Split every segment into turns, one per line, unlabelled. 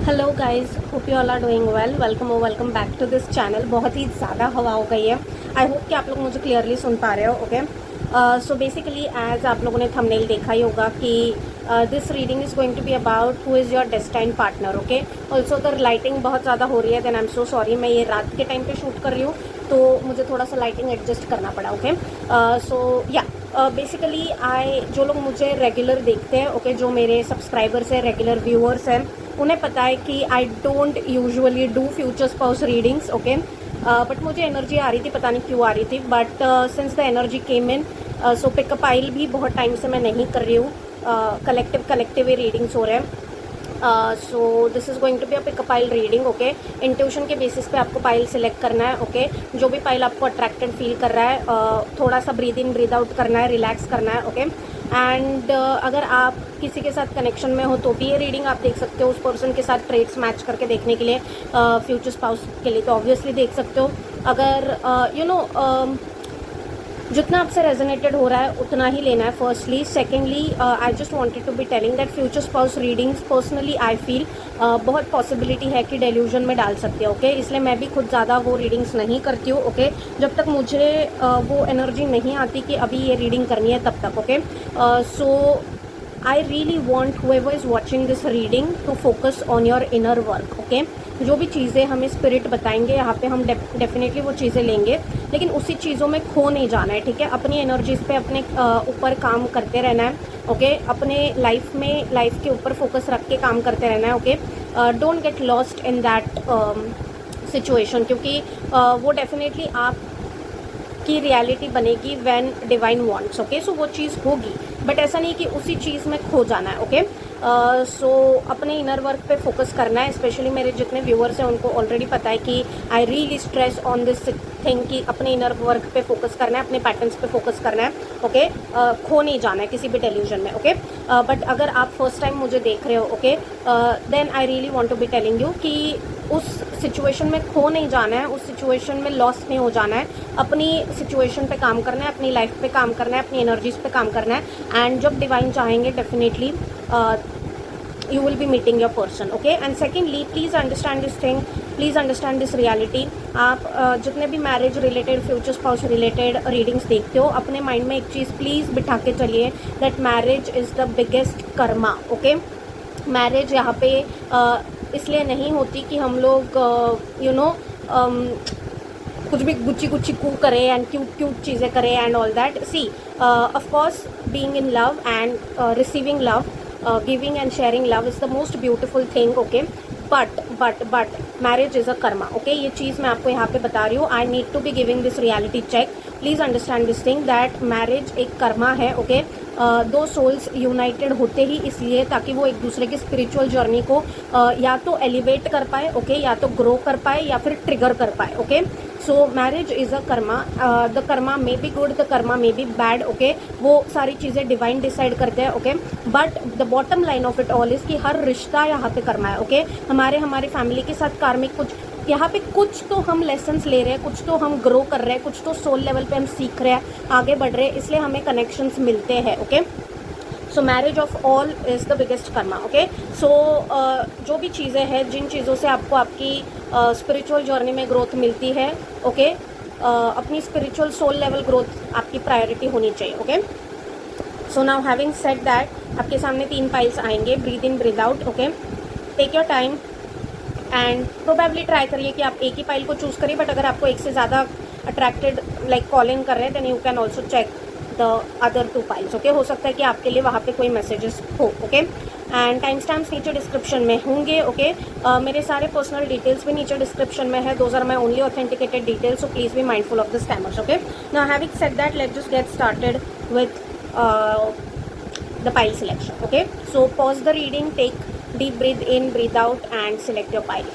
Hello guys, hope you all are doing well. Welcome back to this channel. बहुत ही ज़्यादा हवा हो गई है। आई होप कि आप लोग मुझे क्लियरली सुन पा रहे हो। ओके, सो बेसिकली एज आप लोगों ने थंबनेल देखा ही होगा कि this reading is going to be about who is your destined partner. Okay, also अगर लाइटिंग बहुत ज़्यादा हो रही है then I am so sorry. मैं ये रात के टाइम पे शूट कर रही हूँ तो मुझे थोड़ा सा लाइटिंग एडजस्ट करना पड़ा। ओके, सो या बेसिकली जो लोग मुझे रेगुलर देखते हैं, ओके, जो मेरे सब्सक्राइबर्स हैं, रेगुलर व्यूअर्स हैं, उन्हें पता है कि I don't usually do future spouse readings. Okay, but मुझे एनर्जी आ रही थी, पता नहीं क्यों आ रही थी, but since the energy came in, so pickup आइल भी बहुत टाइम से मैं नहीं कर रही हूँ। कलेक्टिव ही रीडिंग्स हो रहे हैं। So this is going to be a pickup pile reading. Okay, intuition के बेसिस पे आपको पाइल सिलेक्ट करना है। ओके, जो भी पाइल आपको अट्रैक्टेड फील कर रहा है, थोड़ा सा ब्रीद इन ब्रीद आउट करना है, रिलैक्स करना है। ओके, एंड अगर आप किसी के साथ कनेक्शन में हो तो भी ये रीडिंग आप देख सकते हो। उस पर्सन के साथ ट्रेड्स मैच करके देखने के लिए, फ्यूचर स्पाउस के लिए तो ऑब्वियसली देख सकते हो। अगर जितना आपसे रेजोनेटेड हो रहा है उतना ही लेना है firstly. Secondly, I just wanted to be telling that future spouse readings personally I feel बहुत पॉसिबिलिटी है कि डेल्यूजन में डाल सकती है। ओके, इसलिए मैं भी खुद ज़्यादा वो रीडिंग्स नहीं करती हूँ। ओके, जब तक मुझे वो एनर्जी नहीं आती कि अभी ये रीडिंग करनी है तब तक। Okay, so I really want whoever is watching this reading to focus on your inner work. Okay, जो भी चीज़ें हमें स्पिरिट बताएंगे यहाँ पे हम डेफिनेटली वो चीज़ें लेंगे, लेकिन उसी चीज़ों में खो नहीं जाना है। ठीक है, अपनी एनर्जीज पे अपने ऊपर काम करते रहना है। ओके, अपने लाइफ के ऊपर फोकस रख के काम करते रहना है। Okay, don't get lost in that situation, क्योंकि वो डेफिनेटली आप की रियलिटी बनेगी व्हेन डिवाइन वांट्स। ओके, सो वो चीज़ होगी, बट ऐसा नहीं कि उसी चीज़ में खो जाना है। ओके, सो अपने इनर वर्क पे फोकस करना है। स्पेशली मेरे जितने व्यूअर्स हैं उनको ऑलरेडी पता है कि I really stress on this thing कि अपने इनर वर्क पे फोकस करना है, अपने पैटर्न्स पे फोकस करना है। ओके, खो नहीं जाना है किसी भी डेल्यूजन में। ओके, बट अगर आप फर्स्ट टाइम मुझे देख रहे हो, okay, then I really want to be telling you कि उस सिचुएशन में खो नहीं जाना है, उस सिचुएशन में लॉस्ट नहीं हो जाना है। अपनी सिचुएशन पे काम करना है, अपनी लाइफ पे काम करना है, अपनी एनर्जीज पे काम करना है, एंड जब डिवाइन चाहेंगे definitely you will be meeting your person. Okay, and secondly, please understand this thing, please understand this reality. आप जितने भी marriage related, future spouse related readings देखते हो, अपने माइंड में एक चीज़ प्लीज़ बिठा के चलिए, that marriage is the biggest karma. Okay, marriage यहाँ पे इसलिए नहीं होती कि हम लोग कुछ भी गुच्ची गुच्ची कू करें एंड क्यूट क्यूट चीज़ें करें and all that. See, of course being in love and receiving love, giving and sharing love is the most beautiful thing. Okay, but marriage is a karma. Okay, ये चीज़ मैं आपको यहाँ पे बता रही हूँ. I need to be giving this reality check. Please understand this thing that marriage एक कर्मा है. Okay, दो सोल्स यूनाइटेड होते ही इसलिए ताकि वो एक दूसरे की स्पिरिचुअल जर्नी को या तो एलिवेट कर पाए, ओके, या तो ग्रो कर पाए या फिर ट्रिगर कर पाए. Okay, so marriage is a Karma. The Karma may be good, the Karma may be bad. Okay, वो सारी चीज़ें डिवाइन डिसाइड करते हैं. Okay, but the bottom line of it all is कि हर रिश्ता यहाँ पे कर्मा है. ओके, हमारे फैमिली के साथ कार्मिक कुछ यहाँ पे कुछ तो हम लेसन्स ले रहे हैं, कुछ तो हम ग्रो कर रहे हैं, कुछ तो सोल लेवल पे हम सीख रहे हैं, आगे बढ़ रहे हैं, इसलिए हमें कनेक्शंस मिलते हैं. Okay, so marriage of all is the biggest karma. Okay, so जो भी चीज़ें हैं, जिन चीज़ों से आपको आपकी स्पिरिचुअल जर्नी में ग्रोथ मिलती है, ओके, अपनी स्पिरिचुअल सोल लेवल ग्रोथ आपकी प्रायोरिटी होनी चाहिए. Okay, so now having said that, आपके सामने 3 पाइल्स आएंगे. Breathe in breathe out. Okay, take your time and probably try करिए कि आप एक ही पाइल को चूज़ करिए, बट अगर आपको एक से ज़्यादा अट्रैक्टेड लाइक कॉलिंग कर रहे हैं then you can also check the other 2 piles. Okay, हो सकता है कि आपके लिए वहाँ पे कोई मैसेजेस हो. ओके, एंड टाइम स्टैम्प्स नीचे डिस्क्रिप्शन में होंगे. ओके, मेरे सारे पर्सनल डिटेल्स भी नीचे डिस्क्रिप्शन में है. Those are my only authenticated details, so please be mindful of the scammers. Okay, now having said that, let's just get started with the pile selection. Okay, so pause the reading, take deep breath in, breathe out, and select your pile.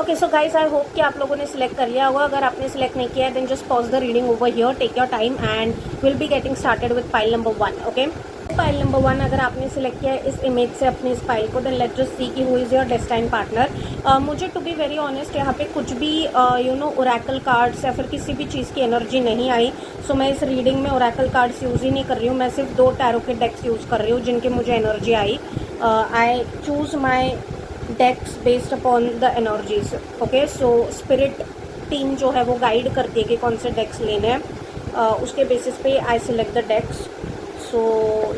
Okay, okay so guys, I hope कि आप लोगों ने select कर लिया होगा. अगर आपने select नहीं किया है then just pause the reading over here, take your time and will be getting started with pile number 1. Okay, pile number 1 अगर आपने सिलेक्ट किया है इस इमेज से अपने इस पाइल को, देन लेट्स जस्ट सी कि who is your destined partner. मुझे टू बी वेरी ऑनेस्ट यहाँ पे कुछ भी यू नो ओरेकल कार्ड्स या फिर किसी भी चीज़ की एनर्जी नहीं आई. सो मैं इस रीडिंग में ओरेकल कार्ड्स यूज़ ही नहीं कर रही हूँ. मैं सिर्फ 2 टैरो के डेक्स यूज़ कर रही हूँ जिनकी मुझे एनर्जी आई. I choose my decks based upon the energies. Okay, so spirit team जो है वो गाइड करती है कि कौन से डेक्स लेने हैं. उसके बेसिस पे I select the decks. So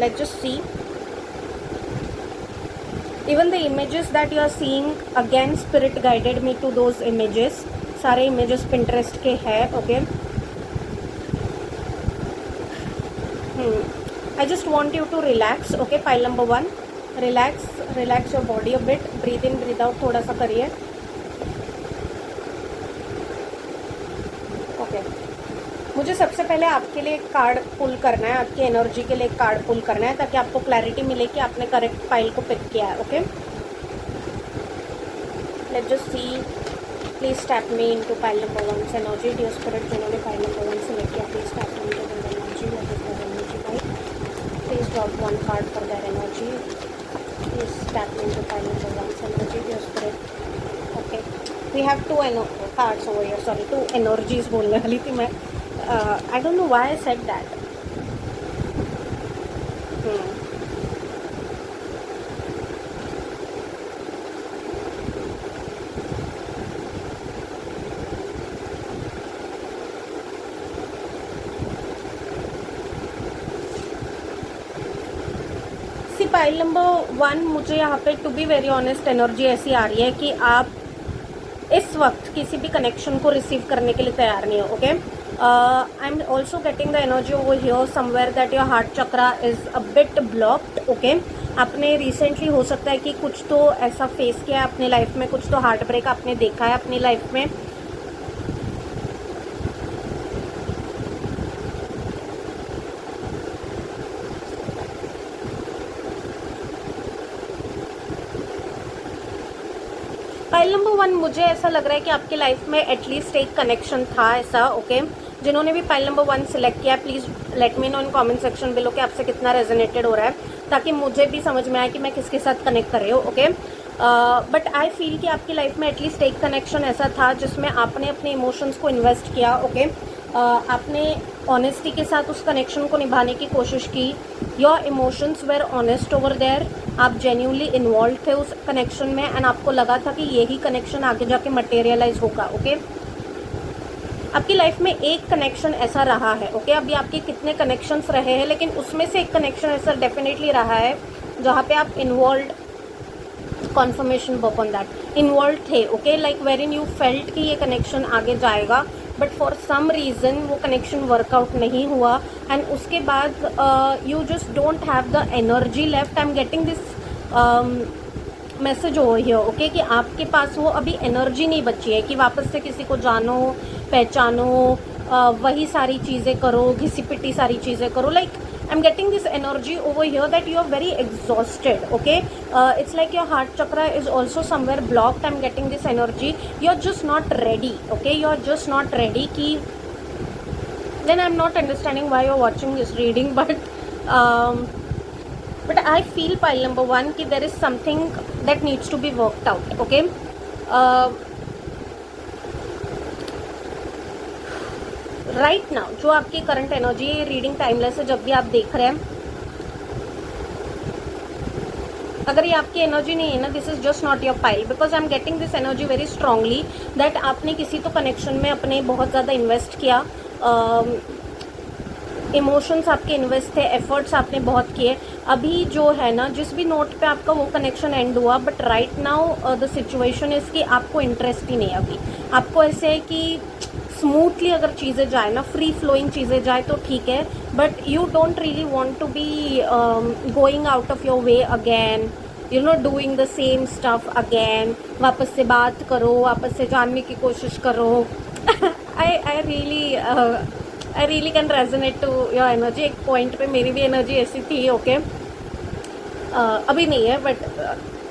let's just see. Even the images that you are seeing, again spirit guided me to those images. सारे images Pinterest के हैं. Okay. I just want you to relax. Okay, pile number 1. Relax your body a bit. Breathe in, breathe out. थोड़ा सा करिए. Okay. मुझे सबसे पहले आपके लिए एक कार्ड पुल करना है, आपकी एनर्जी के लिए एक कार्ड पुल करना है ताकि आपको क्लैरिटी मिले कि आपने करेक्ट फाइल को पिक किया है. Okay, let's just see. Please tap me into pile number 1 energy. Dear spirit, जिन्होंने फाइल नंबर 1 सेलेक्ट किया please tap me into their energy. What is their energy guys? Please drop 1 card for their energy. Please tap me into pile number 1 energy. Dear spirit, okay, we have 2 cards over here. Sorry, 2 energies बोलने वाली थी मैं. I don't know why I said that. See pile number 1, मुझे यहाँ पे to be very honest energy ऐसी आ रही है कि आप इस वक्त किसी भी कनेक्शन को रिसीव करने के लिए तैयार नहीं हो. Okay, I'm also getting the energy over here somewhere that your heart chakra is a bit blocked. Okay, आपने रिसेंटली हो सकता है कि कुछ तो ऐसा फेस किया है अपनी लाइफ में, कुछ तो हार्ट ब्रेक आपने देखा है अपनी लाइफ में. फाइल नंबर 1, मुझे ऐसा लग रहा है कि आपकी लाइफ में एटलीस्ट एक कनेक्शन था ऐसा. ओके, जिन्होंने भी फाइल नंबर 1 सिलेक्ट किया please let me know in comment section below कि आपसे कितना रेजोनेटेड हो रहा है ताकि मुझे भी समझ में आए कि मैं किसके साथ कनेक्ट कर रही हूँ. ओके, बट आई फील कि आपकी लाइफ में एटलीस्ट एक कनेक्शन ऐसा था जिसमें आपने अपने इमोशंस को इन्वेस्ट किया. ओके, आपने ऑनेस्टी के साथ उस कनेक्शन को निभाने की कोशिश की. Your emotions were honest over there. आप जेन्यूनली इन्वॉल्व थे उस कनेक्शन में एंड आपको लगा था कि यही कनेक्शन आगे जाके मटेरियलाइज होगा. ओके, आपकी लाइफ में एक कनेक्शन ऐसा रहा है. ओके, अभी आपके कितने कनेक्शंस रहे हैं लेकिन उसमें से एक कनेक्शन ऐसा डेफिनेटली रहा है जहाँ पे आप involve, confirmation work on that, involve थे. Okay, like where in you felt कि ये कनेक्शन आगे जाएगा बट फॉर सम रीज़न वो कनेक्शन वर्कआउट नहीं हुआ एंड उसके बाद you just don't have the energy left. I am getting this message over here. Okay, कि आपके पास वो अभी एनर्जी नहीं बची है कि वापस से किसी को जानो, पहचानो, वही सारी चीज़ें करो, घिसी पिटी सारी चीज़ें करो. Like I'm getting this energy over here that you are very exhausted. Okay, it's like your heart chakra is also somewhere blocked. I'm getting this energy. You're just not ready. Okay, you're just not ready. Ki then I'm not understanding why you're watching this reading, but I feel pile number 1 ki there is something that needs to be worked out. Okay, right now जो आपकी current energy reading timeless है, जब भी आप देख रहे हैं अगर ये आपकी एनर्जी नहीं है ना, this is just not your pile because I am getting this energy very strongly that आपने किसी तो कनेक्शन में अपने बहुत ज़्यादा इन्वेस्ट किया. इमोशंस आपके इन्वेस्ट थे, एफर्ट्स आपने बहुत किए. अभी जो है ना, जिस भी नोट पे आपका वो कनेक्शन एंड हुआ but right now the situation is कि आपको इंटरेस्ट ही नहीं है अभी. आपको ऐसे है कि स्मूथली अगर चीज़ें जाए ना, फ्री फ्लोइंग चीज़ें जाए तो ठीक है but you don't really want to be going out of your way again, you know, doing the same stuff again. वापस से बात करो, वापस से जानने की कोशिश करो. I really can resonate to your energy. एक पॉइंट पे मेरी भी एनर्जी ऐसी थी. ओके, अभी नहीं है बट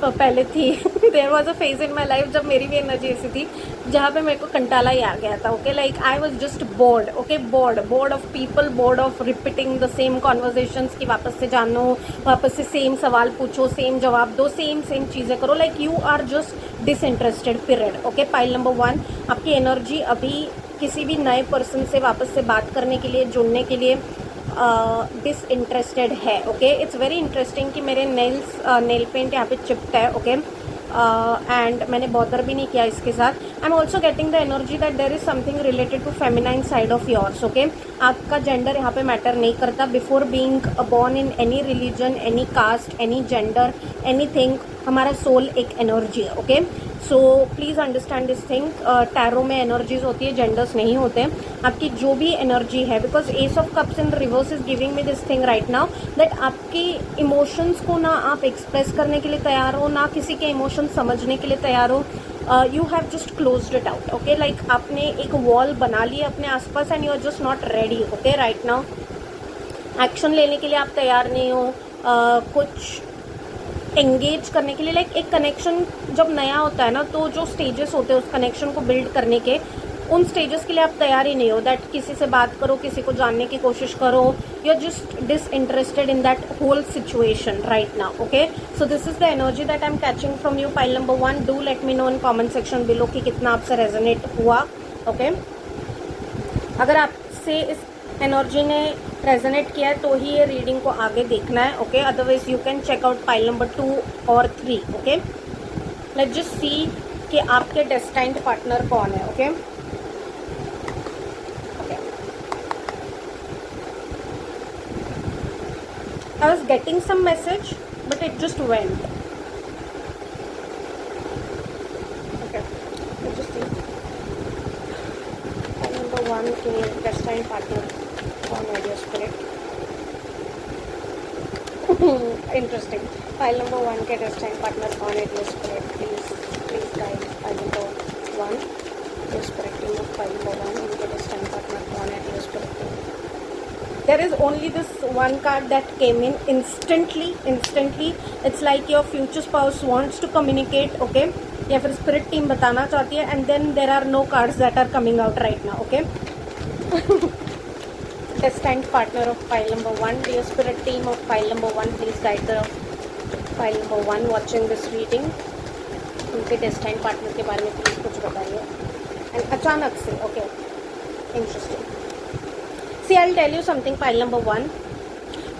पहले थी. There was a phase in my life जब मेरी भी एनर्जी ऐसी थी जहाँ पे मेरे को कंटाला ही आ गया था. Okay, like I was just board. Okay, board of people, board of repeating the same conversations की वापस से जानो, वापस से सेम सवाल पूछो, सेम जवाब दो, सेम चीज़ें करो. Like you are just disinterested period. Okay, pile number 1, आपकी एनर्जी अभी किसी भी नए पर्सन से वापस से बात करने के लिए, जुड़ने के लिए डिसइंटरेस्टेड है. ओके, इट्स वेरी इंटरेस्टिंग कि मेरे नेल पेंट यहाँ पे चिप्ट है. ओके, एंड मैंने बॉदर भी नहीं किया इसके साथ. I am also getting the energy that there is something related to feminine side of yours. Okay, आपका जेंडर यहाँ पे मैटर नहीं करता. Before being born in any religion, any caste, any gender, anything, हमारा सोल एक energy है. Okay, so please understand this thing. Tarot में energies होती है, जेंडर्स नहीं होते. आपकी जो भी एनर्जी है, because S of cups in reverse is giving me this thing right now that आपकी इमोशंस को ना आप एक्सप्रेस करने के लिए तैयार हो, ना किसी के इमोशंस समझने के लिए तैयार हो. You have just closed it out. Okay, like आपने एक वॉल बना ली अपने आसपास and you are just not ready. Okay, right now action लेने के लिए आप तैयार नहीं हो, कुछ एंगेज करने के लिए. लाइक एक कनेक्शन जब नया होता है ना, तो जो स्टेजेस होते हैं उस कनेक्शन को बिल्ड करने के, उन स्टेजेस के लिए आप तैयार ही नहीं हो. दैट किसी से बात करो, किसी को जानने की कोशिश करो, you are just disinterested in that whole situation right now. Okay, so this is the energy that I am catching from you. Pile number 1, do let me know in comment section below कि कितना आपसे resonate हुआ. Okay, अगर आपसे इस energy ने resonate किया है तो ही ये रीडिंग को आगे देखना है. Okay, otherwise you can check out pile number 2 और 3. ओके, लेट्स जस्ट सी कि आपके डेस्टाइन्ड पार्टनर कौन है. Okay, I was getting some message, but it just went. Okay, let's just see. File number 1 के destined partner कौन है your spirit? Interesting. File number 1 के destined partner कौन है your spirit? Please guide. File number 1 your spirit team of file number 1 इनके destined partner कौन है your spirit team? There is only this one card that came in instantly. It's like your future spouse wants to communicate. Okay, या फिर spirit team बताना चाहती है, and then there are no cards that are coming out right now. Okay, destined partner of file number 1, dear spirit team of file number 1, please guide the file number 1 watching this reading. उनके destined partner के बारे में please कुछ बताइए. And अचानक से okay, interesting. See, I'll tell you something, pile number 1.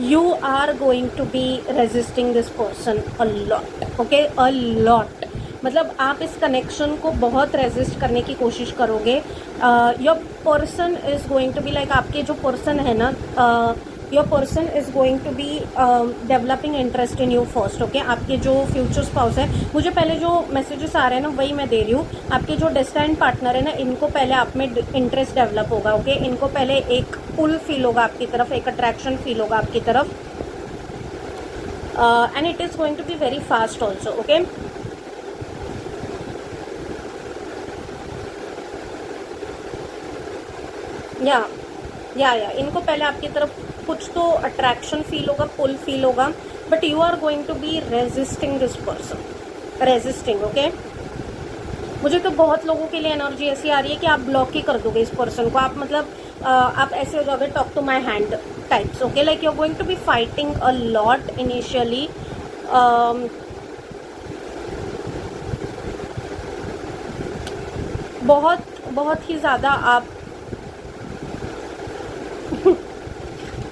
You are going to be resisting this person a lot. Okay, a lot. मतलब आप इस कनेक्शन को बहुत रेजिस्ट करने की कोशिश करोगे. Your person is going to be like, आपके जो पर्सन है ना, your person is going to be developing interest in you first. Okay, आपके जो फ्यूचर स्पाउस है, मुझे पहले जो मैसेजेस आ रहे हैं ना वही मैं दे रही हूँ. आपके जो डेस्टाइन्ड पार्टनर है ना, इनको पहले आप में इंटरेस्ट डेवलप होगा. ओके, इनको पहले एक पुल फील होगा आपकी तरफ, एक अट्रैक्शन फील होगा आपकी तरफ, and it is going to be very fast also. Okay, या इनको पहले आपकी तरफ कुछ तो अट्रैक्शन फील होगा, पुल फील होगा, but you are going to be resisting this person. Resisting. Okay, मुझे तो बहुत लोगों के लिए एनर्जी ऐसी आ रही है कि आप ब्लॉक ही कर दोगे इस पर्सन को. आप मतलब आप ऐसे हो जाओगे talk to my hand types. Okay, like you are going to be fighting a lot initially. बहुत ही ज़्यादा आप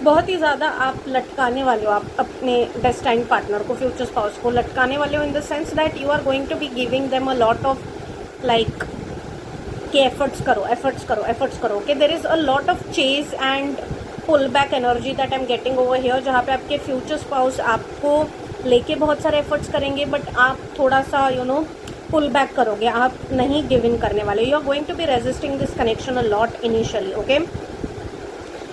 बहुत ही ज़्यादा आप लटकाने वाले हो. आप अपने डेस्टाइन्ड पार्टनर को, फ्यूचर स्पाउस को लटकाने वाले हो, in the sense that you are going to be giving them a lot of like कि एफर्ट्स करो. Okay, there is a lot of chase and pull back energy that I am getting over here, जहाँ पे आपके future spouse आपको लेके बहुत सारे efforts करेंगे, बट आप थोड़ा सा पुल बैक करोगे, आप नहीं गिव इन करने वाले. You are going to be resisting this connection a lot initially. Okay,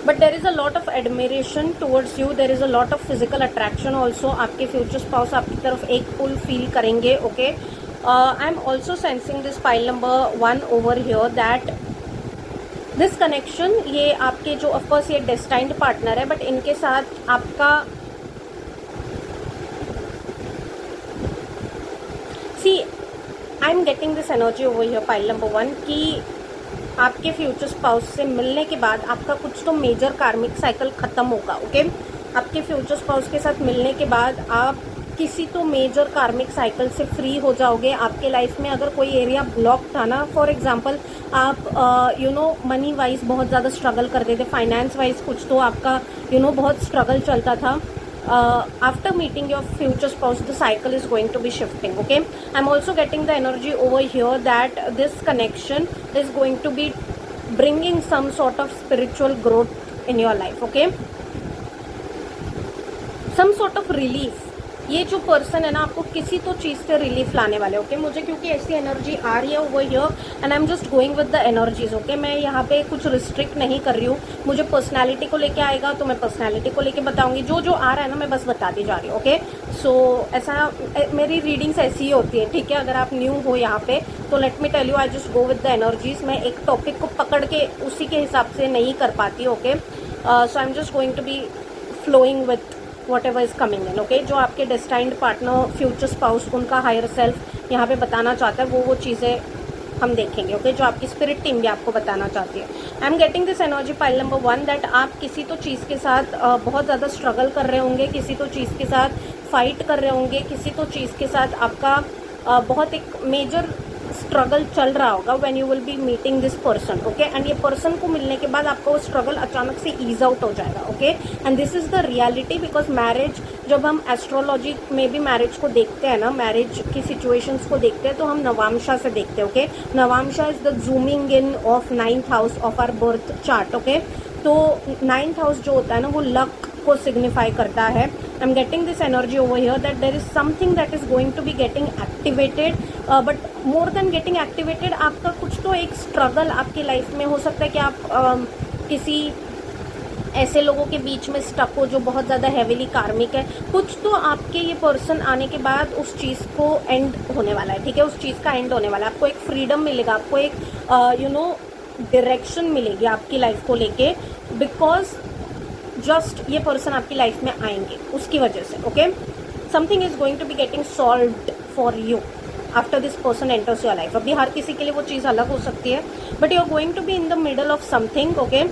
but there is a lot of admiration towards you, there is a lot of physical attraction also. आपके future spouse आपकी तरफ एक pull feel करेंगे. Okay, I am also sensing this pile number 1 over here that this connection, ये आपके जो of course ये destined partner है, बट इनके साथ आपका see I am getting this energy over here pile number 1 कि आपके फ्यूचर स्पाउस से मिलने के बाद आपका कुछ तो मेजर कार्मिक साइकिल खत्म होगा, ओके। आपके फ्यूचर स्पाउस के साथ मिलने के बाद आप किसी तो मेजर कार्मिक साइकिल से फ्री हो जाओगे। आपके लाइफ में अगर कोई एरिया ब्लॉक था ना, फॉर एग्जांपल आप मनी वाइज बहुत ज़्यादा स्ट्रगल करते थे, फाइनेंस वाइज कुछ तो आपका बहुत स्ट्रगल चलता था, after meeting your future spouse the cycle is going to be shifting, okay. I'm also getting the energy over here that this connection is going to be bringing some sort of spiritual growth in your life, okay, some sort of relief। ये जो person है ना आपको किसी तो चीज़ से relief लाने वाले, ओके। मुझे क्योंकि ऐसी एनर्जी आ रही है over here and I am just going with the energies, okay. मैं यहाँ पे कुछ रिस्ट्रिक्ट नहीं कर रही हूँ। मुझे पर्सनालिटी को लेके आएगा तो मैं पर्सनालिटी को लेके बताऊंगी, जो जो आ रहा है ना मैं बस बताती जा रही हूँ, ओके। सो ऐसा मेरी रीडिंग्स ऐसी ही होती है, ठीक है। अगर आप न्यू हो यहाँ पे तो let me tell you, I just go with the energies. मैं एक टॉपिक को पकड़ के उसी के हिसाब से नहीं कर पाती, okay. So I am just going to be flowing with whatever is coming in, okay। जो आपके destined partner, फ्यूचर स्पाउस, उनका हायर सेल्फ यहाँ पे बताना चाहता है वो चीज़ें हम देखेंगे, ओके। जो आपकी स्पिरिट टीम भी आपको बताना चाहती है। I am getting this energy pile number 1 that आप किसी तो चीज़ के साथ बहुत ज़्यादा स्ट्रगल कर रहे होंगे, किसी तो चीज़ के साथ फाइट कर रहे होंगे, किसी तो चीज़ के साथ आपका बहुत एक मेजर स्ट्रगल चल रहा होगा when you will be meeting this person, okay. And ये पर्सन को मिलने के बाद आपका वो स्ट्रगल अचानक से ईज आउट हो जाएगा, okay. And this is the reality because marriage, जब हम एस्ट्रोलॉजी में भी मैरिज को देखते हैं ना, मैरिज की सिचुएशंस को देखते हैं तो हम नवांशा से देखते हैं, okay. Navamsha is the zooming in of 9th house of our birth chart, okay. तो 9th हाउस जो होता है ना वो लक को सिग्निफाई करता है। I am getting this energy over here that there is something that is going to be getting activated, but more than getting activated आपका कुछ तो एक स्ट्रगल आपकी लाइफ में हो सकता है कि आप किसी ऐसे लोगों के बीच में स्टक हो जो बहुत ज़्यादा हैवीली कार्मिक है। कुछ तो आपके ये पर्सन आने के बाद उस चीज़ को एंड होने वाला है, ठीक है। उस चीज़ का एंड होने वाला है, आपको एक फ्रीडम मिलेगा, आपको एक डायरेक्शन मिलेगी आपकी लाइफ को लेके, बिकॉज जस्ट ये पर्सन आपकी लाइफ में आएंगे उसकी वजह से, okay. Something is going to be getting solved for you after this person enters your life. अभी हर किसी के लिए वो चीज़ अलग हो सकती है, but you are going to be in the middle of something, okay.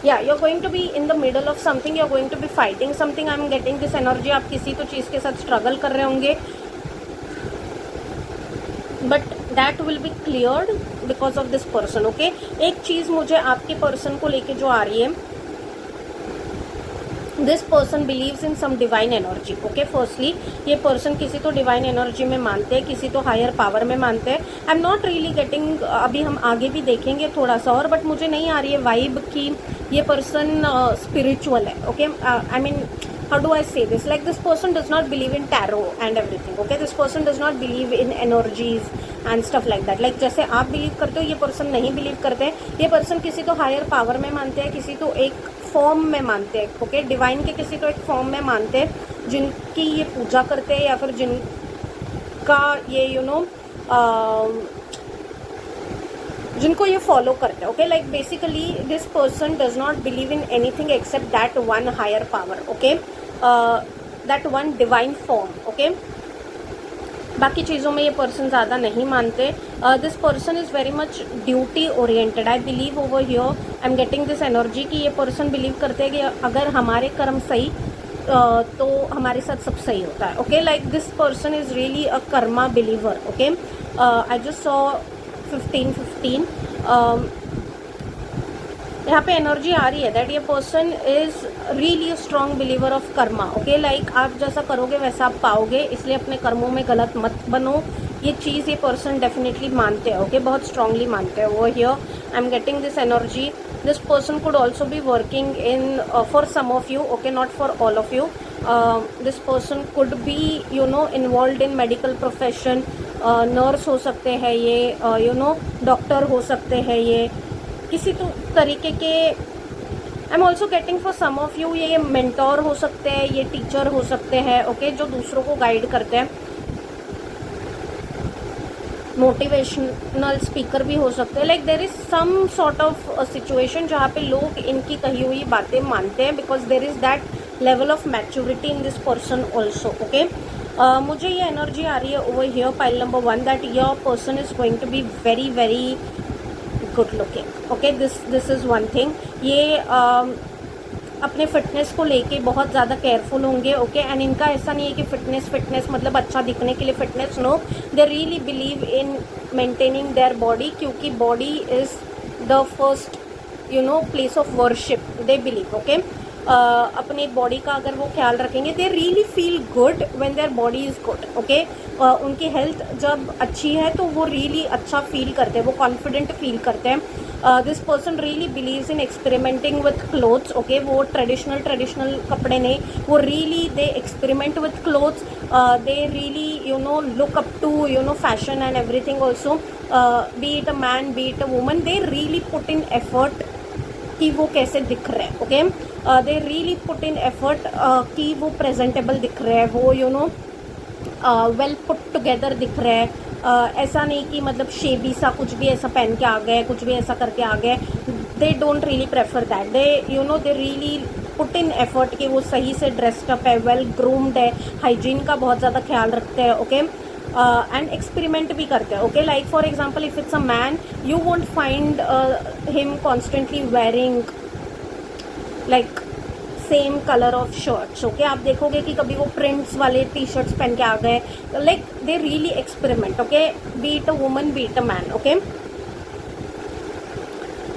या you are going to be in the middle of something, you are going to be fighting something. I am getting this energy, आप किसी तो चीज़ के साथ struggle कर रहे होंगे, but that will be cleared because of this person, okay. एक चीज़ मुझे आपके पर्सन को लेके जो आ रही है, this person believes in some divine energy, okay. Firstly ये पर्सन किसी तो डिवाइन एनर्जी में मानते हैं, किसी तो हायर पावर में मानते हैं। I am not really getting, अभी हम आगे भी देखेंगे थोड़ा सा और, बट मुझे नहीं आ रही है वाइब कि ये पर्सन स्पिरिचुअल है, okay. I mean how do I say this, like this person does not believe in tarot and everything, okay। this person does not believe in energies and stuff like that, like जैसे आप believe करते हो ये person नहीं believe करते हैं। ये person किसी तो हायर पावर में मानते हैं, किसी तो एक फॉर्म में मानते हैं, ओके। डिवाइन के किसी तो एक फॉर्म में मानते हैं जिनकी ये पूजा करते हैं या फिर जिनका ये जिनको ये फॉलो करते हैं, okay. Like basically this person does not believe in anything except that one higher power, okay, that one divine form, okay. बाकी चीज़ों में ये पर्सन ज़्यादा नहीं मानते। This person is very much duty oriented. I believe over here, I am getting this energy कि ये person believe करते हैं कि अगर हमारे कर्म सही तो हमारे साथ सब सही होता है, okay. Like this person is really a Karma believer, okay. I just saw 15-15 यहाँ पे एनर्जी आ रही है दैट ये person is really a strong believer of Karma, okay. Like आप जैसा करोगे वैसा आप पाओगे, इसलिए अपने कर्मों में गलत मत बनो। ये चीज़ ये पर्सन डेफिनेटली मानते हैं, ओके, बहुत स्ट्रांगली मानते हैं वो। Here I am getting this energy, this person could also be working in for some of you, okay, not for all of you. This person could be involve in medical profession, nurse हो सकते हैं ये, doctor हो सकते हैं ये, किसी तो तरीके के। I am also getting for some of you ये मेंटोर हो सकते हैं, ये टीचर हो सकते हैं, ओके, जो दूसरों को गाइड करते हैं। मोटिवेशनल स्पीकर भी हो सकते हैं। Like there is some sort of situation जहाँ पे लोग इनकी कही हुई बातें मानते हैं because there is that level of maturity in this person also, okay. मुझे ये एनर्जी आ रही है over here pile number 1 that your person is going to be very very good looking, okay. This is one thing. ये अपने fitness को लेके बहुत ज़्यादा केयरफुल होंगे, ओके। एंड इनका ऐसा नहीं है कि फिटनेस मतलब अच्छा दिखने के लिए fitness, no, they really believe in maintaining their body, क्योंकि body is the first place of worship, they believe, okay. अपनी बॉडी का अगर वो ख्याल रखेंगे, they really feel good when their body is good, okay. उनकी हेल्थ जब अच्छी है तो वो रियली अच्छा फील करते हैं, वो कॉन्फिडेंट फील करते हैं। This person really believes in experimenting with clothes, okay. वो ट्रेडिशनल कपड़े नहीं, वो really they experiment with clothes, they really look up to fashion and everything also, be it a man be it a woman, they really put in effort कि वो कैसे दिख रहे हैं, okay. They really put in effort कि वो presentable दिख रहे हैं, वो वेल पुट टुगेदर दिख रहे हैं। ऐसा नहीं कि मतलब शेबी सा कुछ भी ऐसा पहन के आ गए, कुछ भी ऐसा करके आ गए, they don't really prefer that, they really put in effort कि वो सही से ड्रेस्ड अप है, वेल ग्रूम्ड है, हाइजीन का बहुत ज़्यादा ख्याल रखते हैं, ओके। एंड एक्सपेरिमेंट भी करते हैं, okay. Like for example if it's a man, you won't find him constantly wearing like same colour of shirts, okay. आप देखोगे कि कभी वो प्रिंट्स वाले टी शर्ट्स पहन के आ गए, like they really experiment, okay. Be it a woman be it a man, okay.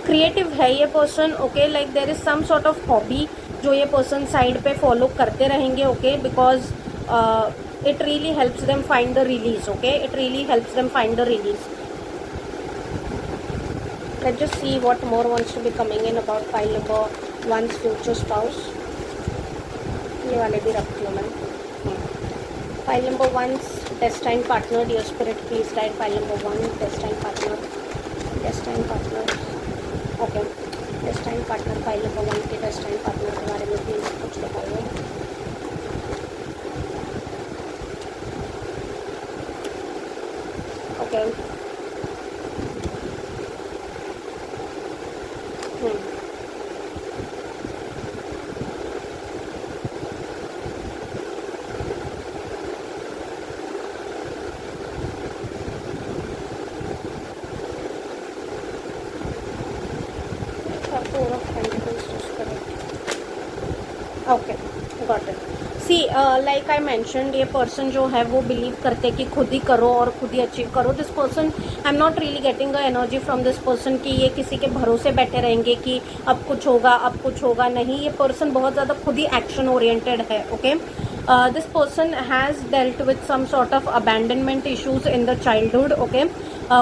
Creative है ये person, okay. Like there is some sort of hobby जो ये पर्सन साइड पे फॉलो करते रहेंगे, okay, because it really helps them find the release, okay. It really helps them find the release. Let's just see what more wants to be coming in about pile number 1's future spouse. ये वाले भी रखती हूँ मैं। File number 1's destined partner, dear spirit please guide file number 1 destined partner, okay. Destined partner file number 1 के destine partner के बारे में प्लीज कुछ बताइए। Okay, Four of Pentacles to Spirit. Okay, got it. See like I mentioned, ये person जो है वो बिलीव करते हैं कि खुद ही करो और खुद ही अचीव करो। This person, I am not really getting a energy from this person कि ये किसी के भरोसे बैठे रहेंगे कि अब कुछ होगा, नहीं। ये पर्सन बहुत ज़्यादा खुद ही एक्शन ओरिएंटेड है, okay. This person has dealt with some sort of abandonment issues in the childhood, okay.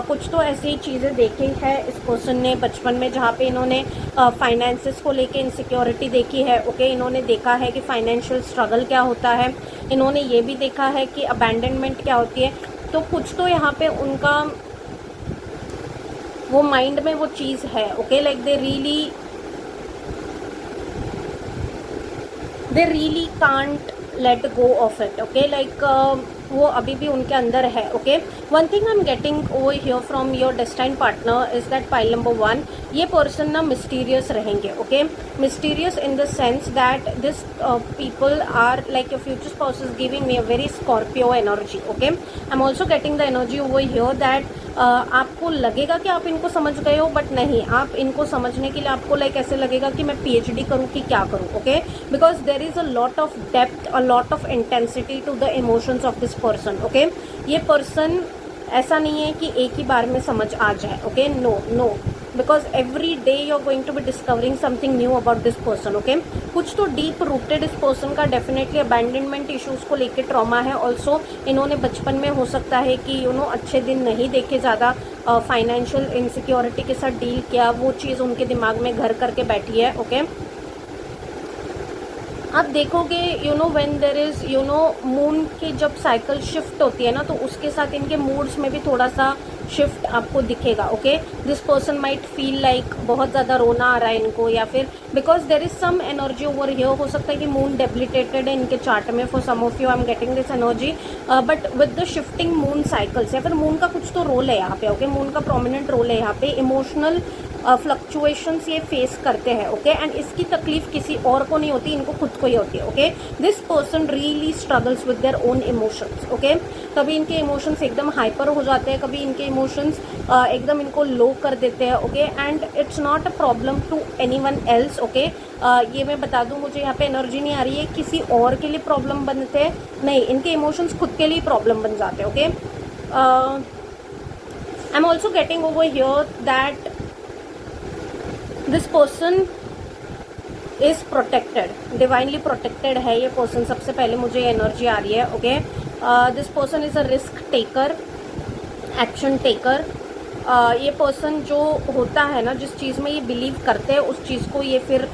कुछ तो ऐसी चीज़ें देखी है इस पर्सन ने बचपन में जहाँ पे इन्होंने फाइनेंसेस को लेके इनसिक्योरिटी देखी है, ओके। इन्होंने देखा है कि फाइनेंशियल स्ट्रगल क्या होता है, इन्होंने ये भी देखा है कि अबैंडनमेंट क्या होती है। तो कुछ तो यहाँ पे उनका वो माइंड में वो चीज़ है, okay. Like they really can't let go of it, okay. Like वो अभी भी उनके अंदर है, okay. One thing I am getting over here from your destined partner is that pile number 1, ये पर्सन ना मिस्टीरियस रहेंगे, okay. Mysterious in the sense that this people are like your future spouse is giving me a very Scorpio energy, okay. I am also getting the energy over here that आपको लगेगा कि आप इनको समझ गए हो, but नहीं, आप इनको समझने के लिए आपको लाइक ऐसे लगेगा कि मैं PhD करूँ कि क्या करूँ, okay. Because there is a lot of depth, a lot of intensity to the emotions of this person, okay. ये पर्सन ऐसा नहीं है कि एक ही बार में समझ आ जाए, okay. No, because every day you are going to be discovering something new about this person, okay. कुछ तो डीप रूटेड इस पर्सन का डेफिनेटली अबैंडनमेंट इश्यूज को लेकर ट्रॉमा है। ऑल्सो इन्होंने बचपन में हो सकता है कि अच्छे दिन नहीं देखे, ज़्यादा फाइनेंशियल इनसिक्योरिटी के साथ डील किया, वो चीज़ उनके दिमाग में घर करके बैठी है, ओके। आप देखोगे व्हेन देर इज़ मून की जब साइकिल शिफ्ट होती है ना, तो उसके साथ इनके मूड्स में भी थोड़ा सा शिफ्ट आपको दिखेगा, okay. This person might feel like बहुत ज़्यादा रोना आ रहा है इनको, या फिर because there is some energy over here, हो सकता है कि मून डेबिलिटेटेड है इनके चार्ट में। For some of you I am getting this energy, but with the shifting moon cycles, या फिर मून का कुछ तो रोल है यहाँ पे, ओके। मून का प्रोमिनेंट रोल है यहाँ पे। इमोशनल फ्लक्चुएशंस ये फेस करते हैं, ओके, एंड इसकी तकलीफ किसी और को नहीं होती, इनको खुद को ही होती है, okay. This person really struggles with their own emotions, okay. कभी इनके इमोशंस एकदम हाइपर हो जाते हैं, कभी इनके इमोशंस एकदम इनको लो कर देते हैं, okay, and it's not a problem to anyone else, okay. ये मैं बता दूं, मुझे यहाँ पे एनर्जी नहीं आ रही है किसी और के लिए प्रॉब्लम बनते हैं, नहीं, इनके इमोशंस खुद के लिए प्रॉब्लम बन जाते हैं, okay. I am also getting over here that this person is protected, divinely protected है ये पर्सन, सबसे पहले मुझे एनर्जी आ रही है, okay. This person is a risk taker, action taker. ये पर्सन जो होता है ना, जिस चीज़ में ये बिलीव करते हैं उस चीज़ को ये फिर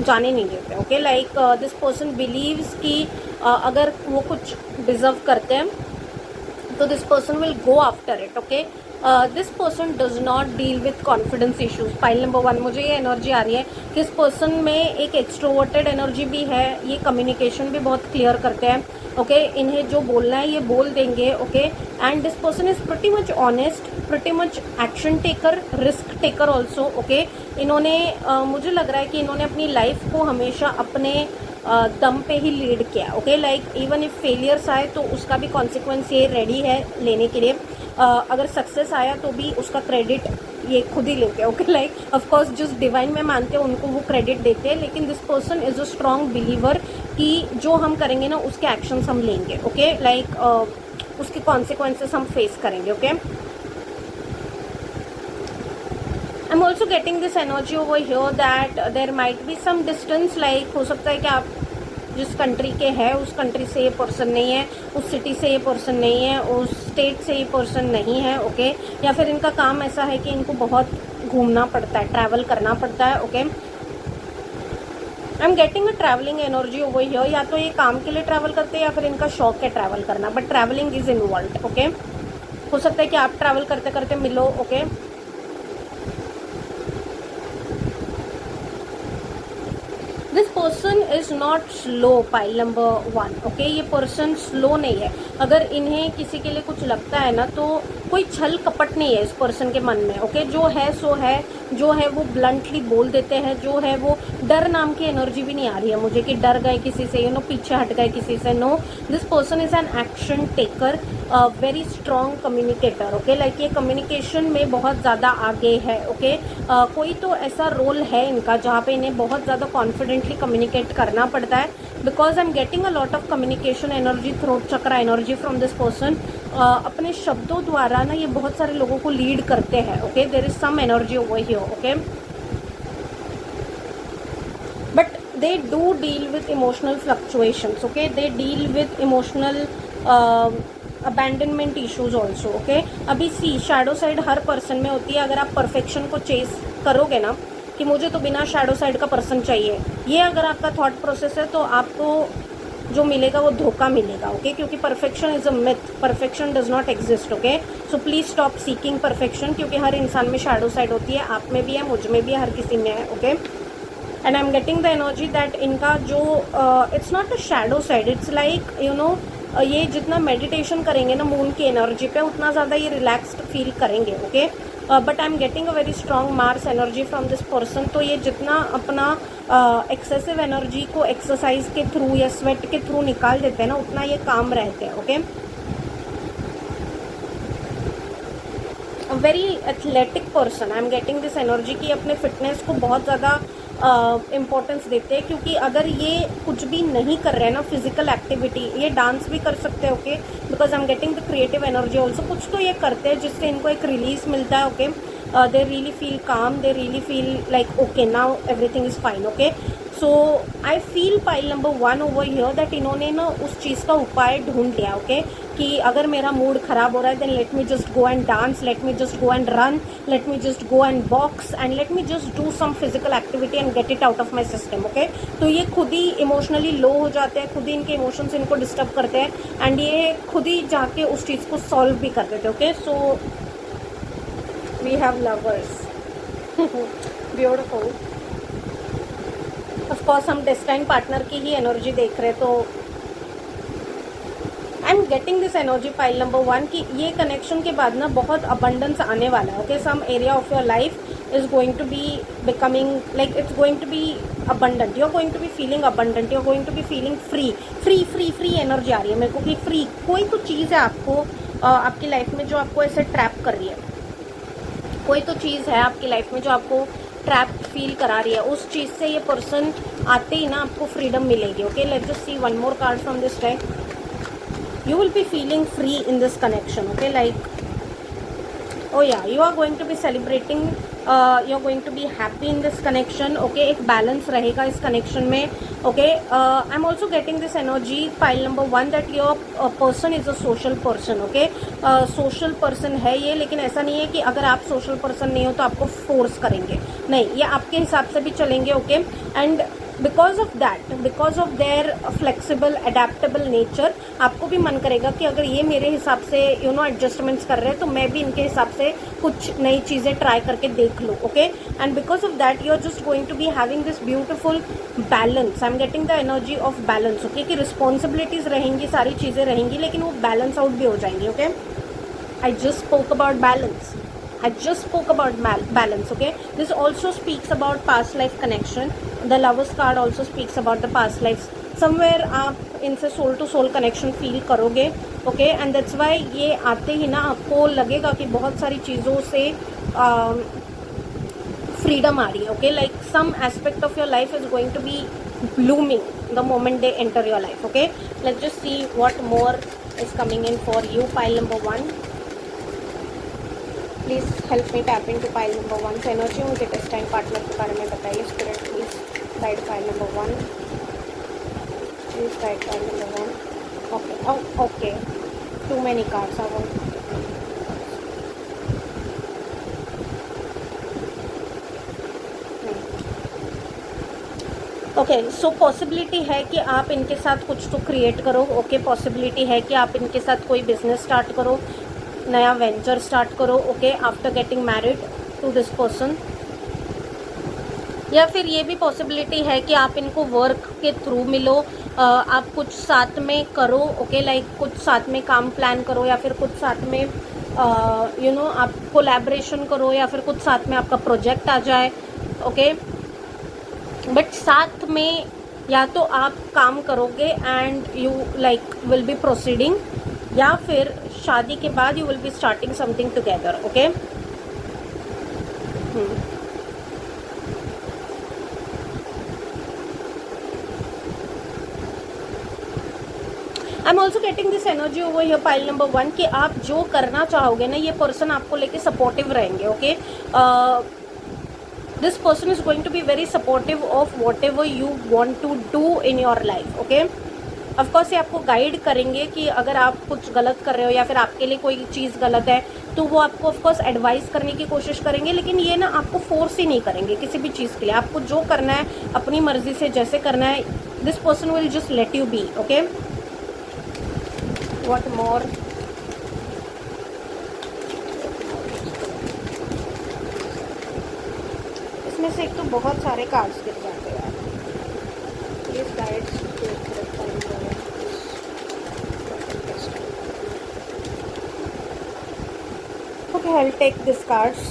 जाने नहीं देते, okay. Like this person believes कि अगर वो कुछ डिजर्व करते हैं तो this person will go after it, okay. This person does not deal with confidence issues. Pile number 1 मुझे ये एनर्जी आ रही है कि इस पर्सन में एक एक्सट्रोवर्टेड एनर्जी भी है, ये कम्युनिकेशन भी बहुत क्लियर करते हैं, ओके। इन्हें जो बोलना है ये बोल देंगे, okay. And this person is pretty much honest, pretty much action taker, risk taker also, okay. इन्होंने मुझे लग रहा है कि इन्होंने अपनी लाइफ को हमेशा अपने दम पे ही लीड किया, okay. Like even if failures आए तो उसका भी कॉन्सिक्वेंस ये रेडी है लेने के लिए, अगर सक्सेस आया तो भी उसका क्रेडिट ये खुद ही लेते हैं, ओके। लाइक ऑफ कोर्स जिस डिवाइन में मानते हैं उनको वो क्रेडिट देते हैं, लेकिन this person is a strong believer कि जो हम करेंगे ना उसके एक्शंस हम लेंगे, ओके। लाइक उसके कॉन्सिक्वेंसेस हम फेस करेंगे, okay. I'm also getting this energy over here that there might be some distance, like हो सकता है कि आप जिस कंट्री के हैं उस कंट्री से ये पर्सन नहीं है, उस सिटी से ये पर्सन नहीं है, उस स्टेट से ये पर्सन नहीं है, ओके। या फिर इनका काम ऐसा है कि इनको बहुत घूमना पड़ता है, ट्रैवल करना पड़ता है, okay. I am getting a travelling energy over here, या तो ये काम के लिए ट्रैवल करते हैं या फिर इनका शौक है ट्रैवल करना, but travelling is involved, okay. हो सकता है कि आप ट्रैवल करते करते मिलो, okay. This person is not slow, pile number 1, okay. ये पर्सन स्लो नहीं है। अगर इन्हें किसी के लिए कुछ लगता है ना तो कोई छल कपट नहीं है इस पर्सन के मन में, ओके। जो है सो है, जो है वो ब्लंटली बोल देते हैं, जो है वो डर नाम की एनर्जी भी नहीं आ रही है मुझे कि डर गए किसी से, यू नो, पीछे हट गए किसी से, no. This person is an action taker, very strong communicator, okay. Like ये कम्युनिकेशन में बहुत ज़्यादा आगे है, ओके। कोई तो ऐसा रोल है इनका जहाँ पे इन्हें बहुत ज़्यादा कॉन्फिडेंटली कम्युनिकेट करना पड़ता है, because I am getting a lot of communication energy, throat chakra energy from this person. अपने शब्दों द्वारा ना ये बहुत सारे लोगों को लीड करते हैं, okay. There is some energy over here, okay. But they do deal with emotional fluctuations, okay. They deal with emotional abandonment issues also, okay. अभी सी शैडो साइड हर पर्सन में होती है। अगर आप परफेक्शन को चेस करोगे ना कि मुझे तो बिना शैडो साइड का पर्सन चाहिए, ये अगर आपका थॉट प्रोसेस है तो आपको जो मिलेगा वो धोखा मिलेगा, ओके। क्योंकि perfection is a myth, perfection does not exist, okay. So please stop seeking perfection, क्योंकि हर इंसान में शैडो साइड होती है, आप में भी है, मुझ में भी है, हर किसी में है, okay. And I am getting the energy that इनका जो it's not a shadow side, it's like you no, ये जितना मेडिटेशन करेंगे ना मून की एनर्जी पे उतना ज़्यादा ये रिलैक्स्ड फील करेंगे, okay. But I am getting a very strong Mars energy from this person. तो ये जितना अपना एक्सेसिव एनर्जी को एक्सरसाइज के थ्रू या स्वेट के थ्रू निकाल देते हैं ना उतना ये काम रहते हैं, okay. Very athletic person, I am getting this energy की अपने फिटनेस को बहुत ज़्यादा इम्पोर्टेंस देते हैं, क्योंकि अगर ये कुछ भी नहीं कर रहे हैं ना फिजिकल एक्टिविटी, ये डांस भी कर सकते हैं, okay. Because I am getting the creative energy also, कुछ तो ये करते हैं जिससे इनको एक रिलीज मिलता है, ओके। दे रियली फील काम, दे really feel like okay now everything is fine, okay. So I feel pile number 1 over here that इन्होंने ना उस चीज़ का उपाय ढूंढ लिया, ओके। कि अगर मेरा मूड खराब हो रहा है then let me just go and dance, let me just go and run, let me just go and box and let me just do some physical activity and get it out of my system, okay. तो ये खुद ही emotionally low हो जाते हैं, खुद ही इनके emotions इनको disturb करते हैं एंड ये खुद ही जाके उस चीज़ को सॉल्व भी कर देते हैं, okay. So we have lovers, beautiful. Of course हम डेस्टाइन पार्टनर की ही एनर्जी देख रहे हैं, तो I am getting this energy pile number 1 कि ये कनेक्शन के बाद ना बहुत अबंडेंस आने वाला है. Okay, some area of your life is going to be becoming like it's going to be abundant. You're going to be feeling abundant. You're going to be feeling free energy आ रही है मेरे को कि free. कोई तो चीज़ है आपको आपकी लाइफ में जो आपको ऐसे ट्रैप कर रही है. कोई तो चीज़ है आपकी लाइफ में जो आपको ट्रैप फील करा रही है. उस चीज़ से ये पर्सन आते ही ना आपको फ्रीडम मिलेगी. Okay, let's just C one more card from this deck. You will be feeling free in this connection. Okay, like, oh yeah, you are going to be celebrating, you're going to be happy in this connection. Okay, एक balance रहेगा इस connection में. Okay, I'm also getting this energy pile number 1 that your person is a social person. Okay, social person है ये, लेकिन ऐसा नहीं है कि अगर आप social person नहीं हो तो आपको force करेंगे. नहीं, ये आपके हिसाब से भी चलेंगे. Okay, and because of that, because of their flexible adaptable nature, आपको भी मन करेगा कि अगर ये मेरे हिसाब से यू नो एडजस्टमेंट्स कर रहे हैं तो मैं भी इनके हिसाब से कुछ नई चीज़ें ट्राई करके देख लूँ. Okay, and because of that you are just going to be having this beautiful balance. I am getting the energy of balance. Okay, कि रिस्पॉन्सिबिलिटीज़ रहेंगी, सारी चीज़ें रहेंगी, लेकिन वो बैलेंस आउट भी हो जाएंगी. Okay, I just spoke about balance. I just spoke about balance. Okay, this also speaks about past life connection. The lovers card also speaks about the past lives. Somewhere आप इनसे soul to soul connection feel करोगे. Okay, and that's why ये आते ही ना आपको लगेगा कि बहुत सारी चीज़ों से freedom आ रही है. Okay, like some aspect of your life is going to be blooming the moment they enter your life. Okay, let's just see what more is coming in for you. Pile number 1. Please help me tap into pile number 1 से energy. मुझे test time partner के बारे में बताइए. Spirit please guide pile number 1. Please guide pile number 1. Okay, okay, too many cards. I want okay. So possibility है कि आप इनके साथ कुछ तो क्रिएट करो. ओके, पॉसिबिलिटी है कि आप इनके साथ कोई बिजनेस स्टार्ट करो, नया वेंचर स्टार्ट करो. Okay, after getting married to this person. या फिर ये भी पॉसिबिलिटी है कि आप इनको वर्क के थ्रू मिलो, आप कुछ साथ में करो. ओके, लाइक कुछ साथ में काम प्लान करो, या फिर कुछ साथ में यू नो आप कोलैबोरेशन करो, या फिर कुछ साथ में आपका प्रोजेक्ट आ जाए. ओके, बट साथ में या तो आप काम करोगे and you like will be proceeding, या फिर शादी के बाद you will be starting something together. Okay, I am also getting this energy over here pile number 1 कि आप जो करना चाहोगे ना, ये पर्सन आपको लेके सपोर्टिव रहेंगे. Okay, this person is going to be very supportive of whatever you want to do in your life. Okay, of course ये आपको गाइड करेंगे कि अगर आप कुछ गलत कर रहे हो या फिर आपके लिए कोई चीज़ गलत है तो वो आपको ऑफकोर्स एडवाइस करने की कोशिश करेंगे, लेकिन ये ना आपको फोर्स ही नहीं करेंगे किसी भी चीज़ के लिए. आपको जो करना है अपनी मर्जी से जैसे करना है, this person will just let you be. Okay, what more. इसमें से एक तो बहुत सारे कार्ड्स गिर जाते हैं. Please guides. Okay, I'll take these cards.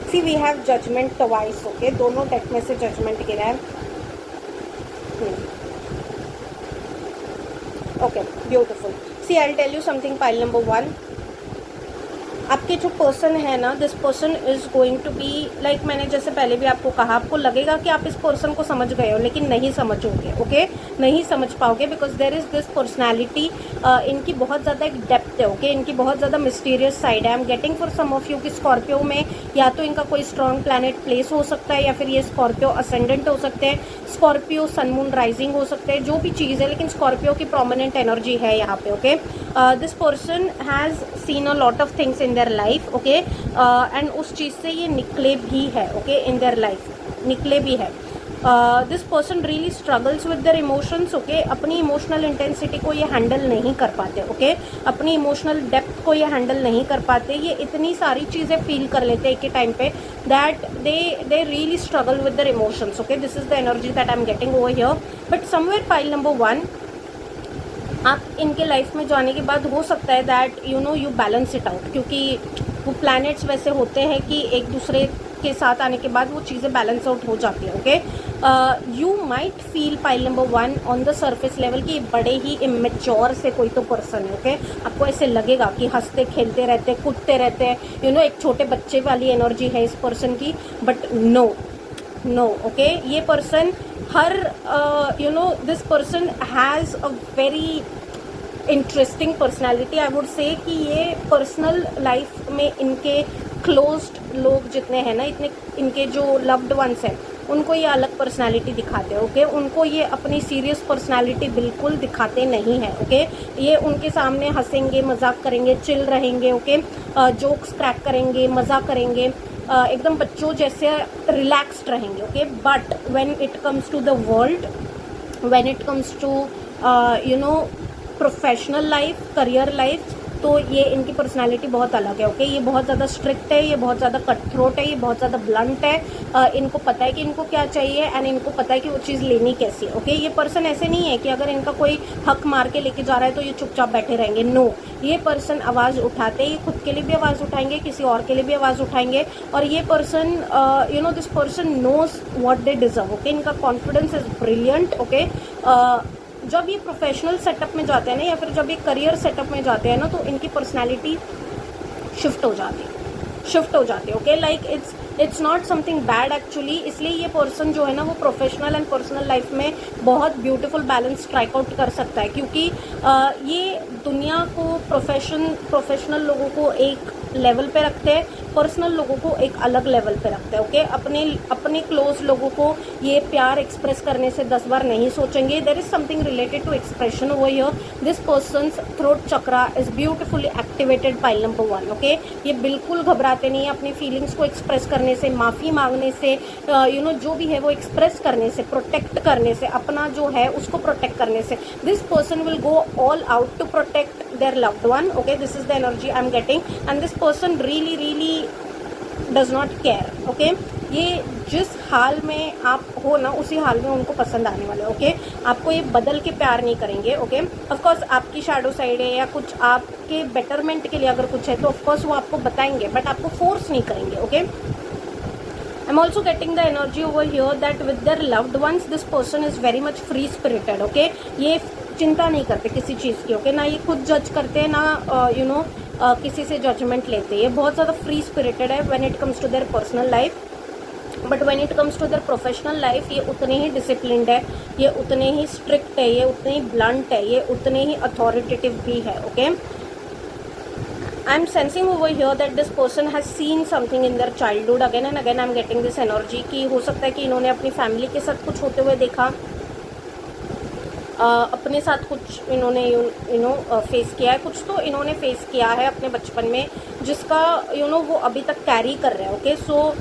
See, we have judgment twice. Okay, दोनों डेक में से जजमेंट गिरा है. Okay, beautiful. See, I'll tell you something. Pile number 1. आपके जो पर्सन है ना, this person is going to be like, मैंने जैसे पहले भी आपको कहा, आपको लगेगा कि आप इस पर्सन को समझ गए हो, लेकिन नहीं समझोगे. ओके, नहीं समझ पाओगे because there is this personality. इनकी बहुत ज़्यादा एक डेप्थ है. ओके, इनकी बहुत ज़्यादा मिस्टीरियस साइड है. I am getting for some of you कि स्कॉर्पियो में या तो इनका कोई स्ट्रॉन्ग प्लैनेट प्लेस हो सकता है, या फिर ये स्कॉर्पियो असेंडेंट हो सकते हैं, स्कॉर्पियो सन मून राइजिंग हो सकते हैं, जो भी चीज़ है, लेकिन स्कॉर्पियो की प्रोमिनेंट एनर्जी है यहाँ पे. Okay, this person has seen a lot of things in their life. Okay, and उस चीज़ से ये निकले भी है. ओके, इन देयर लाइफ निकले भी है. This person really struggles with their emotions, okay. अपनी इमोशनल इंटेंसिटी को ये हैंडल नहीं कर पाते, ओके। अपनी इमोशनल डेप्थ को ये हैंडल नहीं कर पाते, ये इतनी सारी चीज़ें फील कर लेते हैं एक ही टाइम पे that they really struggle with their emotions, okay. This is the energy that I am getting over here. But somewhere pile number 1, आप इनके लाइफ में जाने के बाद हो सकता है that you no you balance it out, क्योंकि वो प्लैनेट्स वैसे होते हैं कि एक दूसरे के साथ आने के बाद वो चीज़ें बैलेंस आउट हो जाती है, okay. You might feel pile number 1 on the surface level कि बड़े ही इमेच्योर से कोई तो पर्सन है, ओके। आपको ऐसे लगेगा कि हंसते खेलते रहते, कूदते रहते हैं, यू नो एक छोटे बच्चे वाली एनर्जी है इस पर्सन की। But no, okay. ये पर्सन हर you know this person has a very interesting personality. I would say कि ये पर्सनल लाइफ में इनके क्लोज्ड लोग जितने हैं ना, इतने इनके जो लव्ड वंस हैं, उनको ये अलग पर्सनैलिटी दिखाते हैं, ओके। उनको ये अपनी सीरियस पर्सनैलिटी बिल्कुल दिखाते नहीं हैं, ओके। ये उनके सामने हंसेंगे, मजाक करेंगे, चिल रहेंगे, ओके। जोक्स क्रैक करेंगे, मज़ा करेंगे, एकदम बच्चों जैसे रिलैक्स्ड रहेंगे, okay. But when it comes to the world, when it comes to you know professional life, career life, तो ये इनकी पर्सनालिटी बहुत अलग है, ओके। ये बहुत ज़्यादा स्ट्रिक्ट है, ये बहुत ज़्यादा कट थ्रोट है, ये बहुत ज़्यादा ब्लंट है। इनको पता है कि इनको क्या चाहिए एंड इनको पता है कि वो चीज़ लेनी कैसी है, ओके। ये पर्सन ऐसे नहीं है कि अगर इनका कोई हक मार के लेके जा रहा है तो ये चुपचाप बैठे रहेंगे, नो। ये पर्सन आवाज़ उठाते, ये खुद के लिए भी आवाज़ उठाएंगे, किसी और के लिए भी आवाज़ उठाएंगे। और ये person you know this person knows what they deserve, okay. इनका कॉन्फिडेंस इज ब्रिलियंट, ओके। जब ये प्रोफेशनल सेटअप में जाते हैं ना, या फिर जब ये करियर सेटअप में जाते हैं ना, तो इनकी पर्सनैलिटी शिफ्ट हो जाती है, okay. Like it's not something bad actually. इसलिए ये पर्सन जो है ना, वो प्रोफेशनल एंड पर्सनल लाइफ में बहुत ब्यूटीफुल बैलेंस स्ट्राइक आउट कर सकता है, क्योंकि ये दुनिया को प्रोफेशनल लोगों को एक लेवल पे रखते हैं, पर्सनल लोगों को एक अलग लेवल पे रखते हैं, ओके। अपने क्लोज लोगों को ये प्यार एक्सप्रेस करने से 10 बार नहीं सोचेंगे। There is something related to expression over here. This person's throat chakra is beautifully activated pile number 1, okay. ये बिल्कुल घबराते नहीं है अपनी फीलिंग्स को एक्सप्रेस करने से, माफ़ी मांगने से, यू नो जो भी है वो एक्सप्रेस करने से, प्रोटेक्ट करने से, अपना जो है उसको प्रोटेक्ट करने से। This person will go all out to protect their loved one, okay. This is the energy I'm getting, and this person really does not care, okay. ये जिस हाल में आप हो ना, उसी हाल में उनको पसंद आने वाले, ओके। आपको ये बदल के प्यार नहीं करेंगे, ओके। ऑफकोर्स आपकी शैडो साइड है या कुछ आपके बेटरमेंट के लिए अगर कुछ है तो ऑफकोर्स वो आपको बताएंगे, बट आपको फोर्स नहीं करेंगे, okay. I'm also getting the energy over here that with their loved ones, this person is very much free spirited, okay. ये चिंता नहीं करते किसी चीज़ की, ओके। ना ये खुद जज करते हैं, ना यू नो किसी से जजमेंट लेते हैं। ये बहुत ज़्यादा फ्री स्पिरिटेड है when it comes to their personal life, but when it comes to their professional life, ये उतने ही डिसिप्लिन्ड है, ये उतने ही स्ट्रिक्ट है, ये उतने ही ब्लंट है, ये उतने ही अथॉरिटेटिव भी है, okay. I'm sensing over here that this person has seen something in their childhood. Again and again I'm getting this energy कि हो सकता है कि इन्होंने अपनी फैमिली के साथ कुछ होते हुए देखा, अपने साथ कुछ इन्होंने यू नो फेस किया है, कुछ तो इन्होंने फेस किया है अपने बचपन में जिसका यू नो वो अभी तक कैरी कर रहे हैं, ओके। सो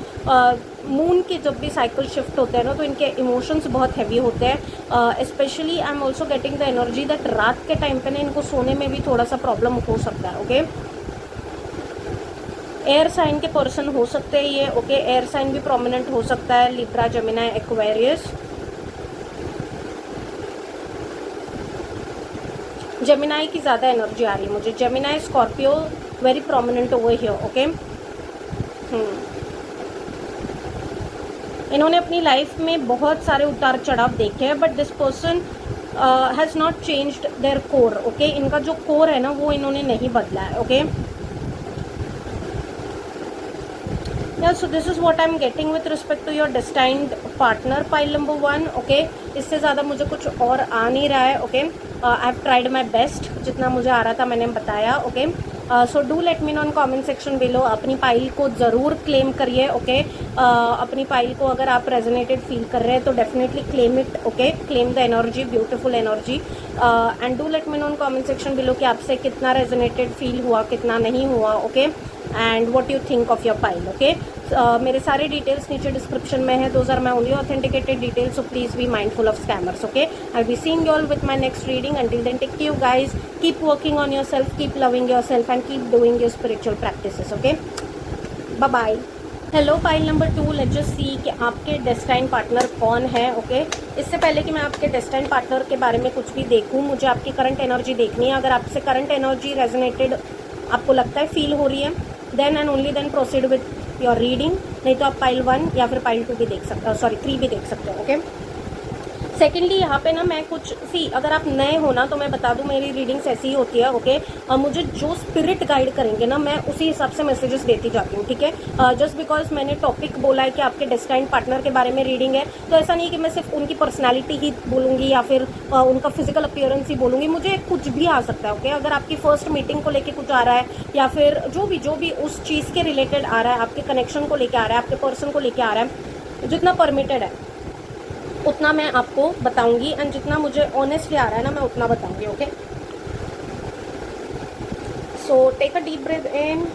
मून के जब भी साइकिल शिफ्ट होते हैं ना, तो इनके इमोशंस बहुत हैवी होते हैं। Specially I am also getting the energy that रात के टाइम पे ना इनको सोने में भी थोड़ा सा प्रॉब्लम हो सकता है, ओके। एयर साइन के पर्सन हो सकते हैं ये, ओके। एयर साइन भी प्रोमिनेंट हो सकता है, लिब्रा, जेमिनी, एक्वेरियस। जेमिनी की ज़्यादा एनर्जी आ रही है मुझे, Gemini, Scorpio very prominent over here, okay. इन्होंने अपनी लाइफ में बहुत सारे उतार चढ़ाव देखे हैं, but this person has not changed there core, okay. इनका जो कोर है ना वो इन्होंने नहीं बदला है, okay. Yeah, so this is what I'm getting with respect to your destined partner pile number 1, okay. इससे ज़्यादा मुझे कुछ और आ नहीं रहा है, okay. I have tried my best, जितना मुझे आ रहा था मैंने बताया, okay. So do let me know in comment section below. अपनी पाइल को ज़रूर क्लेम करिए, ओके। अपनी पाइल को अगर आप रेजोनेटेड फील कर रहे हैं तो definitely claim it, okay. Claim the energy, beautiful energy. And do let me know in comment section below कि आपसे कितना रेजोनेटेड फील हुआ, कितना नहीं हुआ, okay. And what you think of your pile, okay. मेरे सारे डिटेल्स नीचे डिस्क्रिप्शन में है, those are my only authenticated details, so please be mindful of scammers, okay. I be seeing you all with my next reading. Until then take care you guys, keep working on yourself, keep loving yourself and keep doing your spiritual practices, okay. Bye bye. Hello pile number 2, let's just see कि आपके destine partner कौन है, okay. इससे पहले कि मैं आपके destine partner के बारे में कुछ भी देखूं, मुझे आपकी करंट एनर्जी देखनी है। अगर आपसे करंट एनर्जी रेजोनेटेड आपको लगता है, फील हो रही है, then and only then proceed with your reading. नहीं तो आप पाइल 1 या फिर पाइल 2 भी देख सकते हो, सॉरी 3 भी देख सकते हो, ओके। सेकेंडली यहाँ पे ना मैं कुछ अगर आप नए हो ना तो मैं बता दूँ, मेरी रीडिंग्स ऐसी ही होती है, ओके। मुझे जो स्पिरिट गाइड करेंगे ना मैं उसी हिसाब से मैसेजेस देती जाती हूँ, ठीक है। जस्ट बिकॉज मैंने टॉपिक बोला है कि आपके डेस्टाइन्ड पार्टनर के बारे में रीडिंग है, तो ऐसा नहीं कि मैं सिर्फ उनकी पर्सनैलिटी ही बोलूँगी या फिर उनका फिजिकल अपीयरेंस ही बोलूँगी। मुझे कुछ भी आ सकता है, ओके। अगर आपकी फर्स्ट मीटिंग को लेकर कुछ आ रहा है या फिर जो भी उस चीज़ के रिलेटेड आ रहा है, आपके कनेक्शन को लेकर आ रहा है, आपके पर्सन को लेकर आ रहा है, जितना परमिटेड है उतना मैं आपको बताऊंगी एंड जितना मुझे ऑनेस्टली आ रहा है ना मैं उतना बताऊंगी, okay. So take a deep breath in,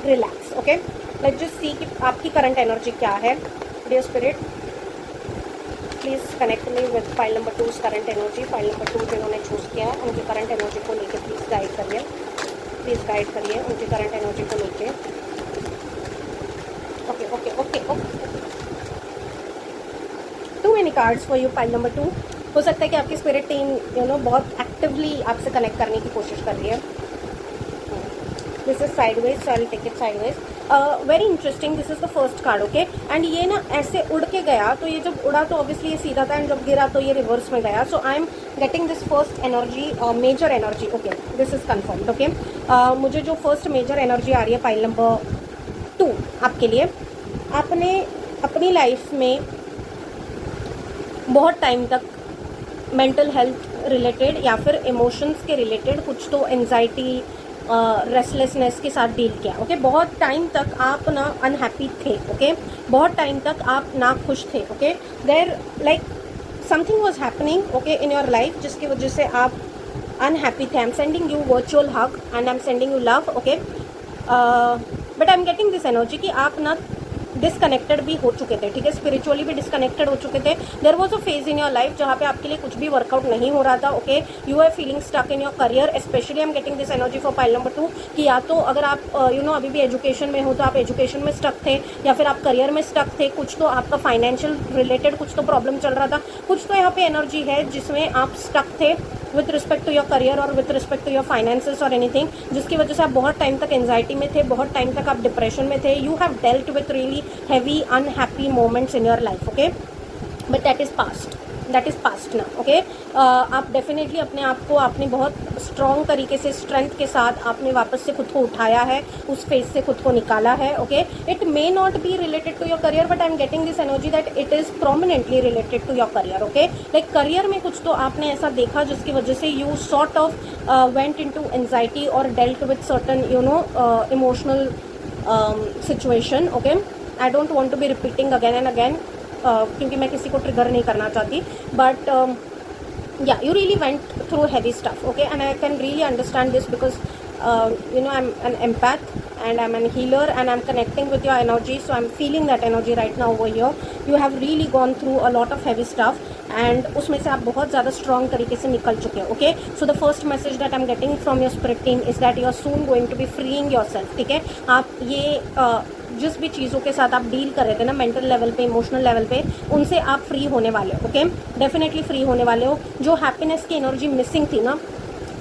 relax, okay. Let's just see कि आपकी करंट एनर्जी क्या है। Dear spirit, please connect me with file number 2 current energy. File number 2 जिन्होंने चूज किया है उनकी करंट एनर्जी को लेके प्लीज गाइड करिए, प्लीज गाइड करिए उनकी करंट एनर्जी को लेके। Okay okay okay okay, too many cards for you pile number 2। हो सकता है कि आपकी स्पिरिट टीम बहुत एक्टिवली आपसे कनेक्ट करने की कोशिश कर रही है। This is sideways, so I will take it sideways. Very interesting, this is the first card, okay. And ये ना ऐसे उड़ के गया, तो ये जब उड़ा तो ऑब्वियसली ये सीधा था, एंड जब गिरा तो ये रिवर्स में गया। So I am getting this first energy, major energy, okay. This is confirmed, okay. मुझे जो फर्स्ट मेजर एनर्जी आ रही है पाइल नंबर 2 आपके लिए, आपने अपनी लाइफ में बहुत टाइम तक मेंटल हेल्थ रिलेटेड या फिर इमोशंस के रिलेटेड कुछ तो एंजाइटी, रेस्टलेसनेस के साथ डील किया, ओके। बहुत टाइम तक आप ना अनहैप्पी थे, ओके। बहुत टाइम तक आप ना खुश थे, okay. There like something was happening, okay, in your life जिसकी वजह से आप अनहैप्पी थे। I am sending you virtual hug and I am sending you love, okay. But I am getting this energy कि आप ना डिसकनेक्टेड भी हो चुके थे, ठीक है। स्पिरिचुअली भी डिसकनेक्टेड हो चुके थे। There was a phase in your life जहाँ पे आपके लिए कुछ भी वर्कआउट नहीं हो रहा था, okay. You are feeling stuck in your career, specially I am getting this energy for pile number 2 कि या तो अगर आप अभी भी एजुकेशन में हो तो आप एजुकेशन में स्टक थे, या फिर आप करियर में स्टक थे। कुछ तो आपका फाइनेंशियल रिलेटेड कुछ तो प्रॉब्लम चल रहा था, कुछ तो यहाँ पे एनर्जी है जिसमें आप स्टक थे with respect to your career और with respect to your finances और एनीथिंग, जिसकी वजह से आप बहुत टाइम तक एंजाइटी में थे, बहुत टाइम तक आप डिप्रेशन में थे। You have dealt with really heavy unhappy moments in your life, okay. But that is past ना, ओके। आप डेफिनेटली अपने आप को आपने बहुत स्ट्रॉन्ग तरीके से स्ट्रेंथ के साथ आपने वापस से खुद को उठाया है, उस फेज से खुद को निकाला है, ओके। It may not be related to your career, but I am getting this energy that it is prominently related to your career, okay. Like career में कुछ तो आपने ऐसा देखा जिसकी वजह से you sort of went into anxiety और dealt with certain emotional situation, okay. I don't want to be repeating again and again क्योंकि मैं किसी को ट्रिगर नहीं करना चाहती, but yeah, you really went through heavy stuff, okay, and I can really understand this because I'm an empath and I'm a healer and I'm connecting with your energy, so I'm feeling that energy right now over here. You have really gone through a lot of heavy stuff and उसमें से आप बहुत ज़्यादा strong तरीके से निकल चुके हो, okay. So the first message that I'm getting from your spirit team is that you are soon going to be freeing yourself, ठीक है। आप ये जिस भी चीज़ों के साथ आप डील कर रहे थे ना मेंटल लेवल पे, इमोशनल लेवल पे, उनसे आप फ्री होने वाले हो, ओके। डेफिनेटली फ्री होने वाले हो। जो हैप्पीनेस की एनर्जी मिसिंग थी ना,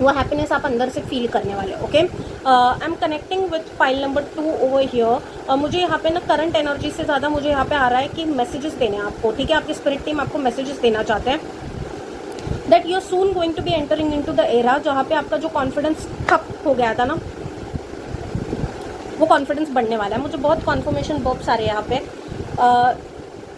वो हैप्पीनेस आप अंदर से फील करने वाले हो, okay. I am connecting with file number 2 over here. मुझे यहाँ पे ना करंट एनर्जी से ज़्यादा मुझे यहाँ पे आ रहा है कि मैसेजेस देने हैं आपको, ठीक है। आपकी स्पिरिट टीम आपको मैसेजेस देना चाहते हैं that you are soon going to be entering into the era जहाँ पे आपका जो कॉन्फिडेंस ठप हो गया था ना, वो कॉन्फिडेंस बढ़ने वाला है। मुझे बहुत कॉन्फर्मेशन बॉक्स आ रहे हैं यहाँ पे।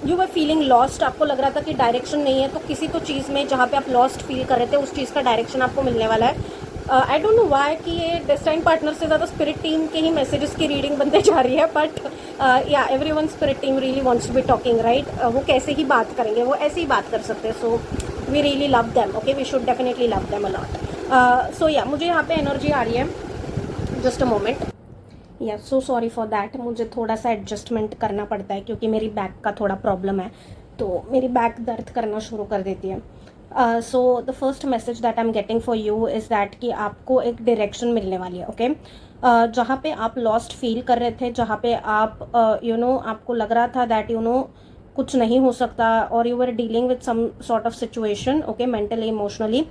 यू वर फीलिंग लॉस्ट, आपको लग रहा था कि डायरेक्शन नहीं है, तो किसी तो चीज़ में जहाँ पे आप लॉस्ट फील कर रहे थे उस चीज़ का डायरेक्शन आपको मिलने वाला है. आई डोंट नो वाई कि ये डेस्टाइन पार्टनर से ज़्यादा स्पिरिट टीम के ही मैसेजेस की रीडिंग बनते जा रही है, बट या everyone spirit team really wants to be talking, right. वो कैसे ही बात करेंगे, वो ऐसे ही बात कर सकते हैं. So we really love them, okay, we should definitely love them a lot. So या मुझे यहाँ पे एनर्जी आ रही है, जस्ट अ मोमेंट. या सो सॉरी फॉर दैट, मुझे थोड़ा सा एडजस्टमेंट करना पड़ता है क्योंकि मेरी बैक का थोड़ा प्रॉब्लम है, तो मेरी बैक दर्द करना शुरू कर देती है. So the first message that I am getting for you is that कि आपको एक डायरेक्शन मिलने वाली है, ओके. जहाँ पे आप लॉस्ट फील कर रहे थे, जहाँ पे आप आपको लग रहा था दैट कुछ नहीं हो सकता, और you were dealing with some sort of situation, okay, mentally emotionally,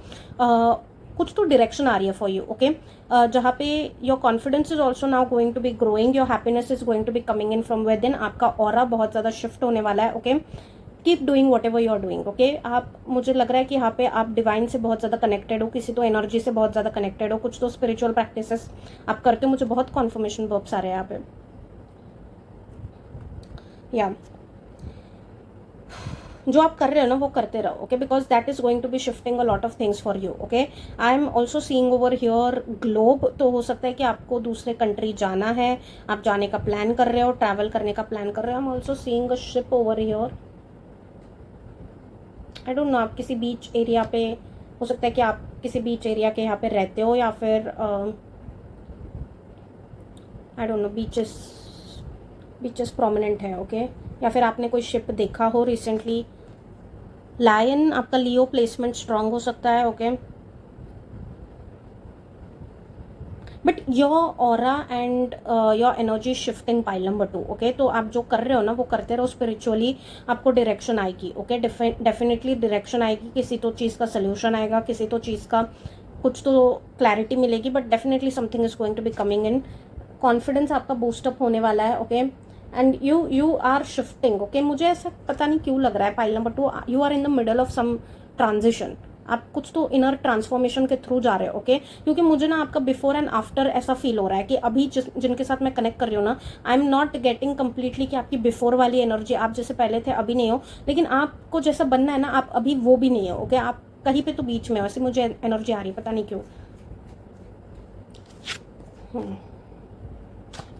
कुछ तो डायरेक्शन आ रही है फॉर यू, ओके. जहाँ पे your confidence is also now going to be growing, your happiness is going to be coming in from within. आपका aura बहुत ज़्यादा shift होने वाला है, okay. Keep doing whatever you are doing, okay. आप, मुझे लग रहा है कि यहाँ पे आप डिवाइन से बहुत ज़्यादा कनेक्टेड हो, किसी तो एनर्जी से बहुत ज़्यादा कनेक्टेड हो, कुछ तो स्पिरिचुअल प्रैक्टिसेस आप करते हो. मुझे बहुत कॉन्फर्मेशन वर्ब्स आ रहे हैं यहाँ पे. या जो आप कर रहे हो ना वो करते रहो, okay, because that is going to be shifting a lot of things for you, okay. I am also seeing over here globe, तो हो सकता है कि आपको दूसरे कंट्री जाना है, आप जाने का प्लान कर रहे हो, ट्रैवल करने का प्लान कर रहे हो. आई am also seeing a ship over here. I don't no, आप किसी बीच एरिया पे, हो सकता है कि आप किसी बीच एरिया के यहाँ पे रहते हो, या फिर आई डोंट नो, बीचेस प्रोमिनेंट है, ओके. या फिर आपने कोई शिप देखा हो रिसेंटली. लायन, आपका लियो प्लेसमेंट स्ट्रांग हो सकता है, okay. But your aura and your energy shifting pile number 2, okay. तो आप जो कर रहे हो ना वो करते रहो. स्पिरिचुअली आपको डायरेक्शन आएगी, ओके. डेफिनेटली डायरेक्शन आएगी, किसी तो चीज़ का सोल्यूशन आएगा, किसी तो चीज़ का कुछ तो क्लैरिटी मिलेगी, but definitely something is going to be coming in. Confidence आपका बूस्टअप होने वाला है, okay. And you are shifting, okay. मुझे ऐसा पता नहीं क्यों लग रहा है pile number 2, you are in the middle of some transition. आप कुछ तो इनर ट्रांसफॉर्मेशन के थ्रू जा रहे हो, ओके. क्योंकि मुझे ना आपका बिफोर एंड आफ्टर ऐसा फील हो रहा है कि अभी जिनके साथ मैं कनेक्ट कर रही हूँ ना, I am not getting completely कि आपकी बिफोर वाली एनर्जी, आप जैसे पहले थे अभी नहीं हो, लेकिन आपको जैसा बनना है ना आप अभी वो भी नहीं हो, ओके. आप कहीं पे तो बीच में हो, ऐसे मुझे एनर्जी आ रही है, पता नहीं क्यों.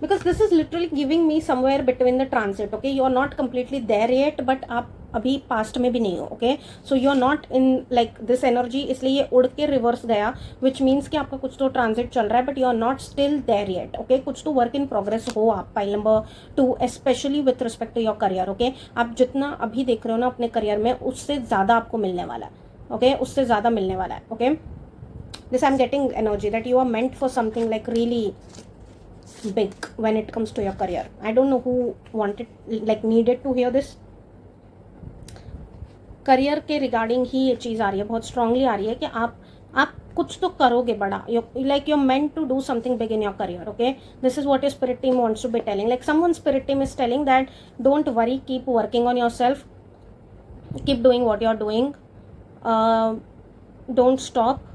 Because this is literally giving me somewhere between the transit, okay. You are not completely there yet, but आप अभी पास्ट में भी नहीं हो, okay. So you are not in like this energy, इसलिए ये उड़ के रिवर्स गया, विच मीन्स कि आपका कुछ तो ट्रांजिट चल रहा है, but you are not still there yet, okay. कुछ तो वर्क इन प्रोग्रेस हो आप. Pile number 2 specially with respect to your career, okay. आप जितना अभी देख रहे हो ना अपने करियर में, उससे ज़्यादा आपको मिलने वाला है, ओके. उससे ज़्यादा मिलने वाला है, okay. This I am getting energy that you are meant for something like really big when it comes to your career. I don't know who needed to hear this. Career के regarding ही ये चीज़ आ रही है, बहुत strongly आ रही है कि आप कुछ तो करोगे बड़ा. like you're meant to do something big in your career, okay. This is what your spirit team wants to be telling. Like someone's spirit team is telling that don't worry, keep working on yourself, keep doing what you're doing, don't stop.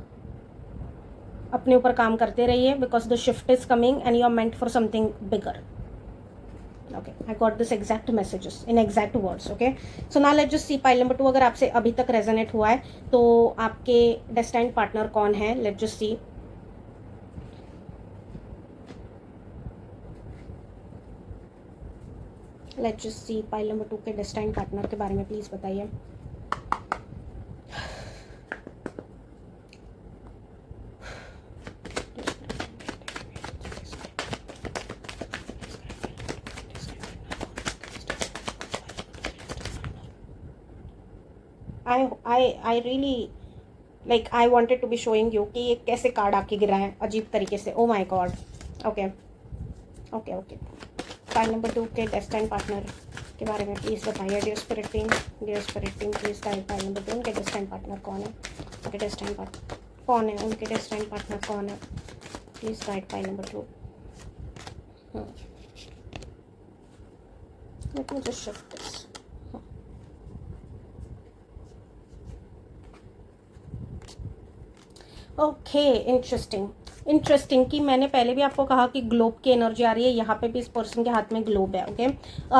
अपने ऊपर काम करते रहिए, because the shift is coming and you are meant for something bigger, okay. I got this exact messages in exact words, okay. So now let's just see pile number 2. अगर आपसे अभी तक resonate हुआ है तो आपके डेस्टाइन्ड पार्टनर कौन है. Let's just C. Let's just see pile number 2 के डेस्टाइन्ड पार्टनर के बारे में प्लीज बताइए. I really like I wanted to be showing you कि ये कैसे कार्ड आके गिरा है अजीब तरीके से. Oh my God. Okay okay okay. Pile number 2 के डेस्टाइन्ड पार्टनर के बारे में प्लीज़ बताइए. Dear spirit team please guide. Pile number 2 उनके डेस्टाइन्ड पार्टनर कौन है, उनके डेस्टाइन्ड पार्टनर कौन है, उनके डेस्टाइन्ड पार्टनर कौन है. Please guide pile number 2. Let me just shift this. Okay. Interesting कि मैंने पहले भी आपको कहा कि ग्लोब की एनर्जी आ रही है, यहाँ पे भी इस पर्सन के हाथ में ग्लोब है, ओके.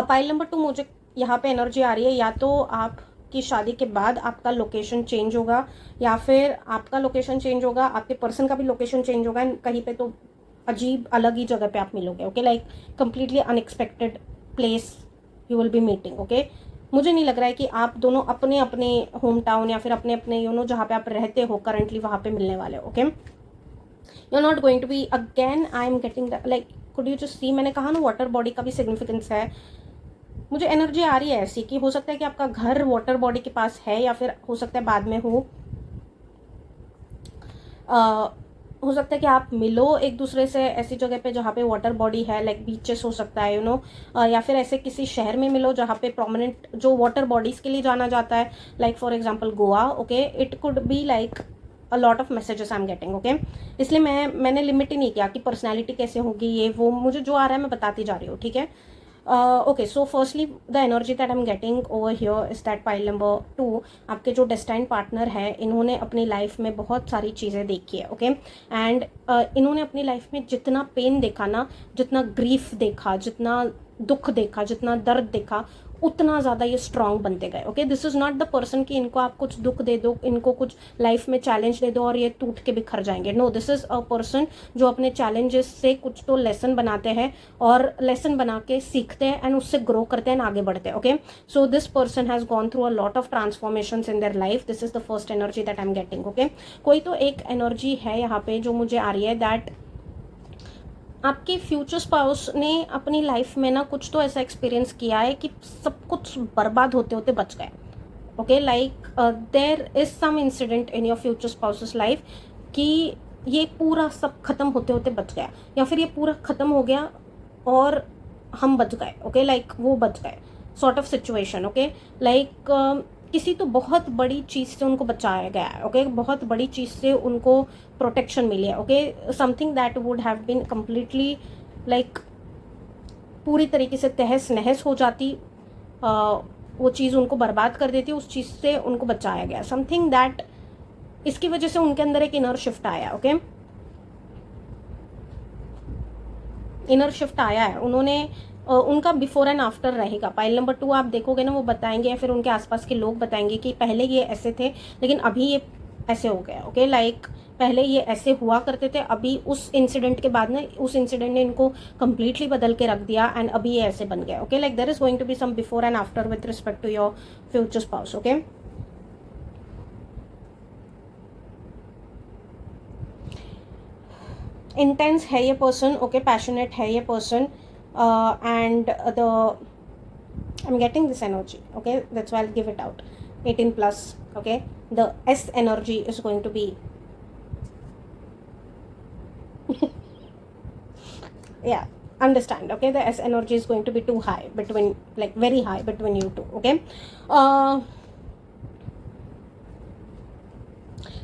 पाइल नंबर 2 मुझे यहाँ पे एनर्जी आ रही है, या तो आपकी शादी के बाद आपका लोकेशन चेंज होगा, या फिर आपका लोकेशन चेंज होगा, आपके पर्सन का भी लोकेशन चेंज होगा, कहीं पे तो अजीब अलग ही जगह पे आप मिलोगे, okay, like completely unexpected place you will be meeting, okay. मुझे नहीं लग रहा है कि आप दोनों अपने अपने होम टाउन या फिर अपने अपने जहाँ पे आप रहते हो करंटली वहाँ पे मिलने वाले हो, okay. You are not going to be again, I am getting like, could you just see, मैंने कहा ना वाटर बॉडी का भी सिग्निफिकेंस है। मुझे एनर्जी आ रही है ऐसी कि हो सकता है कि आपका घर वाटर बॉडी के पास है, या फिर हो सकता है बाद में हो सकता है कि आप मिलो एक दूसरे से ऐसी जगह पे जहाँ पे वाटर बॉडी है, लाइक बीचेस हो सकता है, या फिर ऐसे किसी शहर में मिलो जहाँ पे प्रोमिनेंट जो वाटर बॉडीज के लिए जाना जाता है, like for example Goa, okay. It could be like a lot of messages I am getting, okay. इसलिए मैंने लिमिट ही नहीं किया कि पर्सनैलिटी कैसे होगी, ये वो, मुझे जो आ रहा है मैं बताती जा रही हूँ, ठीक है। Okay, so firstly the energy that I am getting over here is that pile number 2, आपके जो डेस्टाइन पार्टनर है, इन्होंने अपनी लाइफ में बहुत सारी चीज़ें देखी है, ओके। एंड इन्होंने अपनी लाइफ में जितना पेन देखा ना, जितना ग्रीफ देखा, जितना दुख देखा, जितना दर्द देखा, उतना ज़्यादा ये स्ट्रांग बनते गए, okay. This is not the person कि इनको आप कुछ दुख दे दो, इनको कुछ लाइफ में चैलेंज दे दो और ये टूट के बिखर जाएंगे। No, this is a person जो अपने चैलेंजेस से कुछ तो लेसन बनाते हैं, और लेसन बना के सीखते हैं एंड उससे ग्रो करते हैं, आगे बढ़ते हैं, okay. So this person has gone through a lot of transformations in their life. This is the first energy that I am getting, okay. कोई तो एक एनर्जी है यहाँ पे जो मुझे आ रही है, दैट आपके फ्यूचर स्पाउस ने अपनी लाइफ में ना कुछ तो ऐसा एक्सपीरियंस किया है कि सब कुछ बर्बाद होते होते बच गए, okay. Like there is some incident in your future spouse's life कि ये पूरा सब खत्म होते होते बच गया, या फिर ये पूरा खत्म हो गया और हम बच गए, ओके। लाइक वो बच गए, sort of situation, okay. Like किसी तो बहुत बड़ी चीज़ से उनको बचाया गया है, ओके। बहुत बड़ी चीज़ से उनको प्रोटेक्शन मिली है, okay. Something that would have been completely like पूरी तरीके से तहस नहस हो जाती, वो चीज़ उनको बर्बाद कर देती, उस चीज़ से उनको बचाया गया। समथिंग दैट, इसकी वजह से उनके अंदर एक इनर शिफ्ट आया, ओके। इनर शिफ्ट आया है, उन्होंने उनका बिफोर एंड आफ्टर रहेगा। पाइल नंबर 2 आप देखोगे ना, वो बताएंगे या फिर उनके आसपास के लोग बताएंगे कि पहले ये ऐसे थे लेकिन अभी ये ऐसे हो गया, ओके। लाइक पहले ये ऐसे हुआ करते थे, अभी उस इंसिडेंट के बाद ना उस इंसिडेंट ने इनको कंप्लीटली बदल के रख दिया एंड अभी ये ऐसे बन गया, okay. Like there is going to be some before and after with respect to your future spouse, okay. Intense है ये पर्सन, ओके। पैशनेट है ये person, and I'm getting this energy, okay. That's why I'll give it out 18 plus, okay. The S energy is going to be yeah, understand, okay. The S energy is going to be too high between, like very high between you two, okay.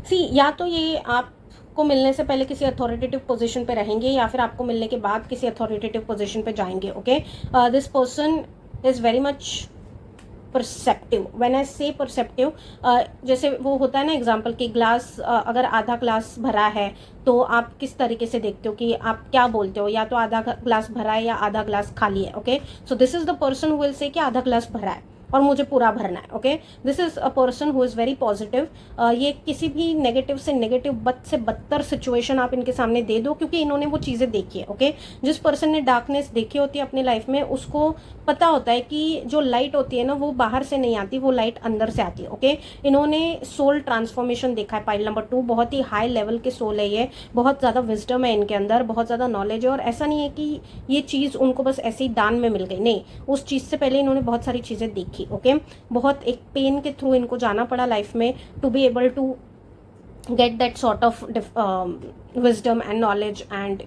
See, या तो ये आपको मिलने से पहले किसी authoritative position पे रहेंगे, या फिर आपको मिलने के बाद किसी अथॉरिटेटिव पोजीशन पे जाएंगे, okay. This person is very much perceptive. When I से परसेप्टिव, जैसे वो होता है ना एग्जांपल कि ग्लास, अगर आधा ग्लास भरा है तो आप किस तरीके से देखते हो कि आप क्या बोलते हो, या तो आधा ग्लास भरा है या आधा ग्लास खाली है, okay. So this is the person who will say कि आधा ग्लास भरा है और मुझे पूरा भरना है, okay. This is a person who is very positive. ये किसी भी नेगेटिव से नेगेटिव, बद से बदतर सिचुएशन आप इनके सामने दे दो, क्योंकि इन्होंने वो चीज़ें देखी है, ओके। जिस पर्सन ने डार्कनेस देखी होती है अपनी लाइफ में, उसको पता होता है कि जो लाइट होती है ना, वो बाहर से नहीं आती, वो लाइट अंदर से आती है, ओके। इन्होंने सोल ट्रांसफॉर्मेशन देखा है। पाइल नंबर 2 बहुत ही हाई लेवल के सोल है ये, बहुत ज़्यादा विजडम है इनके अंदर, बहुत ज़्यादा नॉलेज है, और ऐसा नहीं है कि ये चीज़ उनको बस ऐसे ही दान में मिल गई, नहीं, उस चीज़ से पहले इन्होंने बहुत सारी चीज़ें देखी, ओके। बहुत एक पेन के थ्रू इनको जाना पड़ा लाइफ में to be able to get that sort of wisdom and knowledge and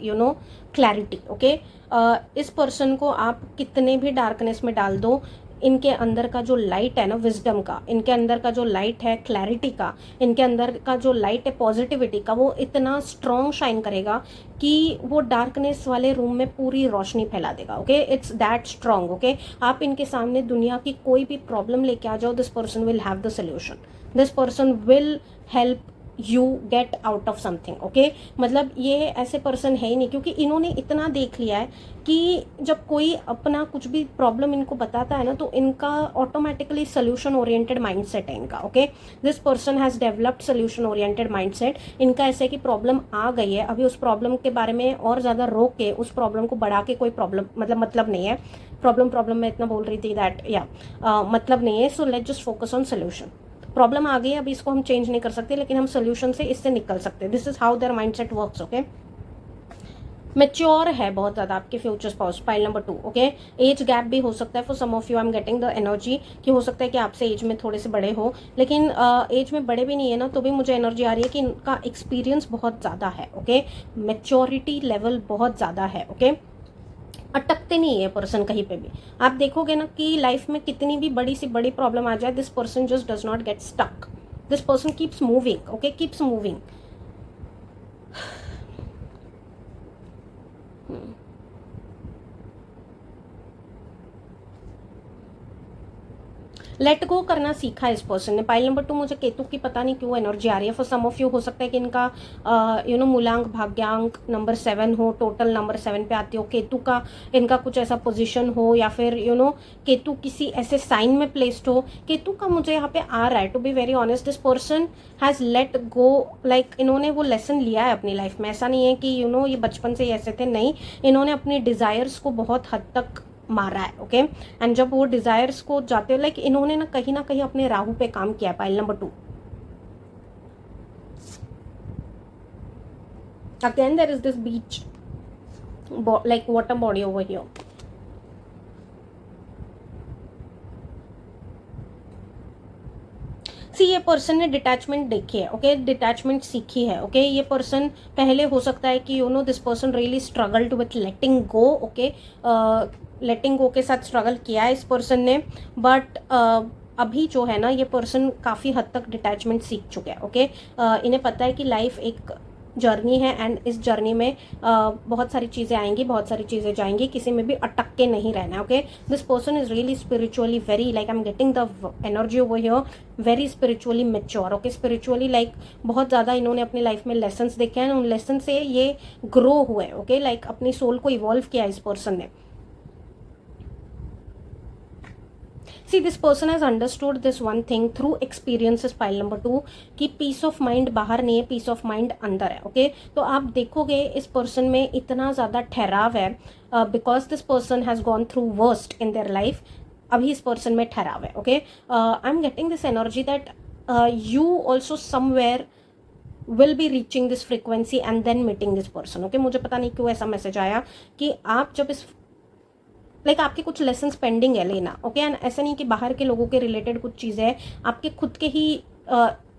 clarity, okay. इस पर्सन को आप कितने भी डार्कनेस में डाल दो, इनके अंदर का जो लाइट है ना विजडम का, इनके अंदर का जो लाइट है क्लैरिटी का, इनके अंदर का जो लाइट है पॉजिटिविटी का, वो इतना स्ट्रॉन्ग शाइन करेगा कि वो डार्कनेस वाले रूम में पूरी रोशनी फैला देगा, okay. It's that strong, okay. आप इनके सामने दुनिया की कोई भी प्रॉब्लम लेके आ जाओ, this person will have the solution, this person will help you get out of something, okay. मतलब ये ऐसे पर्सन है ही नहीं, क्योंकि इन्होंने इतना देख लिया है कि जब कोई अपना कुछ भी प्रॉब्लम इनको बताता है ना, तो इनका ऑटोमेटिकली सोल्यूशन ओरिएंटेड माइंडसेट है इनका, okay. This person has developed solution oriented mindset. इनका ऐसे है कि प्रॉब्लम आ गई है, अभी उस प्रॉब्लम के बारे में और ज़्यादा रोक के उस प्रॉब्लम को बढ़ा के कोई प्रॉब्लम मतलब नहीं है। प्रॉब्लम मैं इतना बोल रही थी दैट मतलब नहीं है। So let just focus on solution. Problem आ गई है, अभी इसको हम चेंज नहीं कर सकते, लेकिन हम सोल्यूशन से इससे निकल सकते हैं। This is how their mindset works, okay. Mature है बहुत ज़्यादा आपके future spouse, pile number 2, okay. Age gap भी हो सकता है for some of you. I am getting the energy कि हो सकता है कि आपसे एज में थोड़े से बड़े हो, लेकिन एज में बड़े भी नहीं है ना, तो भी मुझे एनर्जी आ रही है कि इनका एक्सपीरियंस बहुत ज़्यादा है, ओके। मैच्योरिटी लेवल बहुत ज़्यादा है, ओके। अटकते नहीं है पर्सन कहीं पे भी। आप देखोगे ना कि लाइफ में कितनी भी बड़ी सी बड़ी प्रॉब्लम आ जाए, this person just does not get stuck. This person keeps moving, okay, keeps moving. Let go करना सीखा है इस पर्सन ने। पाइल नंबर 2 मुझे केतु की पता नहीं क्यों एनर्जी आ रही है। फॉर सम ऑफ यू हो सकता है कि इनका मूलांक भाग्यांक नंबर 7 हो, टोटल नंबर 7 पे आती हो। केतु का इनका कुछ ऐसा पोजीशन हो, या फिर केतु किसी ऐसे साइन में प्लेस्ड हो। केतु का मुझे यहाँ पे आ रहा है, to be very honest this person has let go, like इन्होंने वो लेसन लिया है अपनी लाइफ में। ऐसा नहीं है कि ये बचपन से ही ऐसे थे, नहीं, इन्होंने अपनी डिजायर्स को बहुत हद तक मारा है, ओके। एंड जब वो डिजायर्स को जाते हो, लाइक इन्होंने ना कहीं अपने राहु पे काम किया है। Pile number 2 again there is this beach like water body over here. See ये पर्सन ने डिटैचमेंट देखी है, ओके, डिटैचमेंट सीखी है, ओके। ये पर्सन पहले हो सकता है कि this person really struggled with letting go, okay. Letting go के साथ स्ट्रगल किया है इस पर्सन ने, बट अभी जो है ना ये पर्सन काफ़ी हद तक डिटैचमेंट सीख चुके हैं, ओके। इन्हें पता है कि लाइफ एक जर्नी है, एंड इस जर्नी में बहुत सारी चीज़ें आएंगी, बहुत सारी चीज़ें जाएंगी, किसी में भी अटक के नहीं रहना है, okay. This person is really spiritually very, like I am getting the energy over here, very spiritually mature, okay. Spiritually like बहुत ज़्यादा इन्होंने अपनी लाइफ में लेसन्स देखे हैं, उन लेसन से ये ग्रो हुए, ओके। लाइक अपनी सोल को इवॉल्व किया इस पर्सन ने। See, this person has understood this one thing through experiences, pile number 2, कि पीस ऑफ माइंड बाहर नहीं है, पीस ऑफ माइंड अंदर है, ओके। तो आप देखोगे इस पर्सन में इतना ज़्यादा ठहराव है, because this person has gone through worst in their life. अभी इस पर्सन में ठहराव है, okay. I am getting this energy that you also somewhere will be reaching this frequency and then meeting this person, okay. मुझे पता नहीं क्यों ऐसा मैसेज आया कि आप जब इस लाइक आपके कुछ लेसन पेंडिंग है लेना, ओके। एंड ऐसा नहीं कि बाहर के लोगों के रिलेटेड कुछ चीज़ें हैं, आपके खुद के ही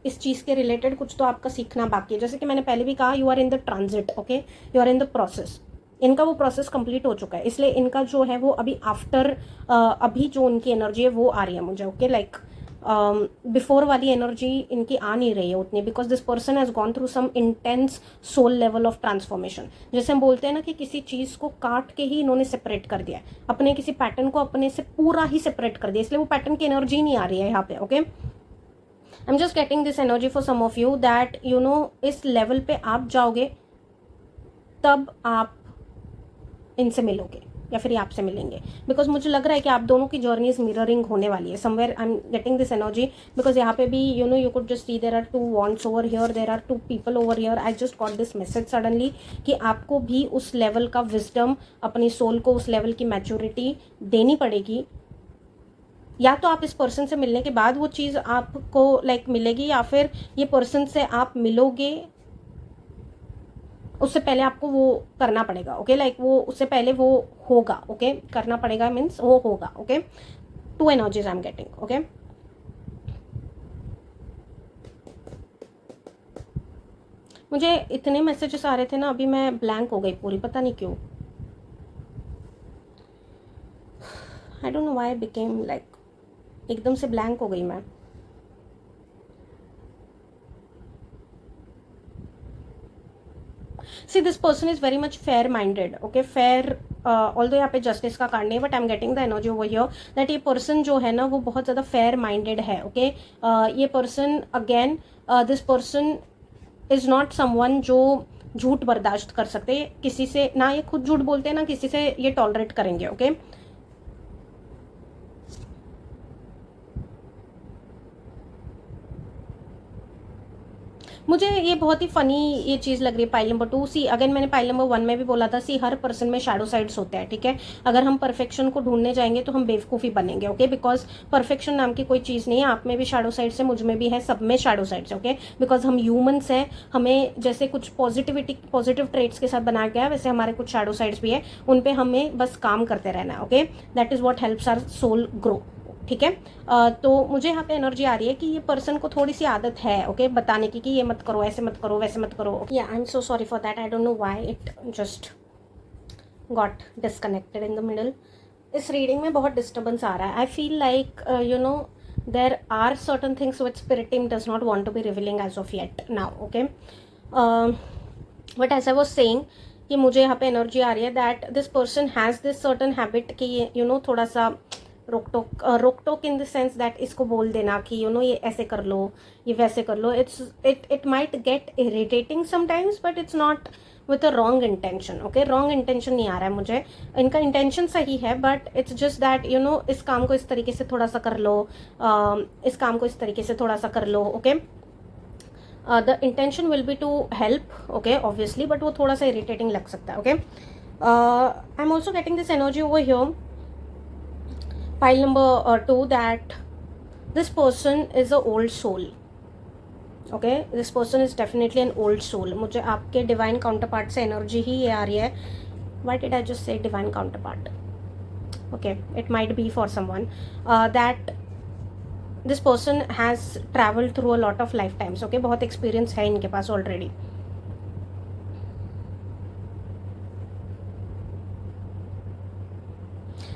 इस चीज़ के रिलेटेड कुछ तो आपका सीखना बाकी है। जैसे कि मैंने पहले भी कहा, you are in the transit, okay, you are in the process. इनका वो प्रोसेस कंप्लीट हो चुका है, इसलिए इनका जो है वो अभी आफ्टर अभी जो उनकी एनर्जी है वो आ रही है मुझे, ओके। लाइक बिफोर वाली एनर्जी इनकी आ नहीं रही है उतनी, because this person has gone through some intense soul level of transformation. जैसे हम बोलते हैं ना कि किसी चीज़ को काट के ही इन्होंने सेपरेट कर दिया, अपने किसी पैटर्न को अपने से पूरा ही सेपरेट कर दिया, इसलिए वो पैटर्न की एनर्जी नहीं आ रही है यहाँ पे, okay. I am just getting this energy for some of you that इस लेवल पे आप जाओगे तब आप इनसे मिलोगे या फिर ये आपसे मिलेंगे, बिकॉज मुझे लग रहा है कि आप दोनों की जर्नीज मिररिंग होने वाली है। Somewhere I am getting this energy, because यहाँ पे भी you could just see there are 2 wands over here, there are 2 people over here. I just got this message suddenly कि आपको भी उस लेवल का विजडम, अपनी सोल को उस लेवल की मैच्योरिटी देनी पड़ेगी। या तो आप इस पर्सन से मिलने के बाद वो चीज़ आपको लाइक मिलेगी, या फिर ये पर्सन से आप मिलोगे उससे पहले आपको वो करना पड़ेगा, ओके। लाइक वो उससे पहले वो होगा, ओके। करना पड़ेगा मीन्स वो होगा, okay. 2 energies I am getting, okay. मुझे इतने मैसेजेस आ रहे थे ना, अभी मैं ब्लैंक हो गई पूरी, पता नहीं क्यों। आई don't know why I became like, एकदम से ब्लैंक हो गई मैं। See, this person is very much fair minded, okay, fair, although यहाँ पे जस्टिस का कार्ड नहीं, but I am getting the energy over here that ये पर्सन जो है ना वो बहुत ज़्यादा फेयर माइंडेड है, ओके। ये person again this person is not someone जो झूठ बर्दाश्त कर सकते, किसी से ना ये खुद झूठ बोलते हैं ना किसी से ये टॉलरेट करेंगे, ओके। मुझे ये बहुत ही फ़नी ये चीज़ लग रही है पाइल नंबर 2। सी अगेन मैंने पाइल नंबर 1 में भी बोला था, सी हर पर्सन में शैडो साइड्स होते हैं, ठीक है। अगर हम परफेक्शन को ढूंढने जाएंगे तो हम बेवकूफ़ी बनेंगे, ओके, बिकॉज परफेक्शन नाम की कोई चीज़ नहीं है। आप में भी शैडो साइड्स है, मुझ में भी है, सब में शैडो साइड्स है, ओके, बिकॉज हम ह्यूमंस हैं। हमें जैसे कुछ पॉजिटिव ट्रेट्स के साथ बनाया गया है, वैसे हमारे कुछ शैडो साइड्स भी है, उन पर हमें बस काम करते रहना है, okay. That is what helps our soul grow, ठीक है। तो मुझे यहाँ पे एनर्जी आ रही है कि ये पर्सन को थोड़ी सी आदत है, ओके, बताने की कि ये मत करो, ऐसे मत करो, वैसे मत करो। या I am so sorry for that, I don't know why it just got disconnected in the middle. इस रीडिंग में बहुत डिस्टर्बेंस आ रहा है। I feel like you know there are certain things which spirit team does not want to be revealing as of yet now, okay. But as I was saying कि मुझे यहाँ पे एनर्जी आ रही है that this person has this certain habit कि you know थोड़ा सा रोक टोक इन द सेंस दैट इसको बोल देना कि यू नो ये ऐसे कर लो, ये वैसे कर लो। It might get irritating sometimes, but it's not with a wrong intention, okay. Wrong intention नहीं आ रहा है मुझे, इनका इंटेंशन सही है, but it's just that you know इस काम को इस तरीके से थोड़ा सा कर लो, इस काम को इस तरीके से थोड़ा सा कर लो, ओके। The intention will be to help, okay, obviously, but वो थोड़ा सा इरिटेटिंग लग सकता है, okay. I am also getting this energy over here, pile number 2, that this person is a old soul, okay, this person is definitely an old soul। मुझे आपके divine counterpart से energy ही ये आ रही है। why did I just say divine counterpart? okay, it might be for someone that this person has traveled through a lot of lifetimes, okay, बहुत experience है इनके पास already.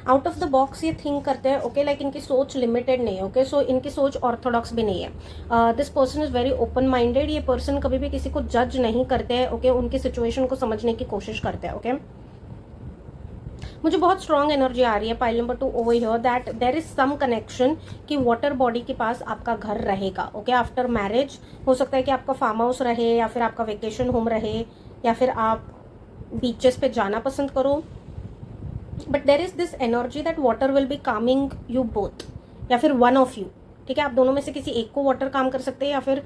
Out of the box ये think करते हैं, okay, like इनकी सोच limited नहीं है, ओके, सो इनकी सोच ऑर्थोडॉक्स भी नहीं है। This person is very open minded. ये पर्सन कभी भी किसी को जज नहीं करते हैं, ओके, उनकी सिचुएशन को समझने की कोशिश करते हैं, ओके। मुझे बहुत स्ट्रॉन्ग एनर्जी आ रही है pile number 2 over here that there is some connection कि वाटर बॉडी के पास आपका घर रहेगा, ओके, आफ्टर मैरिज। हो सकता है कि आपका फार्म हाउस रहे, या फिर आपका वेकेशन होम रहे, या फिर आप बीचेस पे जाना पसंद करो, but there is this energy that water will be Kameng you both, या फिर वन ऑफ यू, ठीक है। आप दोनों में से किसी एक को वाटर काम कर सकते हैं, या फिर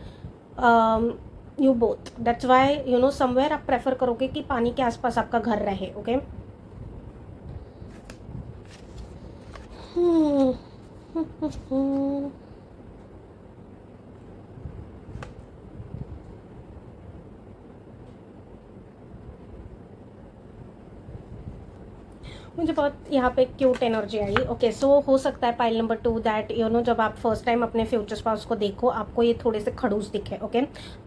you both. That's why you know somewhere आप प्रेफर करोगे कि पानी के आसपास आपका घर रहे, ओके। मुझे बहुत यहाँ पे क्यूट एनर्जी आई, ओके। सो हो सकता है pile number 2 that you no जब आप फर्स्ट टाइम अपने फ्यूचर स्पाउस को देखो, आपको ये थोड़े से खड़ूस दिखे, ओके,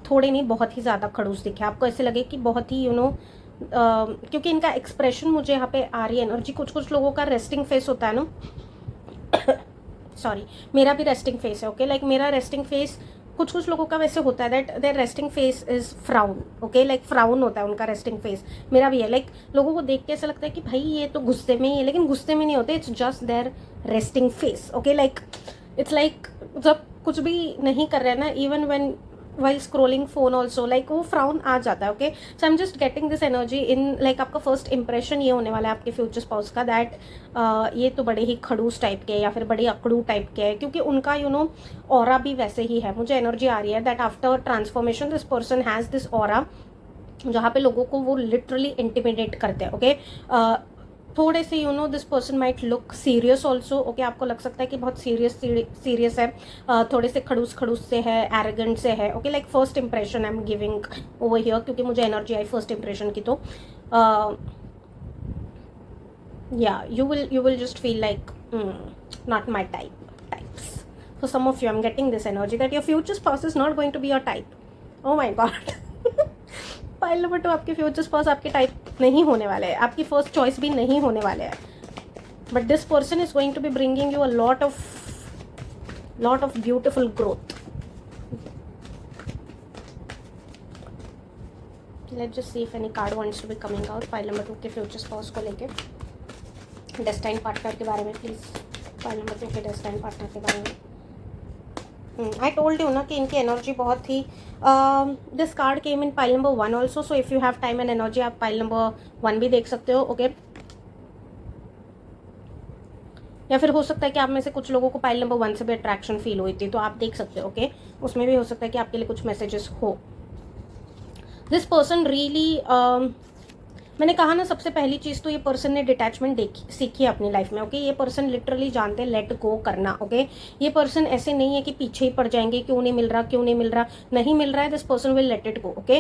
थोड़े नहीं बहुत ही ज़्यादा खड़ूस दिखे। आपको ऐसे लगे कि बहुत ही यू नो क्योंकि इनका एक्सप्रेशन मुझे यहाँ पे आ रही है एनर्जी। कुछ लोगों का रेस्टिंग फेस होता है ना सॉरी, मेरा भी रेस्टिंग फेस है, ओके, लाइक मेरा रेस्टिंग फेस कुछ लोगों का वैसे होता है that their resting face is frown, okay, like frown होता है उनका रेस्टिंग फेस। मेरा भी है, लाइक लोगों को देख के ऐसा लगता है कि भाई ये तो गुस्से में ही है, लेकिन गुस्से में नहीं होते, it's just their resting face, okay, like it's like जब कुछ भी नहीं कर रहे हैं ना, even when while scrolling phone also, like वो फ्राउन आ जाता है, okay. So I am just getting this energy in like आपका फर्स्ट इंप्रेशन ये होने वाला है आपके फ्यूचर स्पाउस का दैट ये तो बड़े ही खड़ूस टाइप के या फिर बड़े अकड़ू टाइप के है, क्योंकि उनका यू नो ऑरा भी वैसे ही है। मुझे एनर्जी आ रही है that after transformation this person has this aura जहाँ पे लोगों को वो लिटरली इंटिमिडेट करते हैं, ओके। थोड़े से you know this person might look serious also, okay, आपको लग सकता है कि बहुत सीरियस है, थोड़े से खड़ूस से है, एरोगेंट से है, okay, like first impression I am giving over here, क्योंकि मुझे एनर्जी आई फर्स्ट इंप्रेशन की। तो या you will just feel like not my types. For some of you I am getting this energy that your future spouse is not going to be your type. Oh my God pile number 2 आपके future spouse आपके type नहीं होने वाले हैं, आपकी first choice भी नहीं होने वाले हैं, but this person is going to be bringing you a lot of beautiful growth. Let's just see if any card wants to be coming out pile number 2 के फ्यूचर स्पाउस को लेके। Destined partner के बारे में please, pile number 2 के destine partner के बारे में। आई टोल्ड यू ना कि इनकी एनर्जी बहुत ही, this card came in pile number 1 also, so if you have time and energy आप पाइल नंबर 1 भी देख सकते हो, ओके। या फिर हो सकता है कि आप में से कुछ लोगों को पाइल नंबर 1 से भी अट्रैक्शन फील हुई थी, तो आप देख सकते हो, ओके। उसमें भी हो सकता है कि आपके लिए कुछ मैसेजेस हो। दिस पर्सन रियली, मैंने कहा ना, सबसे पहली चीज़ तो ये पर्सन ने डिटैचमेंट सीखी है अपनी लाइफ में, ओके। ये पर्सन लिटरली जानते हैं लेट गो करना, ओके। ये पर्सन ऐसे नहीं है कि पीछे ही पड़ जाएंगे, क्यों नहीं मिल रहा, क्यों नहीं मिल रहा, नहीं मिल रहा है, this person will let it go, okay.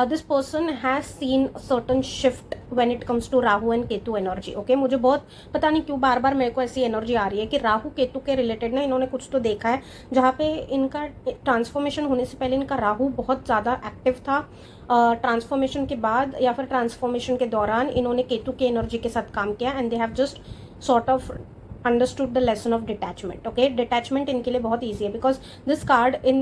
This person has seen certain shift when it comes to Rahu and Ketu energy, okay. मुझे बहुत पता नहीं क्यों बार बार मेरे को ऐसी एनर्जी आ रही है कि राहु केतु के रिलेटेड ना इन्होंने कुछ तो देखा है, जहाँ पे इनका ट्रांसफॉर्मेशन होने से पहले इनका राहु बहुत ज़्यादा एक्टिव था। ट्रांसफॉर्मेशन के बाद या फिर ट्रांसफॉर्मेशन के दौरान इन्होंने केतु की एनर्जी के साथ काम किया and they have just sort of understood the lesson of detachment, okay. Detachment इनके लिए बहुत ईजी है because this card in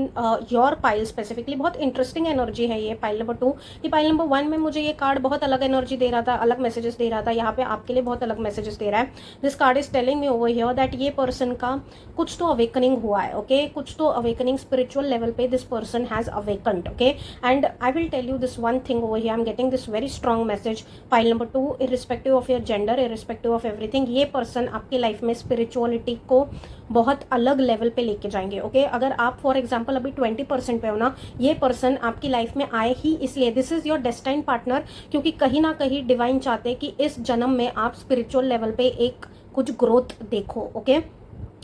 your pile specifically बहुत इंटरेस्टिंग एनर्जी है ये पाइल नंबर 2। ये पाइल नंबर 1 में मुझे ये कार्ड बहुत अलग एनर्जी दे रहा था, अलग मैसेजेस दे रहा था, यहाँ पे आपके लिए बहुत अलग मैसेजेस दे रहा है। This card is telling me over here that ये पर्सन का कुछ तो अवेकनिंग हुआ है, ओके। कुछ तो अवेकनिंग स्पिरिचुअल लेवल पे this person has awakened, okay. And I will tell you this one thing over here, I am getting this very strong message pile number 2, irrespective of your gender, irrespective of everything, ये person आपकी life में spirituality को बहुत अलग level पे लेके जाएंगे, okay. अगर आप फॉर एग्जांपल अभी 20% पे हो ना, ये पर्सन आपकी लाइफ में आए ही इसलिए, this is your destined partner, क्योंकि कहीं ना कहीं डिवाइन चाहते हैं कि इस जन्म में आप स्पिरिचुअल लेवल पे एक कुछ ग्रोथ देखो, ओके।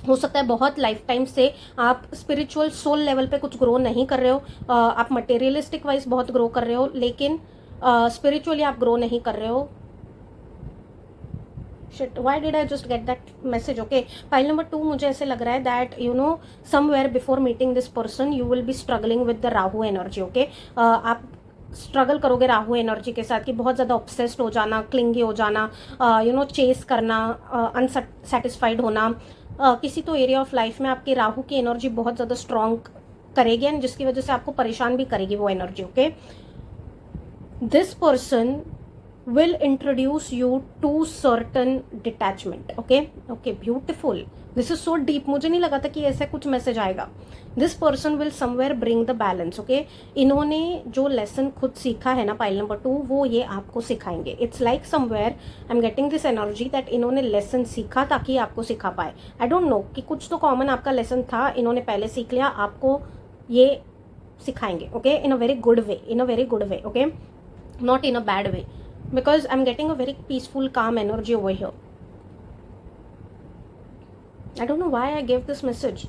हो सकता है बहुत लाइफ टाइम से आप स्पिरिचुअल सोल लेवल पे कुछ ग्रो नहीं कर रहे हो, आप मटेरियलिस्टिक वाइज बहुत ग्रो कर रहे हो, लेकिन स्पिरिचुअली आप ग्रो नहीं कर रहे हो। Shit, why did I just get that message? Okay, file number 2 मुझे ऐसे लग रहा है that you know somewhere before meeting this person you will be struggling with the Rahu energy, okay। आप स्ट्रगल करोगे राहु एनर्जी के साथ कि बहुत ज़्यादा ऑब्सेस्ड हो जाना, क्लिंगी हो जाना, यू नो चेस करना, अनसेटिस्फाइड होना, किसी तो एरिया ऑफ लाइफ में आपकी राहु की एनर्जी बहुत ज़्यादा स्ट्रॉन्ग करेगी एंड जिसकी वजह से आपको परेशान भी करेगी वो energy, okay. This person will introduce you to certain detachment, okay, okay, beautiful, this is so deep, मुझे नहीं लगा था कि ऐसा कुछ मैसेज आएगा। this person will somewhere bring the balance, okay। इन्होंने जो लेसन खुद सीखा है ना पाइल नंबर 2, वो ये आपको सिखाएंगे। it's like somewhere I'm getting this energy that इन्होंने लेसन सीखा ताकि आपको सिखा पाए। I don't know कि कुछ तो कॉमन आपका लेसन था, इन्होंने पहले सीख लिया, आपको ये सिखाएंगे, okay, in a very good way, in a very good way, okay, not in a bad way, because I'm getting a very peaceful calm energy over here. I don't know why I gave this message,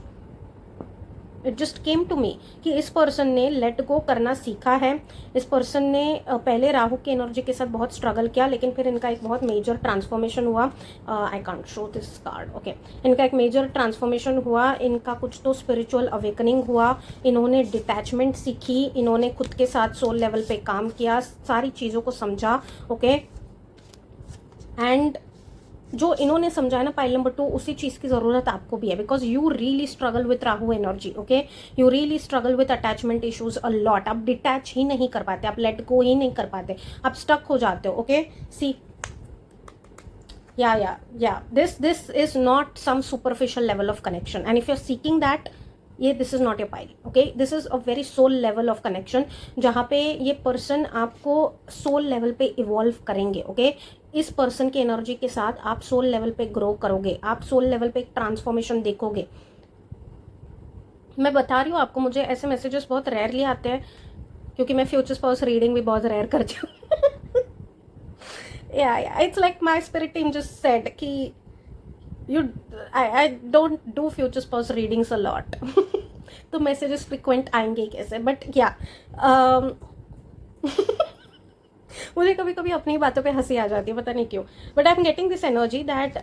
it just came to me कि इस person ने late go करना सीखा है। इस person ने पहले राहु की एनर्जी के साथ बहुत स्ट्रगल किया, लेकिन फिर इनका एक बहुत मेजर ट्रांसफॉर्मेशन हुआ। I can't show this card, okay. इनका एक मेजर ट्रांसफॉर्मेशन हुआ, इनका कुछ तो स्पिरिचुअल अवेकनिंग हुआ, इन्होंने डिटैचमेंट सीखी, इन्होंने खुद के साथ सोल लेवल पे काम किया, सारी चीज़ों को समझा, ओके। एंड जो इन्होंने समझा है ना पाइल नंबर 2, उसी चीज़ की ज़रूरत आपको भी है, because you really struggle with Rahu energy, okay. You really struggle with attachment issues a lot. आप डिटैच ही नहीं कर पाते, आप लेट गो ही नहीं कर पाते, आप स्टक हो जाते हो, ओके। सी या this is not some superficial level of connection, and if you are seeking that, ये this is not a pile, okay. This is a very soul level of connection, जहाँ पे ये person आपको soul level पे evolve करेंगे, okay. इस person की energy के साथ आप सोल लेवल पे ग्रो करोगे, आप सोल लेवल पे एक ट्रांसफॉर्मेशन देखोगे। मैं बता रही हूँ आपको, मुझे ऐसे मैसेजेस बहुत रेयरली आते हैं क्योंकि मैं फ्यूचर स्पाउस रीडिंग भी बहुत रेयर करती हूँ। या it's like my spirit team just said कि I don't do future spouse readings a lot। तो मैसेजेस फ्रिक्वेंट आएंगे कैसे, बट या मुझे कभी कभी अपनी बातों पे हंसी आ जाती है, पता नहीं क्यों, but I am getting this energy that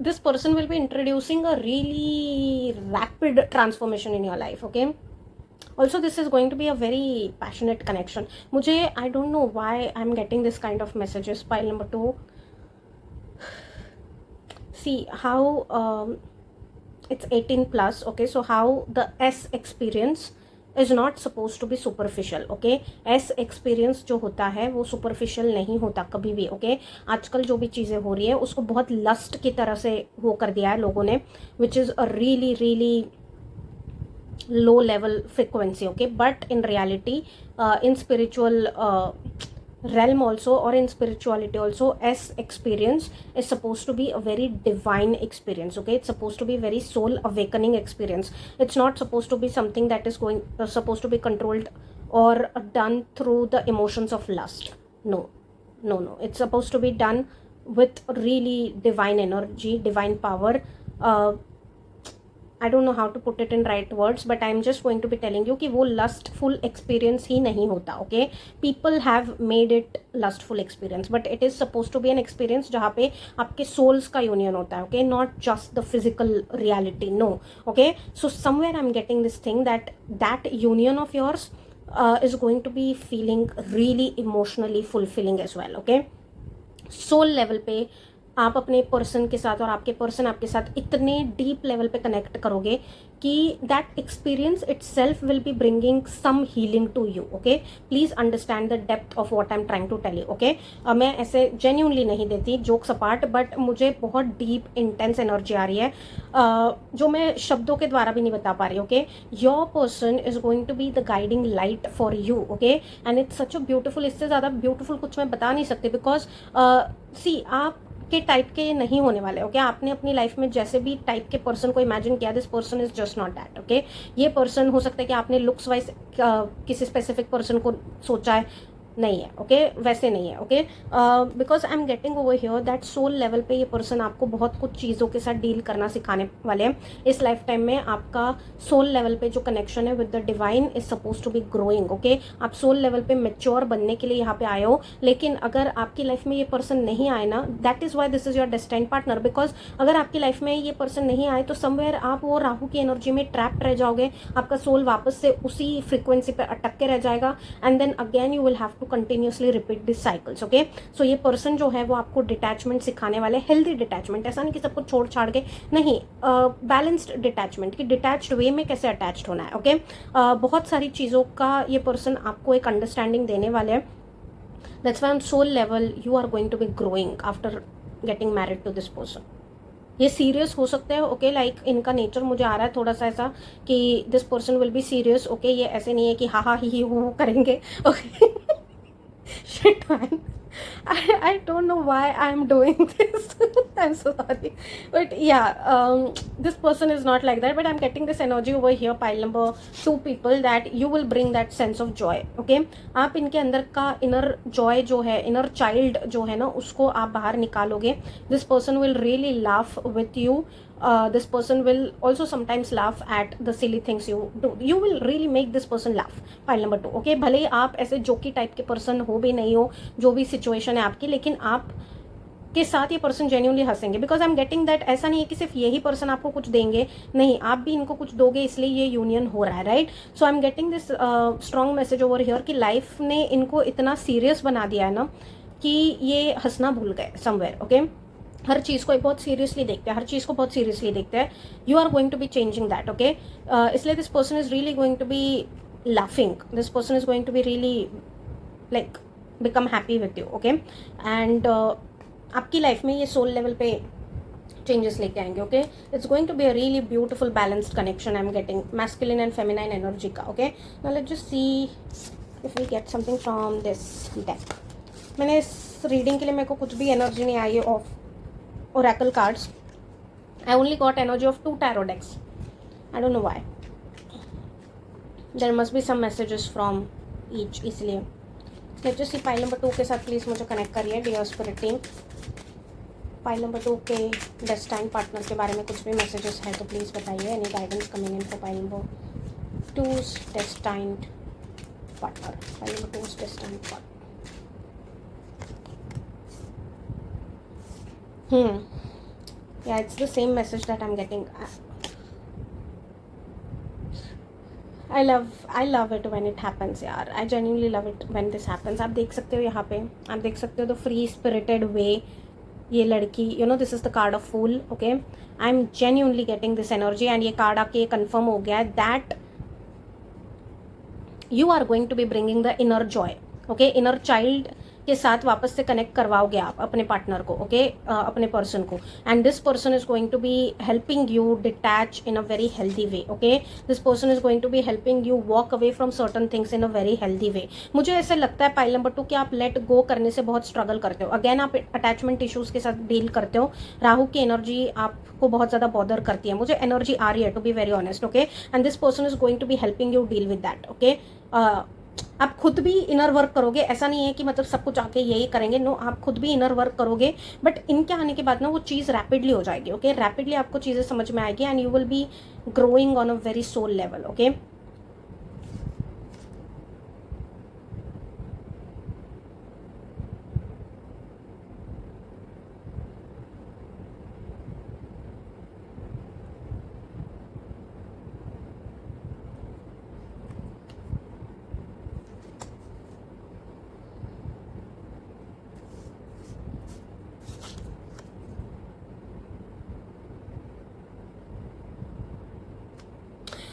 this person will be introducing a really rapid transformation in your life, okay. Also this is going to be a very passionate connection. मुझे I don't know why I am getting this kind of messages pile number 2। see how it's 18 plus, okay, so how the S experience is not supposed to be superficial, okay। S experience जो होता है वो superficial नहीं होता कभी भी, okay। आजकल जो भी चीज़ें हो रही है उसको बहुत लस्ट की तरह से वो कर दिया है लोगों ने, which is a really low level frequency, okay? But in reality, in spiritual realm also, or in spirituality also, as experience is supposed to be a very divine experience, okay? It's supposed to be very soul awakening experience. It's not supposed to be something that is supposed to be controlled or done through the emotions of lust. No, no, no, it's supposed to be done with really divine energy, divine power. I don't know how to put it in right words, but I'm just going to be telling you कि वो lustful experience ही नहीं होता, okay? People have made it lustful experience, but it is supposed to be an experience जहाँ पे आपके souls का union होता है, okay? Not just the physical reality, no, okay? So somewhere I'm getting this thing that union of yours is going to be feeling really emotionally fulfilling as well, okay? Soul level पे आप अपने person के साथ और आपके person आपके साथ इतने डीप लेवल पे कनेक्ट करोगे कि that experience itself will be bringing some healing to you, okay? Please understand the depth of what I am trying to tell you, okay? मैं ऐसे जेन्यूनली नहीं देती जोक्स अपार्ट, बट मुझे बहुत deep intense energy आ रही है जो मैं शब्दों के द्वारा भी नहीं बता पा रही, okay? Your person is going to be the guiding light for you, okay? And it's such a beautiful, इससे ज़्यादा ब्यूटिफुल कुछ मैं बता नहीं सकती, बिकॉज सी आप के टाइप के नहीं होने वाले, ओके? आपने अपनी लाइफ में जैसे भी टाइप के पर्सन को इमेजिन किया, this person is just not that, okay? ये पर्सन हो सकता है कि आपने लुक्स वाइज किसी स्पेसिफिक पर्सन को सोचा है, नहीं है, ओके? वैसे नहीं है, okay? Because I am getting over here that soul level पे ये पर्सन आपको बहुत कुछ चीज़ों के साथ डील करना सिखाने वाले हैं इस लाइफ टाइम में। आपका सोल लेवल पे जो कनेक्शन है with the divine is suppose to be growing, okay? आप सोल लेवल पे मेच्योर बनने के लिए यहाँ पे आए हो, लेकिन अगर आपकी लाइफ में ये पर्सन नहीं आए ना, that is why this is your destined partner. Because अगर आपकी लाइफ में ये पर्सन नहीं आए तो समवेयर आप वो राहु की एनर्जी में ट्रैप्ड रह जाओगे, आपका सोल वापस से उसी फ्रिक्वेंसी पे अटक के रह जाएगा, and then again you will have to continuously repeat this cycles, okay? So ये पर्सन जो है वो आपको डिटैचमेंट सिखाने वाले, हेल्दी डिटैचमेंट, ऐसा नहीं कि सबको छोड़ छाड़ के, नहीं, बैलेंस्ड डिटैचमेंट, कि डिटैच्ड वे में कैसे अटैच्ड होना है, ओके? बहुत सारी चीज़ों का ये पर्सन आपको एक अंडरस्टैंडिंग देने वाले हैं। That's why on soul level you are going to be growing after getting married to this person. ये सीरियस हो सकते हैं, ओके? लाइक इनका नेचर मुझे आ रहा है थोड़ा सा ऐसा कि this person will be serious, okay? ये ऐसे नहीं है कि हा ही हूँ करेंगे, okay? Shit, man. I don't know why I'm doing this. I'm so sorry. But yeah, this person is not like that. But I'm getting this energy over here, pile number 2 people, that you will bring that sense of joy. Okay? आप इनके अंदर का inner joy जो है, inner child जो है ना, उसको आप बाहर निकालोगे. This person will really laugh with you. This person will also sometimes laugh at the silly things you do. You will really make this person laugh. Pile number 2, okay? भले ही आप ऐसे जोकी टाइप के पर्सन हो भी नहीं हो, जो भी सिचुएशन है आपकी, लेकिन आप के साथ ये पर्सन जेन्युइनली हंसेंगे। Because I am getting that, ऐसा नहीं है कि सिर्फ यही पर्सन आपको कुछ देंगे, नहीं, आप भी इनको कुछ दोगे, इसलिए ये यूनियन हो रहा है, right? So I am getting this strong message over here कि लाइफ ने इनको इतना सीरियस बना दिया है ना कि ये हंसना भूल गए समवेयर, ओके? हर चीज़ को बहुत सीरियसली देखते हैं, हर चीज़ को बहुत सीरियसली देखते हैं। You are going to be changing that, okay? इसलिए this person is really going to be laughing, this person is going to be really like become happy with you, okay? And आपकी life में ये soul level पे changes लेके आएंगे, okay? It's going to be a really beautiful balanced connection I am getting, masculine and feminine energy का, okay? Now let's just see if we get something from this deck. मैंने इस reading के लिए, मेरे को कुछ भी एनर्जी नहीं आई है of oracle cards. I only got energy of 2 tarot decks. I don't know why. There must be some messages from each, इसलिए let's just see pile number 2 के साथ प्लीज़ मुझे कनेक्ट करिए dear spirit team. Pile number 2 के destine partner के बारे में कुछ भी मैसेजेस है तो प्लीज़ बताइए। Any guidance coming in for pile number 2's destined partner, pile number 2's destined partner। Yeah, it's the same message that I'm getting. I love it when it happens, यार। I genuinely love it when this happens. आप देख सकते हो यहाँ पे, आप देख सकते हो the free spirited way ये लड़की, you know, this is the card of Fool, okay? I'm genuinely getting this energy, and ये कार्ड आके कंफर्म हो गया है that you are going to be bringing the inner joy, okay? Inner child के साथ वापस से कनेक्ट करवाओगे आप अपने पार्टनर को, ओके, अपने पर्सन को, and this person is going to be helping you detach in a very healthy way, okay. This person is going to be helping you walk away from certain things in a very healthy way. मुझे ऐसे लगता है pile number 2 कि आप let गो करने से बहुत struggle करते हो। अगेन आप अटैचमेंट इश्यूज के साथ डील करते हो। राहु की एनर्जी आपको बहुत ज़्यादा बॉदर करती है, मुझे एनर्जी आ रही है, to be very honest, okay. And this person is going to be helping you deal with that, okay. आप खुद भी इनर वर्क करोगे, ऐसा नहीं है कि मतलब सब कुछ आके यही करेंगे, नो, आप खुद भी इनर वर्क करोगे, बट इनके आने के बाद ना वो चीज़ रैपिडली हो जाएगी, ओके। रैपिडली आपको चीज़ें समझ में आएगी and you will be growing on a very soul level, okay.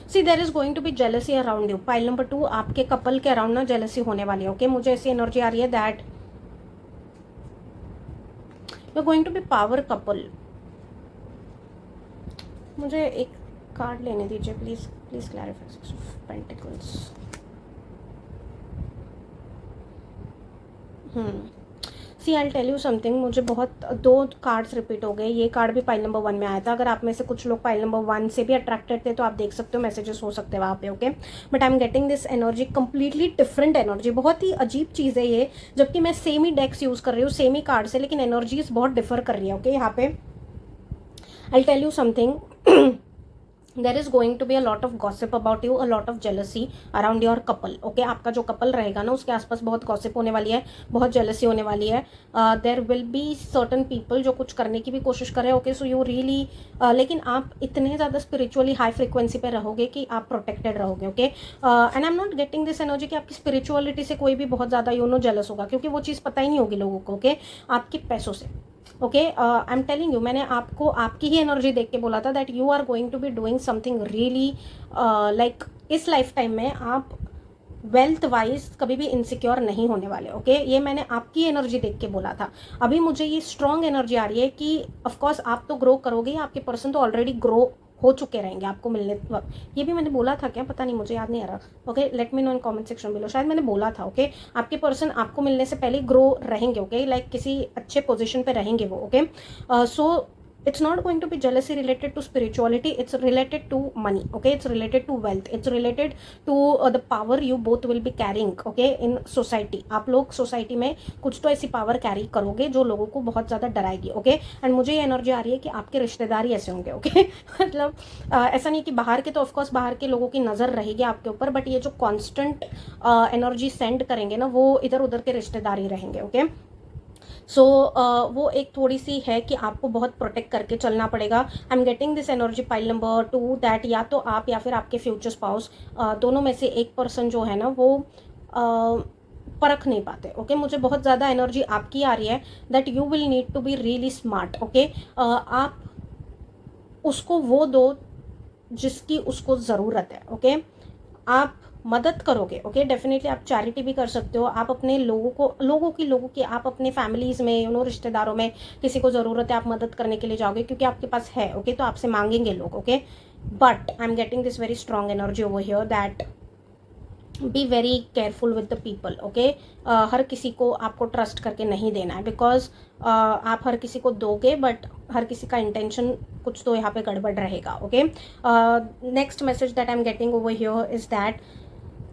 See there is going to be jealousy around you. Pile number 2 आपके कपल के अराउंड ना जेलसी होने वाली है, ओके। मुझे ऐसी एनर्जी आ रही है that you are going to be power couple. मुझे एक कार्ड लेने दीजिए please, please clarify. Six of pentacles. See I tell you something, मुझे बहुत 2 कार्ड्स रिपीट हो गए। ये कार्ड भी पाइल नंबर 1 में आया था। अगर आप में से कुछ लोग पाइल नंबर 1 से भी अट्रैक्टेड थे तो आप देख सकते हो, मैसेजेस हो सकते हैं वहाँ पे, okay. But I am getting this energy, completely different energy. बहुत ही अजीब चीज़ है ये, जबकि मैं सेम ही डेक्स यूज़ कर रही हूँ, सेम ही कार्ड से, लेकिन एनर्जीज बहुत डिफर कर रही है, ओके। यहाँ पे I tell you something, there is going to be a lot of gossip about you, a lot of jealousy around your couple, okay. आपका जो कपल रहेगा ना उसके आसपास बहुत गॉसिप होने वाली है, बहुत जेलसी होने वाली है। There will be certain people जो कुछ करने की भी कोशिश करें, ओके। सो यू रियली, लेकिन आप इतने ज़्यादा स्पिरिचुअली हाई फ्रिक्वेंसी पे रहोगे कि आप प्रोटेक्टेड रहोगे, okay. And I am not getting this energy कि आपकी स्पिरिचुअलिटी से कोई भी बहुत ज़्यादा जेलस होगा, क्योंकि वो चीज़ पता ही नहीं होगी लोगों को, ओके। आपके पैसों से, okay. I am telling you, मैंने आपको आपकी ही एनर्जी देख के बोला था that you are going to be doing something really, like इस लाइफ टाइम में आप वेल्थ वाइज कभी भी इनसिक्योर नहीं होने वाले, ओके। ये मैंने आपकी एनर्जी देख के बोला था। अभी मुझे ये स्ट्रॉन्ग एनर्जी आ रही है कि ऑफकोर्स आप तो ग्रो करोगे, आपके पर्सन तो ऑलरेडी ग्रो हो चुके रहेंगे आपको मिलने वक्त। ये भी मैंने बोला था क्या, पता नहीं, मुझे याद नहीं आ रहा, okay. Late me know in comment section below, शायद मैंने बोला था, ओके। आपके पर्सन आपको मिलने से पहले ग्रो रहेंगे, ओके, लाइक किसी अच्छे पोजीशन पे रहेंगे वो, okay. So it's not going to be jealousy related to spirituality, it's related to money, okay, it's related to wealth, it's related to the power you both will be carrying, okay, in society। आप लोग society में कुछ तो ऐसी power carry करोगे जो लोगों को बहुत ज़्यादा डराएगी, ओके। एंड मुझे ये एनर्जी आ रही है कि आपके रिश्तेदार ही ऐसे होंगे, ओके। मतलब ऐसा नहीं कि बाहर के, तो ऑफकोर्स बाहर के लोगों की नज़र रहेगी आपके ऊपर, बट ये जो कॉन्स्टेंट एनर्जी सेंड करेंगे ना वो इधर उधर के रिश्तेदार ही रहेंगे, ओके। सो वो एक थोड़ी सी है कि आपको बहुत प्रोटेक्ट करके चलना पड़ेगा। आई am getting this energy pile number 2 that या तो आप या फिर आपके फ्यूचर स्पाउस, दोनों में से एक पर्सन जो है ना वो परख नहीं पाते, ओके। मुझे बहुत ज़्यादा एनर्जी आपकी आ रही है that you will need to be really smart, okay. आप उसको वो दो जिसकी उसको ज़रूरत है, ओके। आप मदद करोगे, ओके। डेफिनेटली आप चैरिटी भी कर सकते हो, आप अपने लोगों की आप अपने फैमिलीज़ में रिश्तेदारों में किसी को ज़रूरत है, आप मदद करने के लिए जाओगे क्योंकि आपके पास है, ओके। तो आपसे मांगेंगे लोग, okay. But I am getting this very strong energy over here that be very careful with the people, okay. हर किसी को आपको ट्रस्ट करके नहीं देना है, बिकॉज आप हर किसी को दोगे बट हर किसी का इंटेंशन कुछ तो यहाँ पे गड़बड़ रहेगा, okay. Next message that I am getting over here is that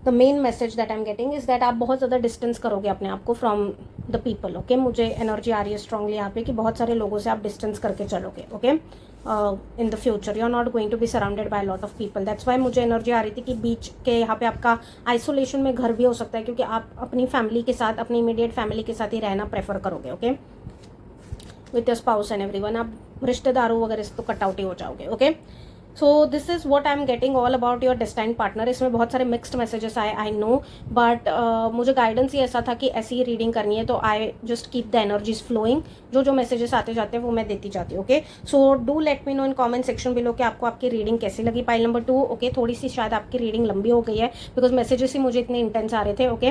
the main message that I am getting is that आप बहुत ज़्यादा डिस्टेंस करोगे अपने आप को फ्रॉम द पीपल, ओके। मुझे एनर्जी आ रही है स्ट्रांगली यहाँ पे कि बहुत सारे लोगों से आप डिस्टेंस करके चलोगे, okay. In the future you are not going to be surrounded by lot of people. That's why मुझे एनर्जी आ रही थी कि बीच के यहाँ पे आपका आइसोलेशन में घर भी हो सकता है, क्योंकि आप अपनी फैमिली के साथ, अपनी इमीडिएट फैमिली के साथ ही रहना प्रेफर करोगे, okay, with your spouse and everyone. आप रिश्तेदारों वगैरह से तो कट आउट ही हो जाओगे, okay. So this is what I am getting all about your destined partner. इसमें बहुत सारे मिक्सड मैसेजेस आए, आई नो, बट मुझे गाइडेंस ही ऐसा था कि ऐसी ही रीडिंग करनी है, तो I just keep the energies flowing. जो मैसेजेस आते जाते हैं वो मैं देती जाती हूँ, okay. So do let me know in comment section below कि आपको आपकी रीडिंग कैसी लगी पाइल नंबर 2, ओके। थोड़ी सी शायद आपकी रीडिंग लंबी हो गई है बिकॉज मैसेजेस ही मुझे इतने इंटेंस आ रहे थे, ओके।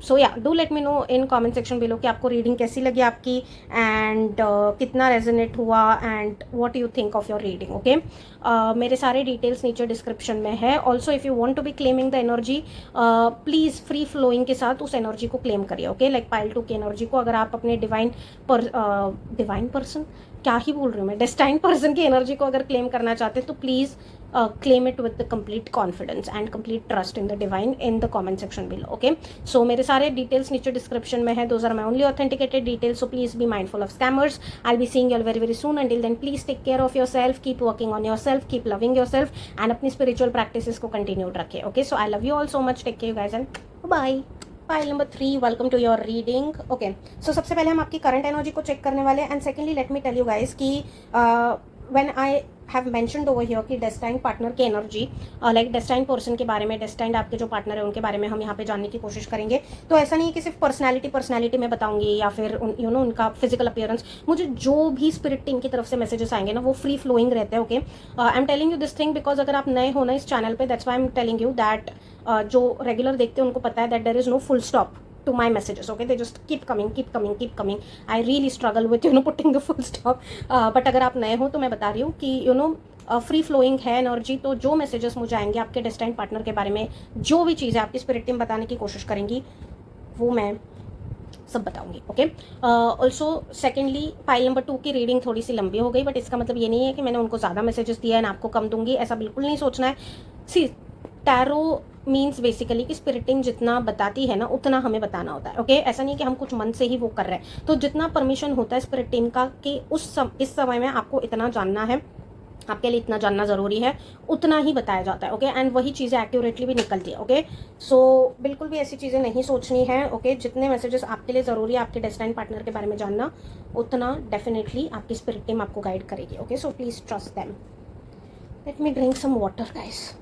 सो या do let me know in comment section below कि आपको रीडिंग कैसी लगी आपकी, एंड कितना रेजोनेट हुआ, and what you think of your reading. Okay, मेरे सारे डिटेल्स नीचे डिस्क्रिप्शन में है। Also if you want to be claiming the energy, please free flowing के साथ उस एनर्जी को क्लेम करिए। ओके, लाइक पाइल 2 की एनर्जी को अगर आप अपने डिवाइन पर्सन, क्या ही बोल रही हूँ मैं, डेस्टाइन पर्सन की एनर्जी को अगर क्लेम करना चाहते हैं तो please claim it with the complete confidence and complete trust in the divine in the comment section below. Okay, so मेरे सारे डिटेल्स नीचे डिस्क्रिप्शन में है। Those are my only authenticated details, so please be mindful of scammers. I be seeing you very very soon. Until then please take care of yourself, keep working on yourself, keep loving yourself, and अपनी spiritual practices को continued रखें। Okay, so I love you all so much, take care guys and bye. Pile number 3, welcome to your reading. Okay, so सबसे पहले हम आपकी current energy को check करने वाले हैं, and secondly let me tell you guys कि when I have mentioned over here कि डेस्टाइन पार्टनर की एनर्जी, लाइक डेस्टाइन पर्सन के बारे में, डेस्टाइन आपके जो पार्टनर है उनके बारे में हम यहाँ पे जानने की कोशिश करेंगे। तो ऐसा नहीं है कि सिर्फ पर्सनैलिटी में बताऊंगी या फिर यू नो उनका फिजिकल अपीयरेंस। मुझे जो भी स्पिरिट टीम की तरफ से मैसेजेस आएंगे ना वो फ्री फ्लोइंग रहते हैं। Okay, I am telling you this thing because अगर आप नए हो ना इस चैनल पे, that's why I am telling you that जो रेगुलर देखते हैं उनको पता है that there is no full stop to my messages. Okay, they just keep coming. I really struggle with putting the full stop, but अगर आप नए हो तो मैं बता रही हूँ कि फ्री फ्लोइंग है एनर्जी। तो जो मैसेजेस मुझे आएंगे आपके डेस्टाइन पार्टनर के बारे में, जो भी चीज़ें आपकी स्पिरिट टीम बताने की कोशिश करेंगी वो मैं सब बताऊंगी। Okay, also secondly pile number 2 की रीडिंग थोड़ी सी लंबी हो गई, बट इसका मतलब ये नहीं है कि मैंने उनको ज़्यादा मैसेजेस दिया है ना आपको कम दूंगी, ऐसा बिल्कुल नहीं सोचना है। सी, टैरो मीन्स बेसिकली कि स्पिरिट टीम जितना बताती है ना उतना हमें बताना होता है। ओके, ऐसा नहीं कि हम कुछ मन से ही वो कर रहे हैं। तो जितना परमिशन होता है स्पिरिट टीम का कि इस समय में आपको इतना जानना है, आपके लिए इतना जानना ज़रूरी है, उतना ही बताया जाता है। ओके, एंड वही चीज़ें एक्यूरेटली भी निकलती है। ओके, सो बिल्कुल भी ऐसी चीज़ें नहीं सोचनी है। ओके, जितने मैसेजेस आपके लिए ज़रूरी है आपके डेस्टाइन पार्टनर के बारे में जानना, उतना डेफिनेटली आपकी स्पिरिट टीम आपको गाइड करेगी। Okay, so please trust them. Let me drink some water guys.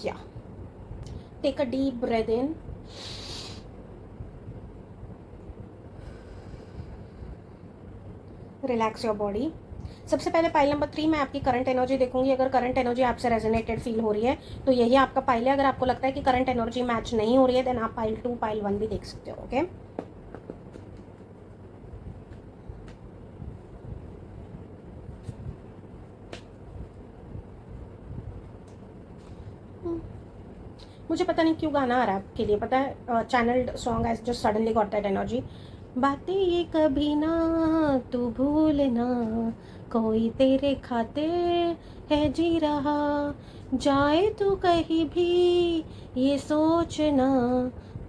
Yeah, take a deep breath in, relax your body. सबसे पहले पाइल नंबर 3 में आपकी करंट एनर्जी देखूंगी। अगर करंट एनर्जी आपसे रेजोनेटेड फील हो रही है तो यही आपका पाइल है। अगर आपको लगता है कि करंट एनर्जी मैच नहीं हो रही है देन आप पाइल 2 पाइल 1 भी देख सकते हो। ओके, मुझे पता नहीं क्यों गाना आ रहा है आपके लिए, पता है, channelled song I just suddenly got that energy. बातें ये कभी ना तू भूलना, कोई तेरे खातिर है जी रहा, जाए तू कहीं भी ये सोचना,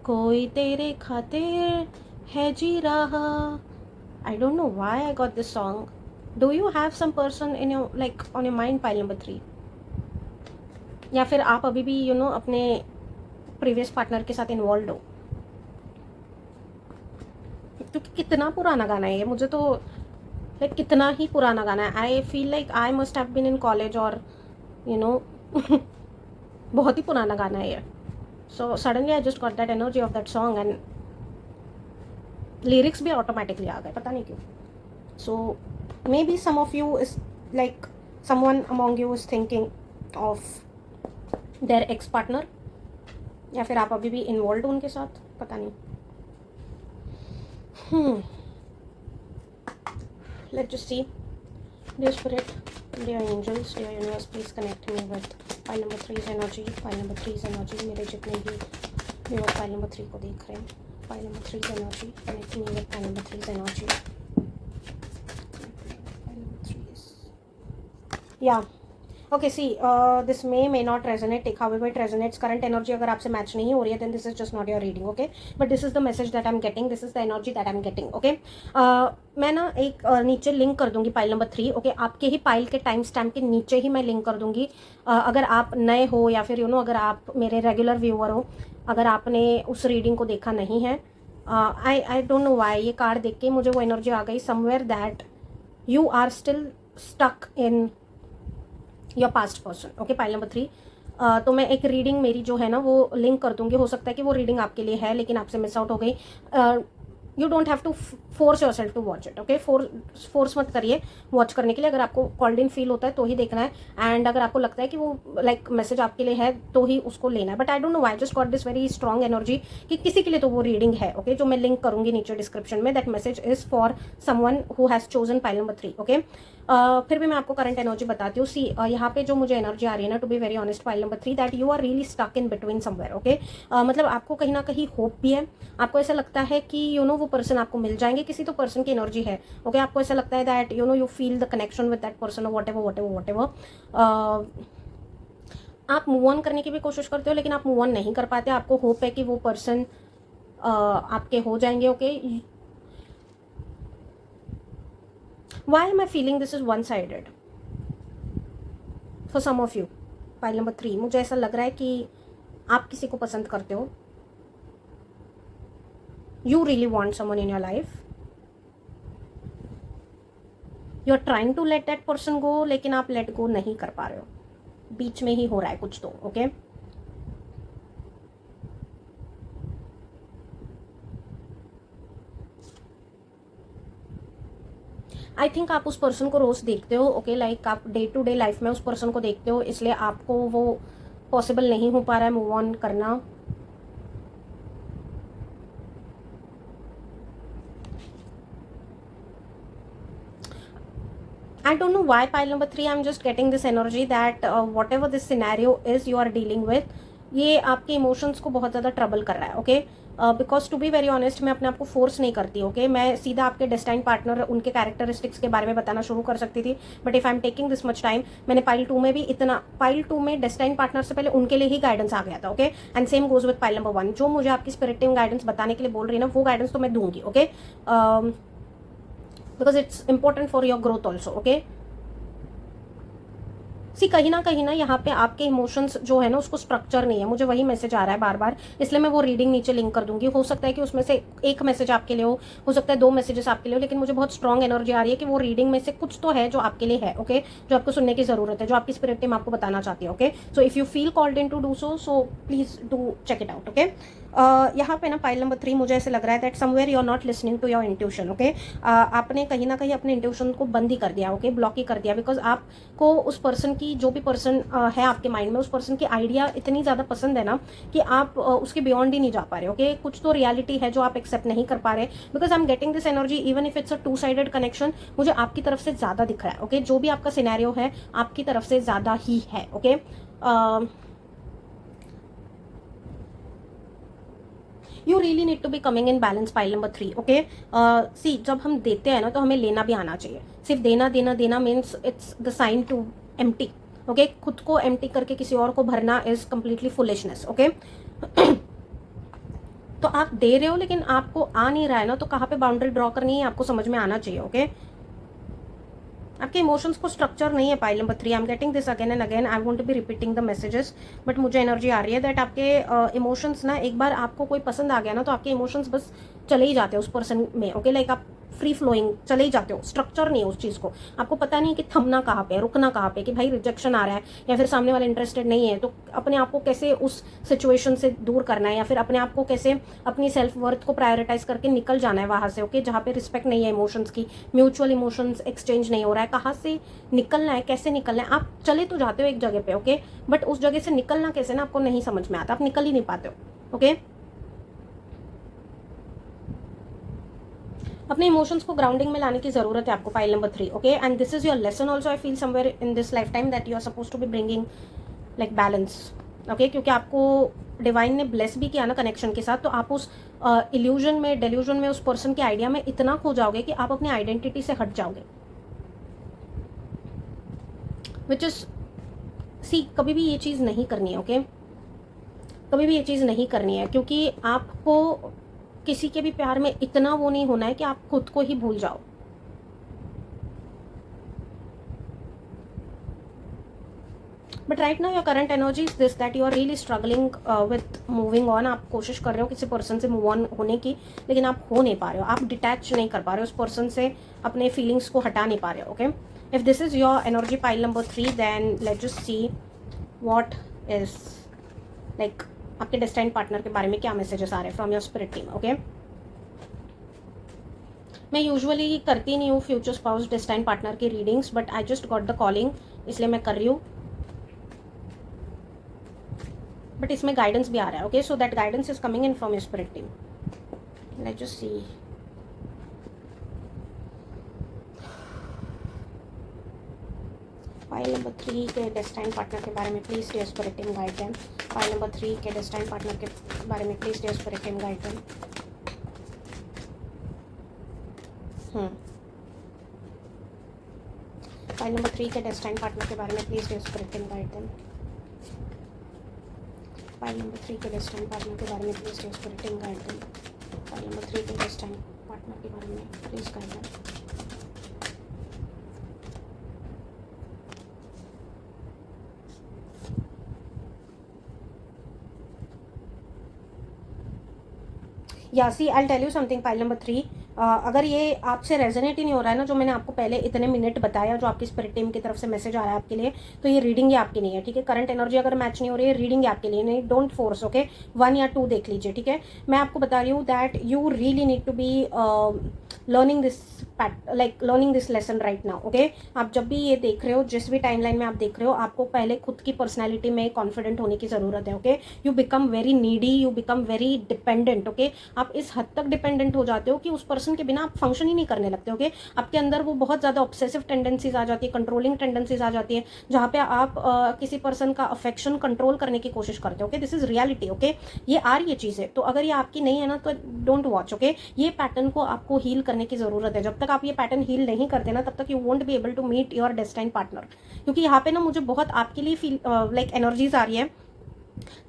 कोई तेरे खातिर है जी रहा। I don't know why I got this song. Do you have some person in your like on your mind pile number 3, या फिर आप अभी भी अपने प्रीवियस पार्टनर के साथ इन्वॉल्व हो? क्योंकि कितना पुराना गाना है ये, मुझे तो लाइक कितना ही पुराना गाना है। I feel like I must have been in college और बहुत ही पुराना गाना है ये। So suddenly I just got that energy of that song and lyrics भी ऑटोमेटिकली आ गए, पता नहीं क्यों। So maybe some of you is like someone among you is thinking of their ex partner, या फिर आप अभी भी इन्वॉल्व हो उनके साथ, पता नहीं। Let's just see. Dear Spirit, dear angels, dear universe, please connect me with file number 3's energy. File number 3's energy, मेरे जितने भी व्यूअर फाइल नंबर 3 को देख रहे हैं, file number 3's energy, connect me with file number 3's energy. File number 3's. Yeah. Okay, see this may not resonate, however it resonates. Current energy अगर आपसे match नहीं हो रही है then this is just not your reading. Okay, but this is the message that I am getting, this is the energy that I am getting. Okay, मैं ना एक नीचे लिंक कर दूंगी पाइल नंबर 3। ओके, आपके ही पाइल के time stamp के नीचे ही मैं लिंक कर दूंगी। अगर आप नए हो या फिर अगर आप मेरे रेगुलर व्यूअर हो, अगर आपने उस रीडिंग को देखा नहीं है, आई डोंट नो वाई ये कार्ड देख के मुझे वो एनर्जी आ गई, somewhere that you are still stuck in your past person. Okay, pile number 3। तो मैं एक रीडिंग मेरी जो है ना वो लिंक कर दूंगी। हो सकता है कि वो रीडिंग आपके लिए है लेकिन आपसे मिस आउट हो गई। You don't have to force yourself to watch it, okay. Force मत करिए वॉच करने के लिए। अगर आपको कॉल्ड इन फील होता है तो ही देखना है, एंड अगर आपको लगता है कि वो लाइक मैसेज आपके लिए है तो ही उसको लेना है। But I don't know why just got this very strong energy कि किसी के लिए तो वो रीडिंग है, ओके, जो मैं लिंक करूंगी नीचे डिस्क्रिप्शन में। That message is for someone who has chosen pile number 3, okay. फिर भी मैं आपको करंट एनर्जी बताती हूँ। सी यहाँ पे जो मुझे एनर्जी आ रही है ना, to be very honest, pile number 3, that you are really stuck in between somewhere, okay. मतलब आपको कहीं ना कहीं होप भी है, आपको ऐसा लगता है कि यू नो वो पर्सन आपको मिल जाएंगे, किसी तो पर्सन की एनर्जी है, ओके। आपको ऐसा लगता है that you no you feel the connection with that person, what ever. आप मूव ऑन करने की भी कोशिश करते हो लेकिन आप मूव ऑन नहीं कर पाते। आपको होप है कि वो पर्सन आपके हो जाएंगे, okay. Why am I feeling this is one-sided? For some of you, pile number 3, मुझे ऐसा लग रहा है कि आप किसी को पसंद करते हो। You really want someone in your life. You are trying to let that person go, लेकिन आप let go नहीं कर पा रहे हो। बीच में ही हो रहा है कुछ तो, ओके। आई थिंक आप उस पर्सन को रोज देखते हो, ओके, लाइक आप डे टू डे लाइफ में उस पर्सन को देखते हो, इसलिए आपको वो पॉसिबल नहीं हो पा रहा है मूव ऑन करना। I don't know why pile number 3, I'm just getting this energy that whatever this scenario is you are dealing with, ये आपके इमोशंस को बहुत ज़्यादा ट्रबल कर रहा है, okay. Because to be very honest, मैं अपने आप को फोर्स नहीं करती, ओके। मैं सीधा आपके डेस्टाइन पार्टनर, उनके कैरेक्टरिस्टिक्स के बारे में बताना शुरू कर सकती थी, but if I am taking this much time, मैंने पाइल 2 में भी इतना, पाइल 2 में डेस्टाइन पार्टनर से पहले उनके लिए ही गाइडेंस आ गया था, okay. And same goes with pile number 1, जो मुझे आपकी स्पिरिटिव गाइडेंस बताने के लिए बोल रही है ना, वो गाइडेंस तो मैं दूंगी, okay, because it's important for your growth also, okay. See कहीं ना यहाँ पे आपके इमोशंस जो है ना उसको स्ट्रक्चर नहीं है, मुझे वही मैसेज आ रहा है बार बार, इसलिए मैं वो रीडिंग नीचे लिंक कर दूंगी। हो सकता है कि उसमें से एक मैसेज आपके लिए हो सकता है 2 मैसेजेस आपके लिए हो, लेकिन मुझे बहुत स्ट्रॉन्ग एनर्जी आ रही है कि वो रीडिंग में से कुछ तो है जो आपके लिए है, ओके, जो आपको सुनने की जरूरत है, जो आपकी स्पिरिट टीम आपको बताना चाहती है, okay. So if you feel called in to do so please do check it out, okay. यहाँ पे ना पाइल नंबर 3 मुझे ऐसे लग रहा है that somewhere you are not listening to your intuition, okay. आपने कहीं ना कहीं अपने इंट्यूशन को बंद ही कर दिया, ओके, ब्लॉक ही कर दिया, बिकॉज आपको उस पर्सन की, जो भी पर्सन है आपके माइंड में, उस पर्सन की आइडिया इतनी ज़्यादा पसंद है ना कि आप उसके बियॉन्ड ही नहीं जा पा रहे, ओके। कुछ तो रियलिटी है जो आप एक्सेप्ट नहीं कर पा रहे, because I am getting this energy even if it's a 2-साइडेड कनेक्शन, मुझे आपकी तरफ से ज़्यादा दिख रहा है, ओके। जो भी आपका सिनेरियो है आपकी तरफ से ज़्यादा ही है, okay. You really need to be coming in balance, pile number 3, okay. See जब हम देते हैं ना तो हमें लेना भी आना चाहिए। सिर्फ देना means it's the sign to empty, okay. खुद को एम्प्टी करके किसी और को भरना इज कंप्लीटली फुलिशनेस, ओके। तो आप दे रहे हो लेकिन आपको आ नहीं रहा है ना, तो कहाँ पे बाउंड्री ड्रॉ करनी है आपको समझ में आना चाहिए, ओके। आपके इमोशंस को स्ट्रक्चर नहीं है, pile number 3, I am getting this again and again, I want to be repeating the messages, but मुझे एनर्जी आ रही है दैट आपके इमोशंस ना, एक बार आपको कोई पसंद आ गया ना तो आपके इमोशंस बस चले ही जाते हैं उस पर्सन में, ओके। लाइक आप फ्री फ्लोइंग चले ही जाते हो, स्ट्रक्चर नहीं है उस चीज़ को, आपको पता नहीं कि थमना कहाँ पे, रुकना कहाँ पे, कि भाई रिजेक्शन आ रहा है या फिर सामने वाला इंटरेस्टेड नहीं है, तो अपने आप को कैसे उस सिचुएशन से दूर करना है, या फिर अपने आप को कैसे अपनी सेल्फ वर्थ को प्रायोरिटाइज करके निकल जाना है वहाँ से, ओके, जहाँ पे रिस्पेक्ट नहीं है इमोशंस की, म्यूचुअल इमोशंस एक्सचेंज नहीं हो रहा है, कहाँ से निकलना है, कैसे निकलना है। आप चले तो जाते हो एक जगह पे, ओके, बट उस जगह से निकलना कैसे ना आपको नहीं समझ में आता, आप निकल ही नहीं पाते हो, ओके। अपने इमोशंस को ग्राउंडिंग में लाने की जरूरत है आपको, pile number 3, okay. And this is your lesson also, I feel somewhere in this life time that you are suppose to be bringing like balance, okay, क्योंकि आपको डिवाइन ने ब्लेस भी किया ना कनेक्शन के साथ, तो आप उस इल्यूजन में, डेल्यूजन में, उस पर्सन के आइडिया में इतना खो जाओगे कि आप अपनी आइडेंटिटी से हट जाओगे, विच इज सी कभी भी ये चीज़ नहीं करनी है, ओके। कभी भी ये चीज़ नहीं करनी है, क्योंकि आपको किसी के भी प्यार में इतना वो नहीं होना है कि आप खुद को ही भूल जाओ। But right now your current energy is this that you are really struggling with moving on. आप कोशिश कर रहे हो किसी पर्सन से मूव ऑन होने की, लेकिन आप हो नहीं पा रहे हो, आप डिटैच नहीं कर पा रहे हो उस पर्सन से, अपने फीलिंग्स को हटा नहीं पा रहे हो, okay. If this is your energy pile number 3, then let's just see what is like आपके डेस्टाइन पार्टनर के बारे में क्या मैसेजेस आ रहे हैं from your spirit team, okay. मैं यूजुअली करती नहीं हूँ फ्यूचर स्पाउस डेस्टाइन पार्टनर की readings, but I just got the calling, इसलिए मैं कर रही हूँ। बट इसमें गाइडेंस भी आ रहा है, okay, so that guidance is coming in from your spirit team. Let's just see. File number 3 के डेस्टाइन पार्टनर के बारे में please dear spirit team guide them. File number 3 के डेस्टाइन पार्टनर के बारे में please dear spirit team guide them. File number 3 के destine partner के बारे में please dear spirit team guide them. File number 3 के डेस्टाइन पार्टनर के बारे में please dear spirit team guide them. File number 3 के डेस्टाइन पार्टनर के बारे में please guide them. Yeah see I tell you something, file number 3, अगर ये आपसे रेजोनेट ही नहीं हो रहा है ना, जो मैंने आपको पहले इतने मिनट बताया, जो आपकी स्पिरिट टीम की तरफ से मैसेज आ रहा है आपके लिए, तो ये रीडिंग ही आपकी नहीं है, ठीक है। करंट एनर्जी अगर मैच नहीं हो रही है, रीडिंग ही आपके लिए नहीं, डोंट फोर्स, ओके। 1 या 2 देख लीजिए, ठीक है। मैं आपको बता रही हूँ that you really need to be learning this learning this lesson right now, okay. आप जब भी ये देख रहे हो, जिस भी टाइमलाइन में आप देख रहे हो, आपको पहले खुद की पर्सनैलिटी में कॉन्फिडेंट होने की ज़रूरत है, okay. You become very needy, you become very dependent, okay. आप इस हद तक डिपेंडेंट हो जाते हो कि उस पर्सन के बिना आप फंक्शन ही नहीं करने लगते, ओके। आपके अंदर वो बहुत ज़्यादा ऑब्सेसिव टेंडेंसीज आ जाती है, कंट्रोलिंग टेंडेंसीज आ जाती है, जहाँ पे आप किसी पर्सन का अफेक्शन कंट्रोल करने की कोशिश करते हो, okay. This is reality, okay. ये आ रही है चीज़ें, तो अगर ये आपकी नहीं है ना, तो डोंट वॉच, ओके। ये पैटर्न को आपको हील करने की ज़रूरत है। जब तक आप ये पैटर्न हील नहीं करते ना, तब तक you won't be able to meet your destined partner. क्योंकि यहाँ पे ना मुझे बहुत आपके लिए फील लाइक एनर्जीज आ रही है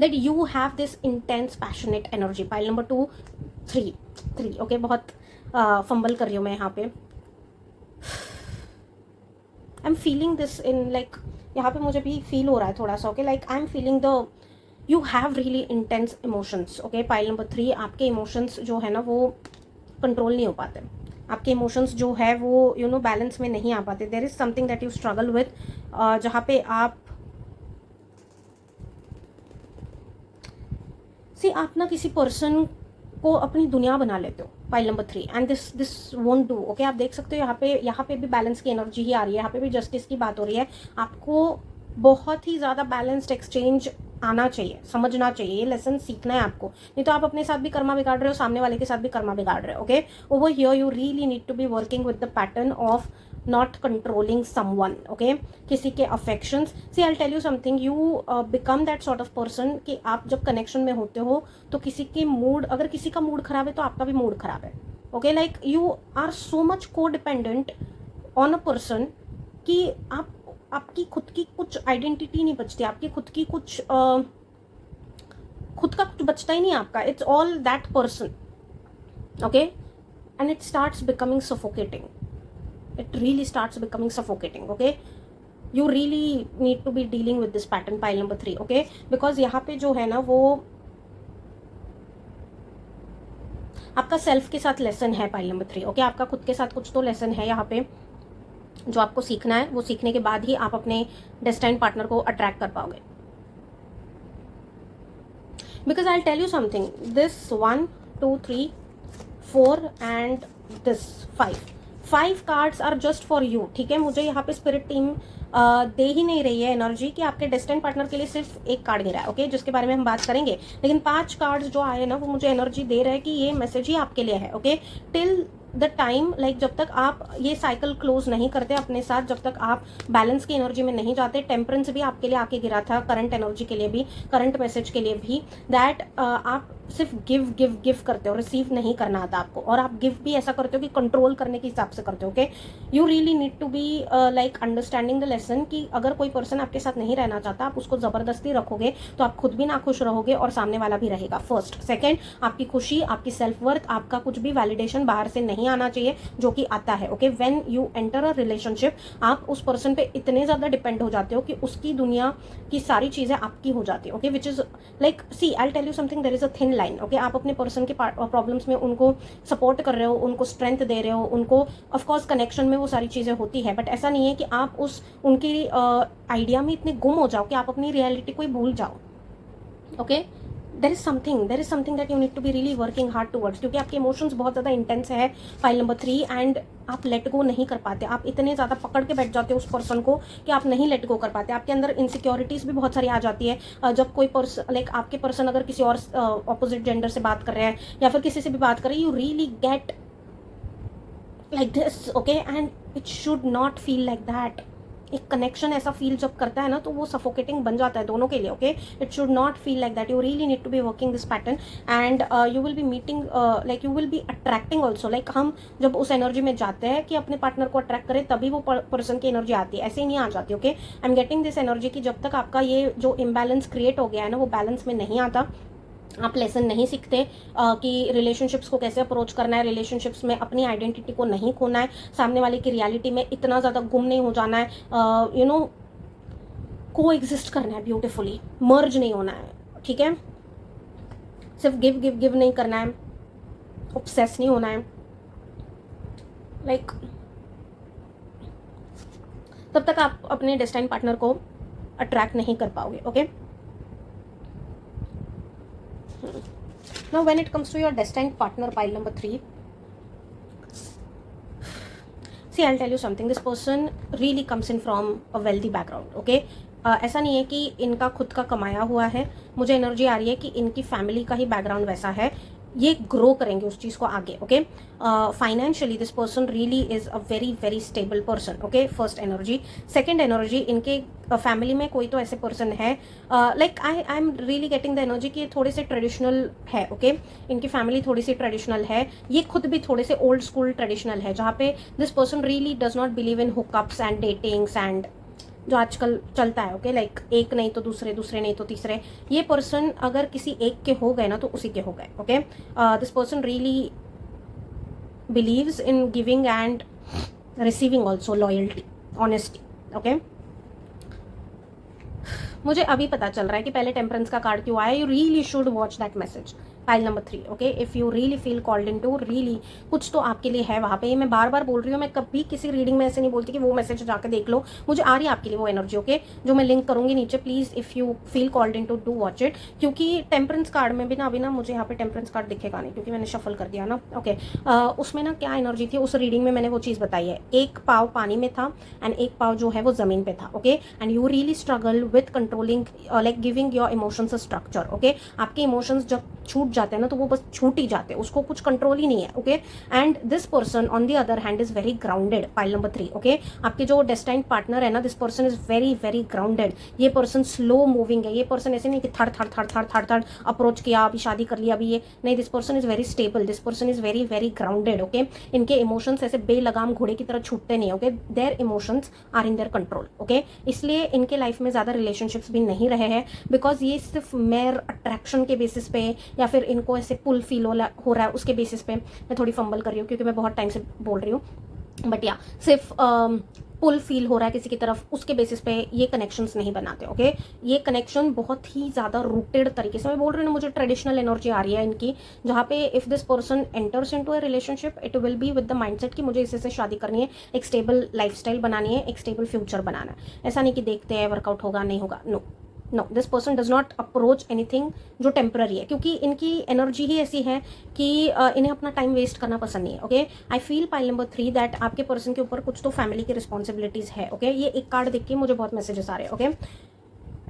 that you have this intense passionate energy। File number 2 3 okay, बहुत फंबल कर रही हूँ मैं यहाँ पे। I am feeling this in like, यहाँ पे मुझे भी फील हो रहा है थोड़ा सा, okay. Like I am feeling the you have really intense emotions, okay. File number 3, आपके इमोशंस जो है ना वो कंट्रोल नहीं हो पाते, आपके इमोशंस जो है वो यू नो बैलेंस में नहीं आ पाते। There is something that you struggle with, जहाँ पे आप आप ना किसी पर्सन को अपनी दुनिया बना लेते हो। File number 3 and this won't do, okay. आप देख सकते हो यहाँ पे भी बैलेंस की एनर्जी ही आ रही है, यहाँ पे भी जस्टिस की बात हो रही है। आपको बहुत ही ज़्यादा बैलेंस्ड एक्सचेंज आना चाहिए, समझना चाहिए, ये लेसन सीखना है आपको। नहीं तो आप अपने साथ भी कर्मा बिगाड़ रहे हो, सामने वाले के साथ भी कर्मा बिगाड़ रहे हो, okay. Over here you really need to be working with the pattern of not controlling someone, okay. किसी के affections, see I tell you something, you become that sort of person कि आप जब कनेक्शन में होते हो तो किसी के मूड, अगर किसी का मूड खराब है तो आपका भी मूड खराब है, okay. Like you are so much को डिपेंडेंट ऑन अ पर्सन कि आपकी खुद की कुछ आइडेंटिटी नहीं बचती, आपकी खुद की कुछ खुद का कुछ बचता ही नहीं आपका। It's all that person, okay. And it starts becoming suffocating, it really starts becoming suffocating, okay। you really need to be dealing with this pattern, pile number 3, okay। because यहाँ पे जो है ना वो आपका सेल्फ के साथ लेसन है, पाइल नंबर 3, ओके। आपका खुद के साथ कुछ तो लेसन है यहाँ पे जो आपको सीखना है। वो सीखने के बाद ही आप अपने डेस्टाइन पार्टनर को अट्रैक्ट कर पाओगे। Because I tell you something, this 1 2 3 4 and this 5 cards are just for you, ठीक है। मुझे यहाँ पे स्पिरिट टीम दे ही नहीं रही है एनर्जी कि आपके डेस्टिनी पार्टनर के लिए सिर्फ एक कार्ड गिरा है, ओके, जिसके बारे में हम बात करेंगे। लेकिन 5 कार्ड्स जो आए ना, वो मुझे एनर्जी दे रहा है कि ये मैसेज ही आपके लिए है, okay. Till the time like जब तक आप ये साइकिल क्लोज नहीं करते अपने साथ, जब तक आप बैलेंस की एनर्जी में नहीं जाते। टेम्परेंस भी आपके लिए आके गिरा था, करंट एनर्जी के लिए भी, करंट मैसेज के लिए भी, दैट आप सिर्फ गिव गिव गिव करते हो, रिसीव नहीं करना आता आपको। और आप गिव भी ऐसा करते हो कि कंट्रोल करने के हिसाब से करते हो, okay. You really need to be like understanding the lesson कि अगर कोई पर्सन आपके साथ नहीं रहना चाहता, आप उसको जबरदस्ती रखोगे तो आप खुद भी ना खुश रहोगे और सामने वाला भी रहेगा। फर्स्ट, सेकेंड, आपकी खुशी, आपकी सेल्फ वर्थ, आपका कुछ भी वैलिडेशन बाहर से नहीं आना चाहिए, जो कि आता है, okay. When you enter a relationship, आप उस पर्सन पे इतने ज्यादा डिपेंड हो जाते हो कि उसकी दुनिया की सारी चीजें आपकी हो जाती है, okay. Which is like, see I tell you something, there is a thin line, okay. आप अपने पर्सन के प्रॉब्लम्स में उनको सपोर्ट कर रहे हो, उनको स्ट्रेंथ दे रहे हो, उनको ऑफकोर्स कनेक्शन में वो सारी चीजें होती है, बट ऐसा नहीं है कि आप उस उनकी आइडिया में इतने गुम हो जाओ कि आप अपनी रियलिटी को ही भूल जाओ, okay. There is something that you need to be really working hard towards, क्योंकि आपके इमोशंस बहुत ज़्यादा इंटेंस है फाइल नंबर 3, एंड आप लेट गो नहीं कर पाते, आप इतने ज़्यादा पकड़ के बैठ जाते हो उस पर्सन को कि आप नहीं लेट गो कर पाते। आपके अंदर इनसिक्योरिटीज़ भी बहुत सारी आ जाती है जब कोई पर्सन लाइक आपके पर्सन अगर किसी और ऑपोजिट जेंडर से बात कर रहे हैं या फिर किसी से भी बात कर रहे हैं, you really get like this, okay, and it should not feel like that. एक कनेक्शन ऐसा फील जब करता है ना तो वो सफोकेटिंग बन जाता है दोनों के लिए, okay. It should not feel like that, you really need to be working this pattern, and you will be meeting like you will be attracting also. Like हम जब उस एनर्जी में जाते हैं कि अपने पार्टनर को अट्रैक्ट करें तभी वो पर्सन की एनर्जी आती है, ऐसे ही नहीं आ जाती, okay. I am getting this energy कि जब तक आपका ये जो इम्बैलेंस क्रिएट हो गया है ना वो बैलेंस में नहीं आता, आप लेसन नहीं सीखते कि रिलेशनशिप्स को कैसे अप्रोच करना है, रिलेशनशिप्स में अपनी आइडेंटिटी को नहीं खोना है, सामने वाले की रियलिटी में इतना ज़्यादा गुम नहीं हो जाना है, यू नो को एग्जिस्ट करना है ब्यूटिफुली, मर्ज नहीं होना है, ठीक है। सिर्फ गिव गिव गिव नहीं करना है, ऑब्सेस नहीं होना है, लाइक तब तक आप अपने डेस्टाइन पार्टनर को अट्रैक्ट नहीं कर पाओगे, okay. Now when it comes to your destined partner, pile number 3, see I'll tell you something, this person really comes in from a wealthy background, okay। ऐसा नहीं है कि इनका खुद का कमाया हुआ है, मुझे एनर्जी आ रही है कि इनकी फैमिली का ही बैकग्राउंड वैसा है, ये ग्रो करेंगे उस चीज़ को आगे, okay. Financially this person really is a very very stable person, okay, first energy. Second energy, इनके फैमिली में कोई तो ऐसे पर्सन है, like I am really getting the energy कि थोड़े से ट्रेडिशनल है, ओके। इनकी फैमिली थोड़ी सी ट्रेडिशनल है, ये खुद भी थोड़े से ओल्ड स्कूल ट्रेडिशनल है, जहाँ पे this person really does not believe in hookups and datings and जो आजकल चलता है, ओके, लाइक एक नहीं तो दूसरे, दूसरे नहीं तो तीसरे। ये पर्सन अगर किसी एक के हो गए ना तो उसी के हो गए, okay. This person really believes in giving and receiving also, loyalty, honesty, okay. मुझे अभी पता चल रहा है कि पहले टेम्परेंस का कार्ड क्यों आया। You really should watch that message, pile number 3, okay. If you really feel called in to, really कुछ तो आपके लिए है वहाँ पे। मैं बार बार बोल रही हूँ, मैं कभी किसी रीडिंग में ऐसे नहीं बोलती कि वो मैसेज जाकर देख लो, मुझे आ रही है आपके लिए वो एनर्जी, ओके, जो मैं लिंक करूँगी नीचे। Please if you feel called in to do watch it, क्योंकि टेम्परेंस कार्ड में भी ना अभी ना मुझे यहाँ पे टेम्परेंस कार्ड दिखेगा नहीं क्योंकि मैंने शफल कर दिया ना, ओके। उसमें ना क्या एनर्जी थी उस रीडिंग में, मैंने वो चीज़ बताई है, एक पाव पानी में था एंड एक पाव जो है वो ज़मीन पे था, okay. And you really struggle with controlling like giving your emotions a structure, okay. आपके इमोशंस जब छूट जाते हैं ना तो वो बस छूट ही जाते हैं, उसको कुछ कंट्रोल ही नहीं है, okay. And this person on the other hand is very grounded, pile number 3, okay. आपके जो डेस्टाइन्ड पार्टनर है ना, this person is very very grounded. ये पर्सन स्लो मूविंग है, ये पर्सन ऐसे नहीं कि थड़ थड़ थड़ थड़ थड़ थड़ अप्रोच किया, अभी शादी कर लिया, अभी ये नहीं। This person is very stable, this person is very very grounded, okay. इनके इमोशंस ऐसे बेलगाम घोड़े की तरह छूटते नहीं, okay. Their emotions are in their control, okay. इसलिए इनके लाइफ में ज़्यादा रिलेशनशिप्स भी नहीं रहे हैं, बिकॉज ये सिर्फ मेयर अट्रैक्शन के बेसिस पे या फिर इनको ऐसे पुल फील हो रहा है उसके बेसिस पे। मैं थोड़ी फंबल कर रही हूँ क्योंकि मैं बहुत टाइम से बोल रही हूँ, बट या सिर्फ पुल फील हो रहा है किसी की तरफ, उसके बेसिस पे ये कनेक्शंस नहीं बनाते, ओके। ये कनेक्शन बहुत ही ज़्यादा रूटेड तरीके से, मैं बोल रही हूँ ना, मुझे ट्रेडिशनल एनर्जी आ रही है इनकी, जहाँ पे if this person enters into a relationship it will be with the mindset कि मुझे इसी से शादी करनी है, एक स्टेबल लाइफस्टाइल बनानी है, एक स्टेबल फ्यूचर बनाना है। ऐसा नहीं कि देखते हैं वर्कआउट होगा नहीं होगा, no no, this person does not approach anything जो टेम्पररी है, क्योंकि इनकी एनर्जी ही ऐसी है कि इन्हें अपना टाइम वेस्ट करना पसंद नहीं है, okay. I feel pile number 3 that आपके पर्सन के ऊपर कुछ तो फैमिली की रिस्पॉन्सिबिलिटीज़ है, ओके। ये एक कार्ड देख के मुझे बहुत मैसेजेस आ रहे हैं, ओके।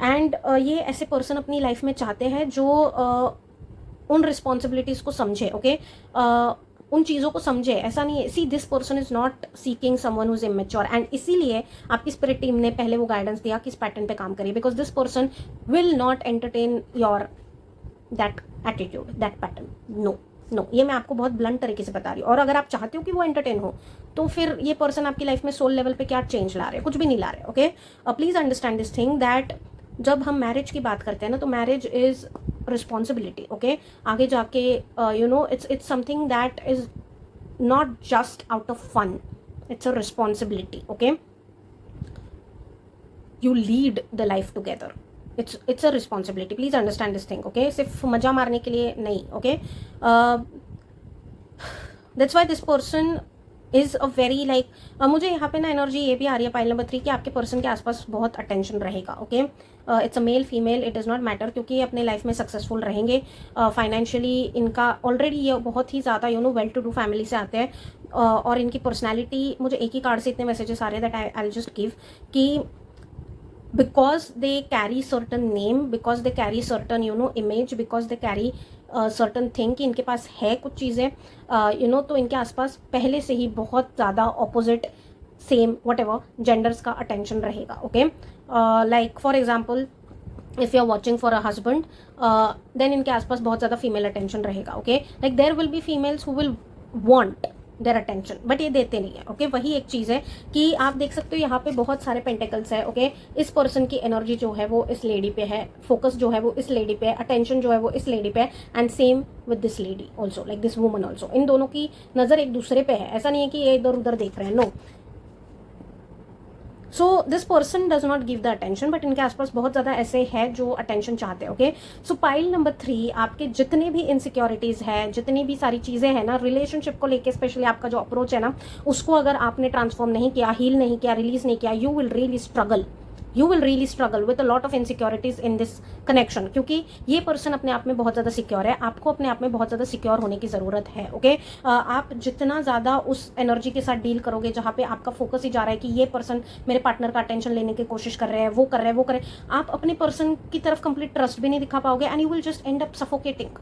एंड ये ऐसे पर्सन अपनी लाइफ में चाहते हैं जो उन रिस्पॉन्सिबिलिटीज़ को समझे, ओके। उन चीज़ों को समझे, ऐसा नहीं है। See this person is not seeking someone who is immature, and इसीलिए आपकी स्पिरिट टीम ने पहले वो गाइडेंस दिया कि इस पैटर्न पे काम करिए, because this person will not entertain your that attitude, that pattern, no no. ये मैं आपको बहुत ब्लंट तरीके से बता रही हूँ। और अगर आप चाहते हो कि वो एंटरटेन हो तो फिर ये पर्सन आपकी लाइफ में सोल लेवल पे क्या चेंज ला रहे हैं, कुछ भी नहीं ला रहे, okay. Please understand this thing that जब हम मैरिज की बात करते हैं ना तो मैरिज इज रिस्पॉन्सिबिलिटी, ओके। आगे जाके you know it's something that is not just out of fun, it's a responsibility, okay। you lead the life together, it's a responsibility, please understand this thing, okay। सिर्फ मजा मारने के लिए नहीं, okay। that's why this person is a very like, मुझे यहाँ पे ना एनर्जी ये भी आ रही है पाइल नंबर 3 कि आपके पर्सन के आसपास बहुत अटेंशन रहेगा। Okay, it's a male female it does not matter, क्योंकि ये अपने लाइफ में सक्सेसफुल रहेंगे। फाइनेंशियली इनका ऑलरेडी ये बहुत ही ज़्यादा वेल टू डू फैमिली से आते हैं, और इनकी पर्सनैलिटी, मुझे एक ही कार्ड से इतने मैसेजेस आ रहे हैं दैट आई जस्ट गिव कि because they carry certain name, because they carry certain image, because they carry certain thing कि इनके पास है कुछ चीज़ें तो इनके आसपास पहले से ही बहुत ज़्यादा opposite same whatever genders का अटेंशन रहेगा। Okay, like for example if you are watching for a husband, then इनके आसपास बहुत ज़्यादा फीमेल अटेंशन रहेगा। Okay, like there will be females who will want their attention, but ये देते नहीं है। ओके, वही एक चीज़ है कि आप देख सकते हो यहाँ पे बहुत सारे पेंटिकल्स है। ओके, इस पर्सन की एनर्जी जो है वो इस लेडी पे है, फोकस जो है वो इस लेडी पे है, अटेंशन जो है वो इस लेडी पे है, and same with this lady also, like this woman also. इन दोनों की नज़र एक दूसरे पे है, ऐसा नहीं है कि ये इधर उधर देख रहे हैं, no. So this person does not give the attention, but इनके आसपास बहुत ज़्यादा ऐसे हैं जो अटेंशन चाहते हैं। ओके, सो पाइल नंबर 3, आपके जितने भी इनसिक्योरिटीज़ हैं, जितनी भी सारी चीज़ें हैं ना रिलेशनशिप को लेके, स्पेशली आपका जो अप्रोच है ना, उसको अगर आपने ट्रांसफॉर्म नहीं किया, हील नहीं किया, रिलीज नहीं किया, you will really struggle, you will really struggle with a lot of insecurities in this connection, क्योंकि ये पर्सन अपने आप में बहुत ज़्यादा सिक्योर है, आपको अपने आप में बहुत ज़्यादा सिक्योर होने की ज़रूरत है। ओके, आप जितना ज़्यादा उस एनर्जी के साथ डील करोगे जहाँ पे आपका फोकस ही जा रहा है कि ये पर्सन मेरे पार्टनर का अटेंशन लेने की कोशिश कर रहे हैं, वो कर रहे हैं, वो कर रहे हैं, आप अपने पर्सन की तरफ कंप्लीट ट्रस्ट भी नहीं दिखा पाओगे, and you will just end up suffocating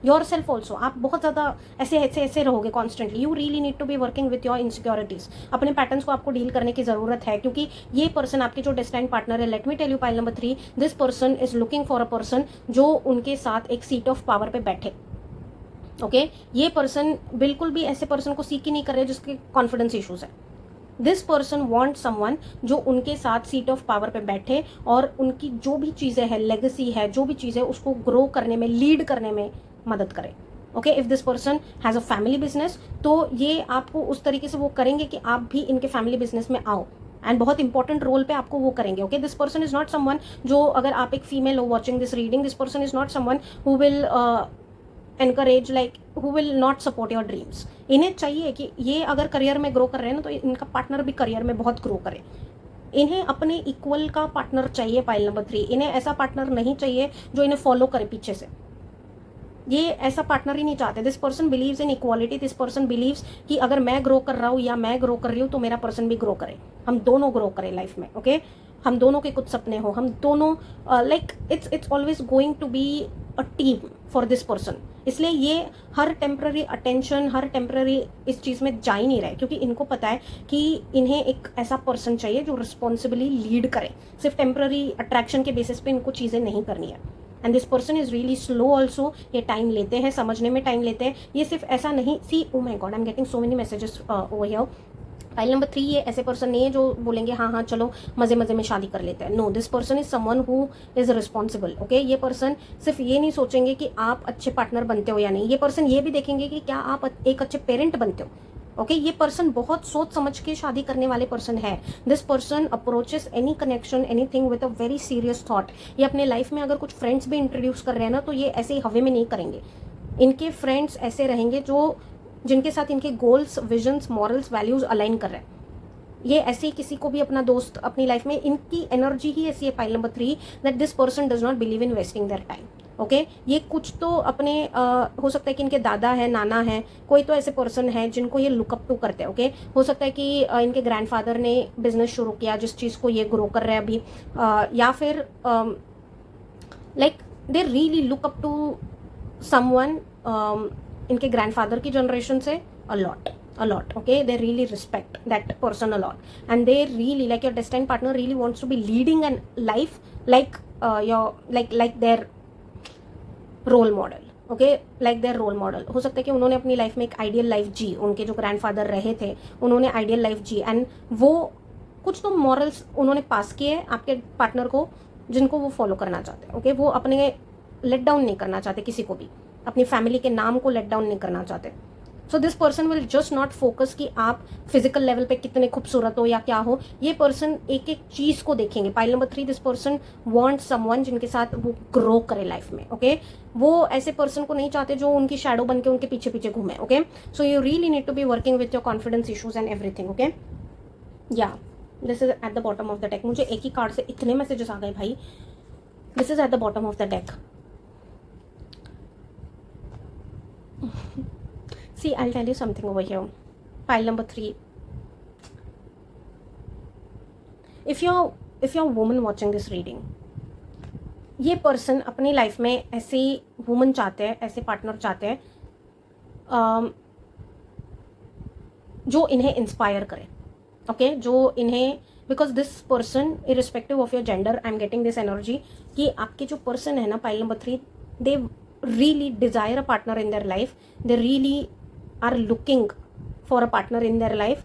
yourself also. आप बहुत ज़्यादा ऐसे रहोगे constantly. You really need to be working with your insecurities. अपने पैटर्न्स को आपको डील करने की ज़रूरत है, क्योंकि ये पर्सन आपके जो डेस्टाइन्ड पार्टनर है, let me tell you pile number 3, this person is looking for a person जो उनके साथ एक सीट ऑफ पावर पे बैठे। ओके, ये पर्सन बिल्कुल भी ऐसे पर्सन को सीख ही नहीं कर रहे जिसके कॉन्फिडेंस इशूज है। दिस पर्सन वॉन्ट समवन जो उनके साथ सीट ऑफ पावर पे बैठे और उनकी जो भी चीज़ें हैं, लेगेसी है, जो भी चीज़ें उसको ग्रो करने में, लीड करने में मदद करें। Okay, if this person has a family business, तो ये आपको उस तरीके से वो करेंगे कि आप भी इनके फैमिली बिजनेस में आओ, एंड बहुत इंपॉर्टेंट रोल पे आपको वो करेंगे। Okay, this person is not someone जो, अगर आप एक फीमेल हो watching this reading, this person is not someone who will encourage, like who will not support your dreams. इन्हें चाहिए कि ये अगर करियर में ग्रो कर रहे हैं ना, तो इनका पार्टनर भी करियर में बहुत ग्रो करे। इन्हें अपने इक्वल का पार्टनर चाहिए पाइल नंबर 3। इन्हें ऐसा पार्टनर नहीं चाहिए जो इन्हें फॉलो करे पीछे से, ये ऐसा पार्टनर ही नहीं चाहते। This person believes in equality. This person believes कि अगर मैं ग्रो कर रहा हूँ या मैं ग्रो कर रही हूँ तो मेरा पर्सन भी ग्रो करे, हम दोनों ग्रो करें लाइफ में। ओके, हम दोनों के कुछ सपने हो, हम दोनों like it's always going to be a team for this person. इसलिए ये हर टेम्पररी अटेंशन, हर टेम्पररी इस चीज़ में जा ही नहीं रहे, क्योंकि इनको पता है कि इन्हें एक ऐसा पर्सन चाहिए जो रिस्पॉन्सिबली लीड करे। सिर्फ टेम्पररी अट्रैक्शन के बेसिस पे इनको चीज़ें नहीं करनी है। And this person is really slow also. ये टाइम लेते हैं, समझने में टाइम लेते हैं। ये सिर्फ ऐसा नहीं, see oh my god, I am getting so many messages over here. File number 3 ये ऐसे पर्सन नहीं है जो बोलेंगे हाँ हाँ चलो मजे मजे में शादी कर लेते हैं। No, this person is someone who is responsible. Okay, ये पर्सन सिर्फ ये नहीं सोचेंगे कि आप अच्छे पार्टनर बनते हो या नहीं, ये पर्सन ये भी देखेंगे कि क्या आप एक अच्छे पेरेंट बनते हो। ओके, ये पर्सन बहुत सोच समझ के शादी करने वाले पर्सन है। This person approaches any connection, anything with a very serious thought. ये अपने लाइफ में अगर कुछ फ्रेंड्स भी इंट्रोड्यूस कर रहे हैं ना, तो ये ऐसे ही हवे में नहीं करेंगे। इनके फ्रेंड्स ऐसे रहेंगे जो जिनके साथ इनके goals, visions, morals, values align कर रहे हैं। ये ऐसे ही किसी को भी अपना दोस्त अपनी लाइफ में, इनकी एनर्जी ही ऐसी है pile number 3 that this person does not believe in wasting their time. Okay, ये कुछ तो अपने हो सकता है कि इनके दादा है, नाना है, कोई तो ऐसे पर्सन है जिनको ये लुकअप टू करते हैं। ओके, हो सकता है कि इनके ग्रैंडफादर ने बिजनेस शुरू किया जिस चीज़ को ये ग्रो कर रहे हैं अभी, या फिर like they really look up to someone इनके ग्रैंडफादर की जनरेशन से a lot. Okay, they really respect that person a lot, and they really, like your destined partner really wants to be leading a life like your like their role model. Okay, like their role model. हो सकता है कि उन्होंने अपनी life में एक ideal life जी, उनके जो ग्रैंडफादर रहे थे उन्होंने आइडियल लाइफ जी, एंड वो कुछ तो मॉरल्स उन्होंने पास किए आपके पार्टनर को जिनको वो फॉलो करना चाहते हैं। ओके, वो अपने लेट डाउन नहीं करना चाहते किसी को भी, अपनी फैमिली के नाम को लेट डाउन नहीं करना चाहते। सो this person will just not focus कि आप फिजिकल लेवल पे कितने खूबसूरत हो या क्या हो. ये पर्सन एक एक चीज को देखेंगे. Pile number 3, this person want someone जिनके साथ वो ग्रो करे लाइफ में. ओके, वो ऐसे पर्सन को नहीं चाहते जो उनकी शैडो बन के उनके पीछे पीछे घूमे. Okay, so you really need to be working with your confidence issues and everything. Okay, yeah this is at the bottom of the deck. मुझे एक ही कार्ड से इतने मैसेजेस आ गए भाई. This is at the bottom of the deck. See, I'll tell you something over here. Pile number 3. If you're a woman watching this reading, ये person अपनी life में ऐसी वुमन चाहते हैं, ऐसे पार्टनर चाहते हैं जो इन्हें इंस्पायर करे. ओके, जो इन्हें, because this person irrespective of your gender, I am getting this energy कि आपके जो पर्सन है ना pile number 3, they really desire a partner in their life. They really are looking for a partner in their life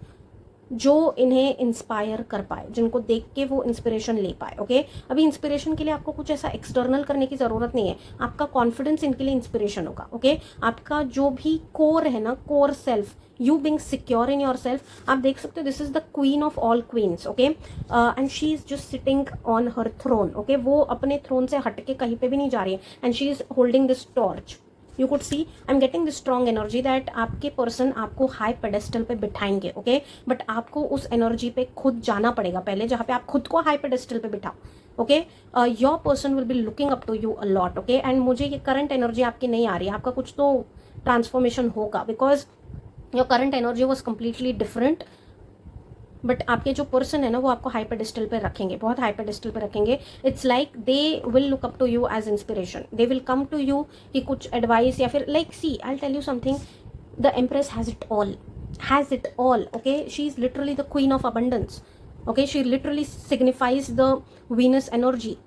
जो इन्हें inspire कर पाए, जिनको देख के वो इंस्पिरेशन ले पाए. ओके, अभी इंस्पिरेशन के लिए आपको कुछ ऐसा एक्सटर्नल करने की ज़रूरत नहीं है. आपका कॉन्फिडेंस इनके लिए इंस्पिरेशन होगा. ओके, आपका जो भी कोर है ना, core self, you being secure in yourself. आप देख सकते हो this is the queen of all queens. Okay, and she is just sitting on her throne. Okay, वो अपने थ्रोन से हट के कहीं पे भी नहीं जा रही है. And she is holding this torch. You could see, I am getting this strong energy that आपके पर्सन आपको हाई पेडेस्टल पे बिठाएंगे. ओके, बट आपको उस एनर्जी पे खुद जाना पड़ेगा पहले, जहाँ पे आप खुद को हाई पेडेस्टल पे बिठाओ. Okay, your person will be looking up to you a lot. Okay, and मुझे ये करंट एनर्जी आपकी नहीं आ रही है. आपका कुछ तो ट्रांसफॉर्मेशन होगा, because your current energy was completely different. But आपके जो पर्सन है ना वो आपको हाई पेडेस्टल पे रखेंगे, बहुत हाई पेडेस्टल पे रखेंगे. It's like they will look up to you as inspiration. They will come to you कि कुछ एडवाइस या फिर like see, I tell you something, the empress has it all. Okay, she is literally the queen of abundance. Okay, she literally signifies the Venus energy.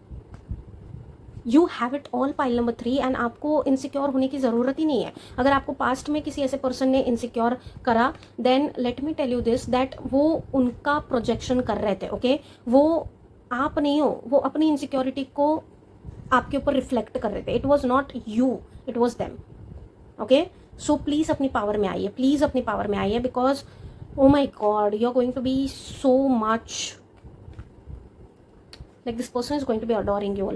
You have it all pile number 3. And आपको insecure होने की ज़रूरत ही नहीं है. अगर आपको past में किसी ऐसे पर्सन ने इनसिक्योर करा, then let me tell you this that वो उनका प्रोजेक्शन कर रहे थे. ओके, वो आप नहीं हो, वो अपनी इनसिक्योरिटी को आपके ऊपर रिफ्लेक्ट कर रहे थे. It was not you, it was them. Okay, so please अपनी पावर में आइए, प्लीज़ अपनी पावर में आइए, because oh my God, you are going to be so much like this person is going to be adoring you a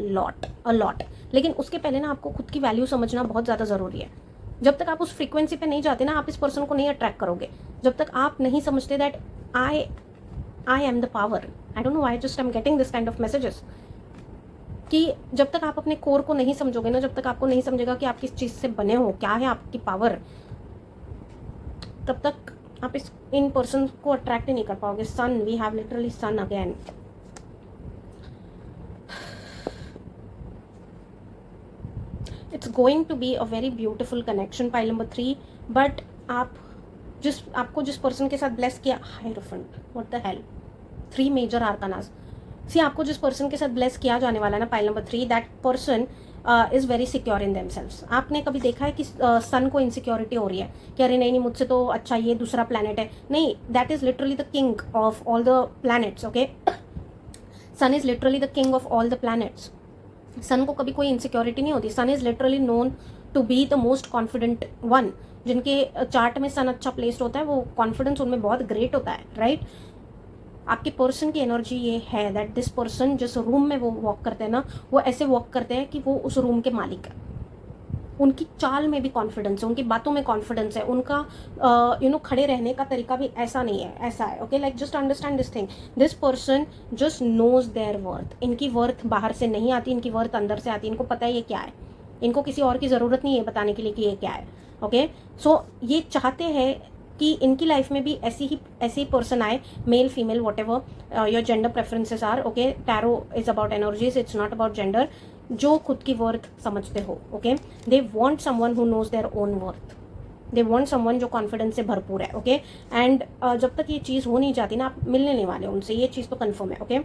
lot. लेकिन उसके पहले ना आपको खुद की वैल्यू समझना बहुत ज़्यादा ज़रूरी है. जब तक आप उस फ्रीक्वेंसी पे नहीं जाते ना, आप इस पर्सन को नहीं अट्रैक्ट करोगे. जब तक आप नहीं समझते that I am the power. I don't know why just I am getting this kind of messages कि जब तक आप अपने कोर को नहीं समझोगे ना, जब तक आपको नहीं समझेगा कि आप किस चीज़ से बने हो, क्या है आपकी पावर, तब तक आप इन पर्सन को अट्रैक्ट ही नहीं कर पाओगे. Sun, we have literally sun again. It's going to be a very beautiful connection pile number 3. बट आपको जिस पर्सन के साथ ब्लेस किया, hierophant, what the hell, 3 major arcanas. See, आपको जिस पर्सन के साथ ब्लेस किया जाने वाला है ना pile number 3, that person is very secure in themselves. आपने कभी देखा है कि सन को इनसिक्योरिटी हो रही है कि अरे नहीं मुझसे तो अच्छा ये दूसरा प्लैनेट है? नहीं, that is literally the king of all the planets. Okay, sun is literally the king of all the planets. Sun को कभी कोई इनसिक्योरिटी नहीं होती. Sun is literally known to be the most confident one. जिनके chart में sun अच्छा placed होता है, वो कॉन्फिडेंस उनमें बहुत ग्रेट होता है, राइट? आपके पर्सन की एनर्जी ये है दैट दिस पर्सन जिस रूम में वो वॉक करते हैं ना, वो ऐसे वॉक करते हैं कि वो उस रूम के मालिक है. उनकी चाल में भी कॉन्फिडेंस है, उनकी बातों में कॉन्फिडेंस है, उनका खड़े रहने का तरीका भी ऐसा नहीं है, ऐसा है. Okay, like just understand this thing. This person just knows their worth. इनकी वर्थ बाहर से नहीं आती, इनकी वर्थ अंदर से आती है. इनको पता है ये क्या है. इनको किसी और की ज़रूरत नहीं है बताने के लिए कि ये क्या है. ओके, सो ये चाहते हैं कि इनकी लाइफ में भी ऐसे ही पर्सन आए, male female whatever your gender preferences are. Okay, tarot is about energies, it's not about gender. जो खुद की वर्थ समझते हो. Okay, they want someone who knows their own worth. They want someone जो confidence से भरपूर है. Okay, and जब तक ये चीज़ हो नहीं जाती ना, आप मिलने नहीं वाले उनसे, ये चीज़ तो कन्फर्म है. Okay,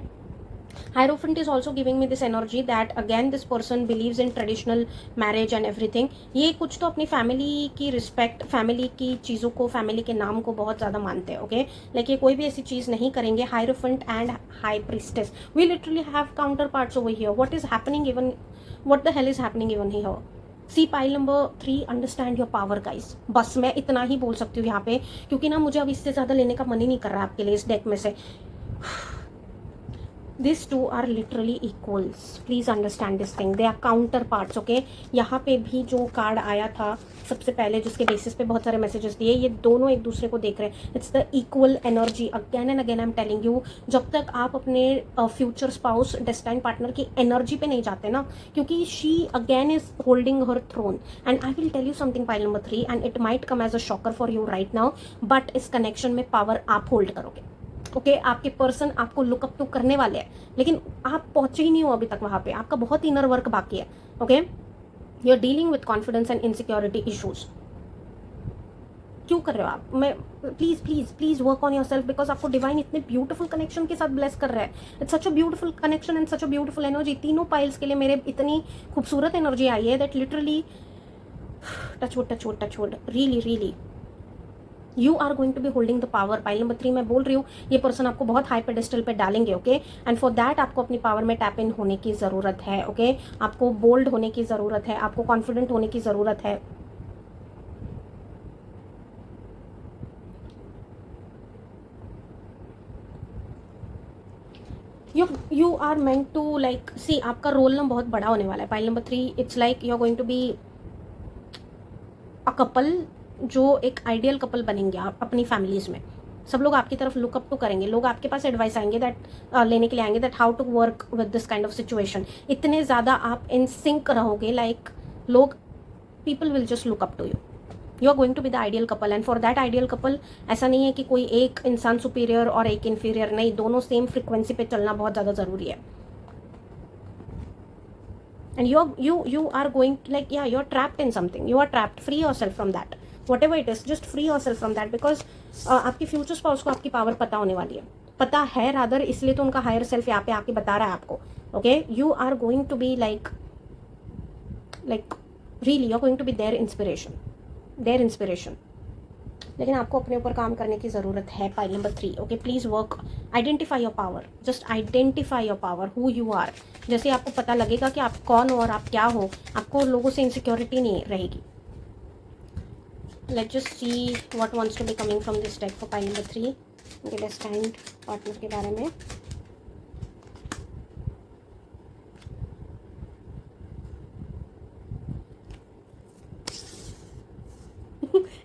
Hierophant is also giving me this energy that again this person believes in traditional marriage and everything. ये कुछ तो अपनी फैमिली की रिस्पेक्ट, फैमिली की चीज़ों को, फैमिली के नाम को बहुत ज़्यादा मानते हैं. ओके, लाइक ये कोई भी ऐसी चीज़ नहीं करेंगे. Hierophant and High Priestess, we literally have counterparts over here. What is happening even, what the hell is happening even here? See pile number 3, understand your power guys. बस मैं इतना ही बोल सकती हूँ यहाँ पे, क्योंकि ना मुझे अब इससे ज़्यादा लेने का मन ही नहीं कर रहा है आपके लिए इस डेक में से। This two are literally equals, please understand this thing, they are counterparts. Okay, यहाँ पे भी जो कार्ड आया था सबसे पहले, जिसके बेसिस पे बहुत सारे मैसेजेस दिए, ये दोनों एक दूसरे को देख रहे हैं। It's the equal energy. Again and again I am telling you, जब तक आप अपने फ्यूचर स्पाउस, डेस्टाइन पार्टनर की एनर्जी पे नहीं जाते ना, क्योंकि she again is holding her throne. And I will tell you something pile number 3, and it might come as a shocker for you right now, but इस connection में power आप hold करोगे। ओके, आपके पर्सन आपको look up to करने वाले हैं, लेकिन आप पहुंचे ही नहीं हो अभी तक वहां पे, आपका बहुत इनर वर्क बाकी है। Okay, you are dealing with confidence and insecurity issues. क्यों कर रहे हो आप? मैं please please please work on yourself, because आपको डिवाइन इतने ब्यूटीफुल कनेक्शन के साथ ब्लेस कर रहा है। It's such a beautiful connection and such a beautiful energy. तीनों पाइल्स के लिए मेरे इतनी खूबसूरत एनर्जी आई है that literally touch wood really really you are going to be holding the power. Pile number 3 मैं बोल रही हूँ, ये पर्सन आपको बहुत हाई पेडेस्टल पे डालेंगे। ओके, एंड फॉर दैट आपको अपनी पावर में टैप इन होने की ज़रूरत है। ओके, आपको बोल्ड होने की ज़रूरत है, आपको कॉन्फिडेंट होने की ज़रूरत है। You are meant to like see, आपका रोल ना बहुत बड़ा होने वाला है। Pile number 3, it's like you are going to be a couple, जो एक आइडियल कपल बनेंगे आप अपनी फैमिलीज में। सब लोग आपकी तरफ लुकअप टू करेंगे, लोग आपके पास एडवाइस आएंगे दैट लेने के लिए आएंगे that how to work with this kind of situation. इतने ज़्यादा आप इन सिंक रहोगे, लाइक लोग, people will just look up to you. You are going to be the ideal couple, and for that ideal couple ऐसा नहीं है कि कोई एक इंसान सुपीरियर और एक इन्फीरियर, नहीं, दोनों सेम फ्रिक्वेंसी पे चलना बहुत ज़्यादा ज़रूरी है। and you are going like, yeah, you're trapped in something, you are trapped, free yourself from that, whatever it is, just free yourself from that, because आपकी फ्यूचर स्पाउस को आपकी पावर पता होने वाली है, पता है रादर, इसलिए तो उनका हायर सेल्फ यहाँ पे आके बता रहा है आपको। Okay, you are going to be like really you are going to be their inspiration, लेकिन आपको अपने ऊपर काम करने की ज़रूरत है। Pile number 3, okay, please work, identify your power, just identify your power, who you are. जैसे आपको पता लगेगा कि आप कौन हो और आप क्या हो, आपको लोगों से इनसिक्योरिटी नहीं रहेगी। Let's just see what wants to be coming from this deck for pile number 3, उनके डेस्टाइन्ड पार्टनर के बारे में।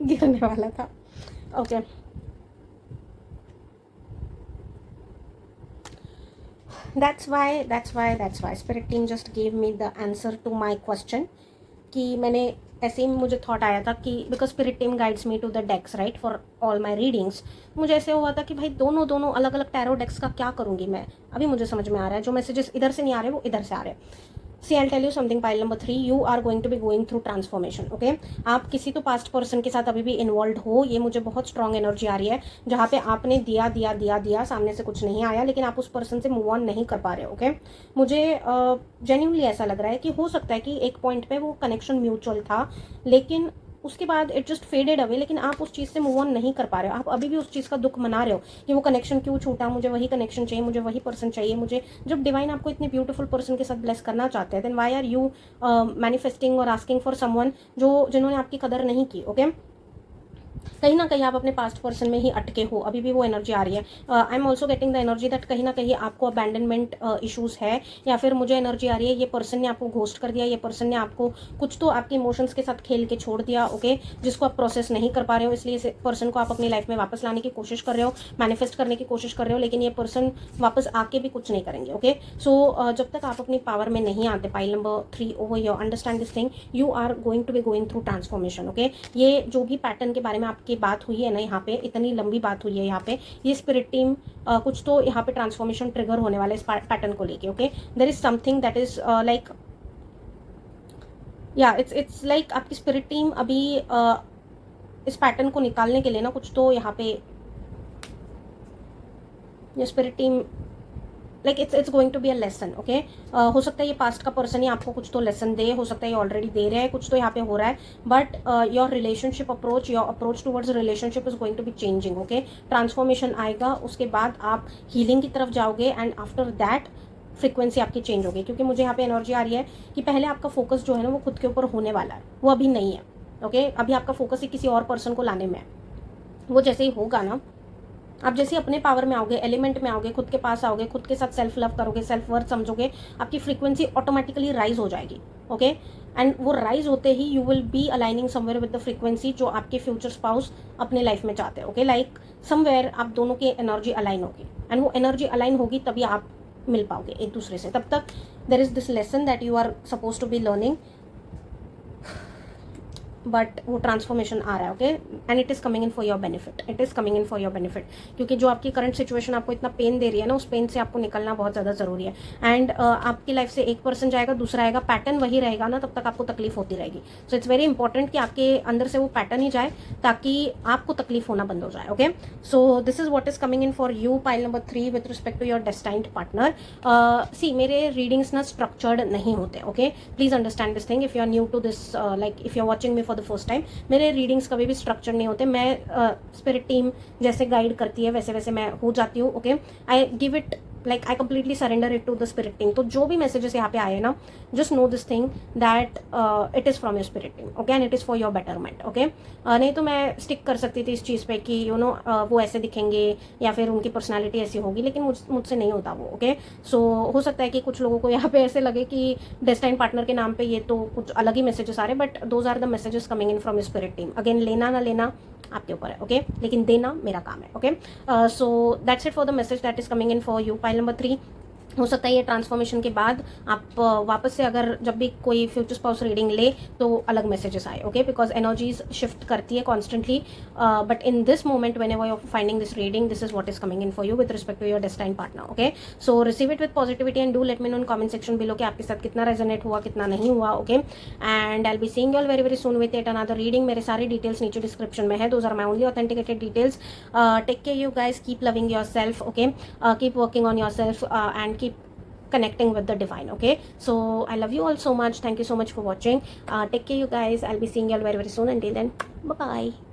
गिरने वाला था। Okay, that's why spirit team just gave me the answer to my question, कि मैंने ऐसे ही मुझे थॉट आया था कि because spirit team guides me to the decks right for all my readings, मुझे ऐसे हुआ था कि भाई दोनों अलग अलग टैरो डेक्स का क्या करूँगी मैं। अभी मुझे समझ में आ रहा है, जो मैसेजेस इधर से नहीं आ रहे वो इधर से आ रहे हैं। See I tell you something, pile number 3, you are going to be going through transformation. Okay, आप किसी तो पास्ट पर्सन के साथ अभी भी इन्वॉल्व हो, ये मुझे बहुत स्ट्रॉन्ग एनर्जी आ रही है, जहाँ पे आपने दिया सामने से कुछ नहीं आया, लेकिन आप उस पर्सन से मूव ऑन नहीं कर पा रहे हो। ओके, मुझे जेन्युइनली ऐसा लग रहा है कि हो सकता है कि एक पॉइंट पे वो कनेक्शन म्यूचुअल था, लेकिन उसके बाद इट जस्ट फेडेड अवे, लेकिन आप उस चीज़ से मूव ऑन नहीं कर पा रहे हो। आप अभी भी उस चीज़ का दुख मना रहे हो कि वो कनेक्शन क्यों छूटा, मुझे वही कनेक्शन चाहिए, मुझे वही पर्सन चाहिए। मुझे जब डिवाइन आपको इतने ब्यूटीफुल पर्सन के साथ ब्लेस करना चाहते हैं, then why are you manifesting और आस्किंग फॉर समवन जिन्होंने आपकी कदर नहीं की। ओके, कहीं ना कहीं आप अपने पास्ट पर्सन में ही अटके हो, अभी भी वो एनर्जी आ रही है। I am also getting the energy that कहीं ना कहीं आपको अबैंडनमेंट इशूज़ है, या फिर मुझे एनर्जी आ रही है ये पर्सन ने आपको घोस्ट कर दिया, ये पर्सन ने आपको कुछ तो आपके इमोशंस के साथ खेल के छोड़ दिया। ओके, जिसको आप प्रोसेस नहीं कर पा रहे हो, इसलिए इस पर्सन को आप अपनी लाइफ में वापस लाने की कोशिश कर रहे हो, मैनिफेस्ट करने की कोशिश कर रहे हो, लेकिन ये पर्सन वापस आके भी कुछ नहीं करेंगे। ओके, सो जब तक आप अपनी पावर में नहीं आते, pile number 3 over your understand this thing, you are going to be going through transformation. Okay, ये जो भी पैटर्न के बारे में आपकी बात हुई है ना, यहाँ पे इतनी लंबी बात हुई है, यहाँ पे ये स्पिरिट टीम कुछ तो यहाँ पे ट्रांसफॉर्मेशन ट्रिगर होने वाले इस पैटर्न को लेके। Okay, there is something that is like, या इट्स लाइक आपकी स्पिरिट टीम अभी इस पैटर्न को निकालने के लिए ना कुछ तो यहाँ पे ये spirit team like it's going to be a lesson. Okay, हो सकता है ये पास्ट का पर्सन ही आपको कुछ तो लेसन दे, हो सकता है ये ऑलरेडी दे रहे हैं, कुछ तो यहाँ पे हो रहा है, but your relationship approach, your approach towards relationship is going to be changing. Okay, transformation आएगा, उसके बाद आप हीलिंग की तरफ जाओगे, एंड आफ्टर दैट फ्रीक्वेंसी आपकी चेंज होगी, क्योंकि मुझे यहाँ पे एनर्जी आ रही है कि पहले आपका फोकस जो है ना वो खुद के ऊपर होने वाला है, वो अभी नहीं है। ओके, अभी आपका फोकस ही किसी और पर्सन को लाने में है। वो जैसे ही होगा ना, आप जैसे ही अपने पावर में आओगे, एलिमेंट में आओगे, खुद के पास आओगे, खुद के साथ सेल्फ लव करोगे, सेल्फ वर्थ समझोगे, आपकी फ्रीक्वेंसी ऑटोमेटिकली राइज हो जाएगी। ओके, एंड वो राइज होते ही you will be aligning somewhere with the frequency जो आपके फ्यूचर स्पाउस अपने लाइफ में चाहते हैं। ओके, लाइक समवेयर आप दोनों की एनर्जी अलाइन होगी, एंड वो एनर्जी अलाइन होगी तभी आप मिल पाओगे एक दूसरे से। तब तक there is this lesson that you are suppose to be learning, but वो ट्रांसफॉर्मेशन आ रहा है। Okay, and it is coming in for your benefit, it is coming in for your benefit, क्योंकि जो आपकी करंट सिचुएशन आपको इतना pen दे रही है ना, उस पेन से आपको निकलना बहुत ज़्यादा ज़रूरी है। एंड आपकी लाइफ से एक पर्सन जाएगा, दूसरा आएगा, पैटर्न वही रहेगा ना, तब तक आपको तकलीफ होती रहेगी। सो इट्स वेरी इंपॉर्टेंट कि आपके अंदर से वो पैटर्न ही जाए ताकि आपको तकलीफ होना बंद हो जाए। Okay, so this is what is coming in for you, pile number 3 with respect to your destined partner. See, मेरे रीडिंग्स ना स्ट्रक्चर्ड नहीं होते। Okay, please understand this thing if you are new to this, like if you are watching me for the first time. मेरे readings कभी भी structure नहीं होते। मैं स्पिरिट टीम जैसे गाइड करती है वैसे वैसे मैं हो जाती हूँ। Okay, I give it like I completely surrender it to the spirit team. तो जो भी मैसेजेस यहाँ पे आए ना, just know this thing that it is from your spirit team. Okay, and it is for your betterment. Okay, नहीं तो मैं स्टिक कर सकती थी इस चीज़ पे कि यू नो वो ऐसे दिखेंगे या फिर उनकी पर्सनैलिटी ऐसी होगी, लेकिन मुझसे नहीं होता वो। ओके, सो हो सकता है कि कुछ लोगों को यहाँ पे ऐसे लगे कि डेस्टाइन पार्टनर के नाम पे ये तो कुछ अलग ही मैसेजेस आ रहे हैं, but those are the messages coming in from your spirit team. Again, लेना ना लेना आपके ऊपर है। ओके, लेकिन देना मेरा काम है। Okay, so that's it for the message that is coming in for you, pile number 3। हो सकता है ये ट्रांसफॉर्मेशन के बाद आप वापस से अगर जब भी कोई फ्यूचर स्पाउस रीडिंग ले तो अलग मैसेजेस आए। ओके, बिकॉज एनर्जीज शिफ्ट करती है constantly, but in this moment whenever you are finding this reading, this is what is coming in for you with respect to your destined partner. Okay, so receive it with positivity and do let me know in comment section below कि आपके साथ कितना resonate हुआ, कितना नहीं हुआ। Okay, and I will be seeing you all very very soon with it another reading. मेरे सारे डिटेल्स नीचे डिस्क्रिप्शन में है, those are my only authenticated details. Take care you guys, keep loving yourself. Okay, keep working on yourself and keep connecting with the divine. Okay, so I love you all so much. Thank you so much for watching. Take care you guys. I'll be seeing you all very very soon. Until then, bye bye.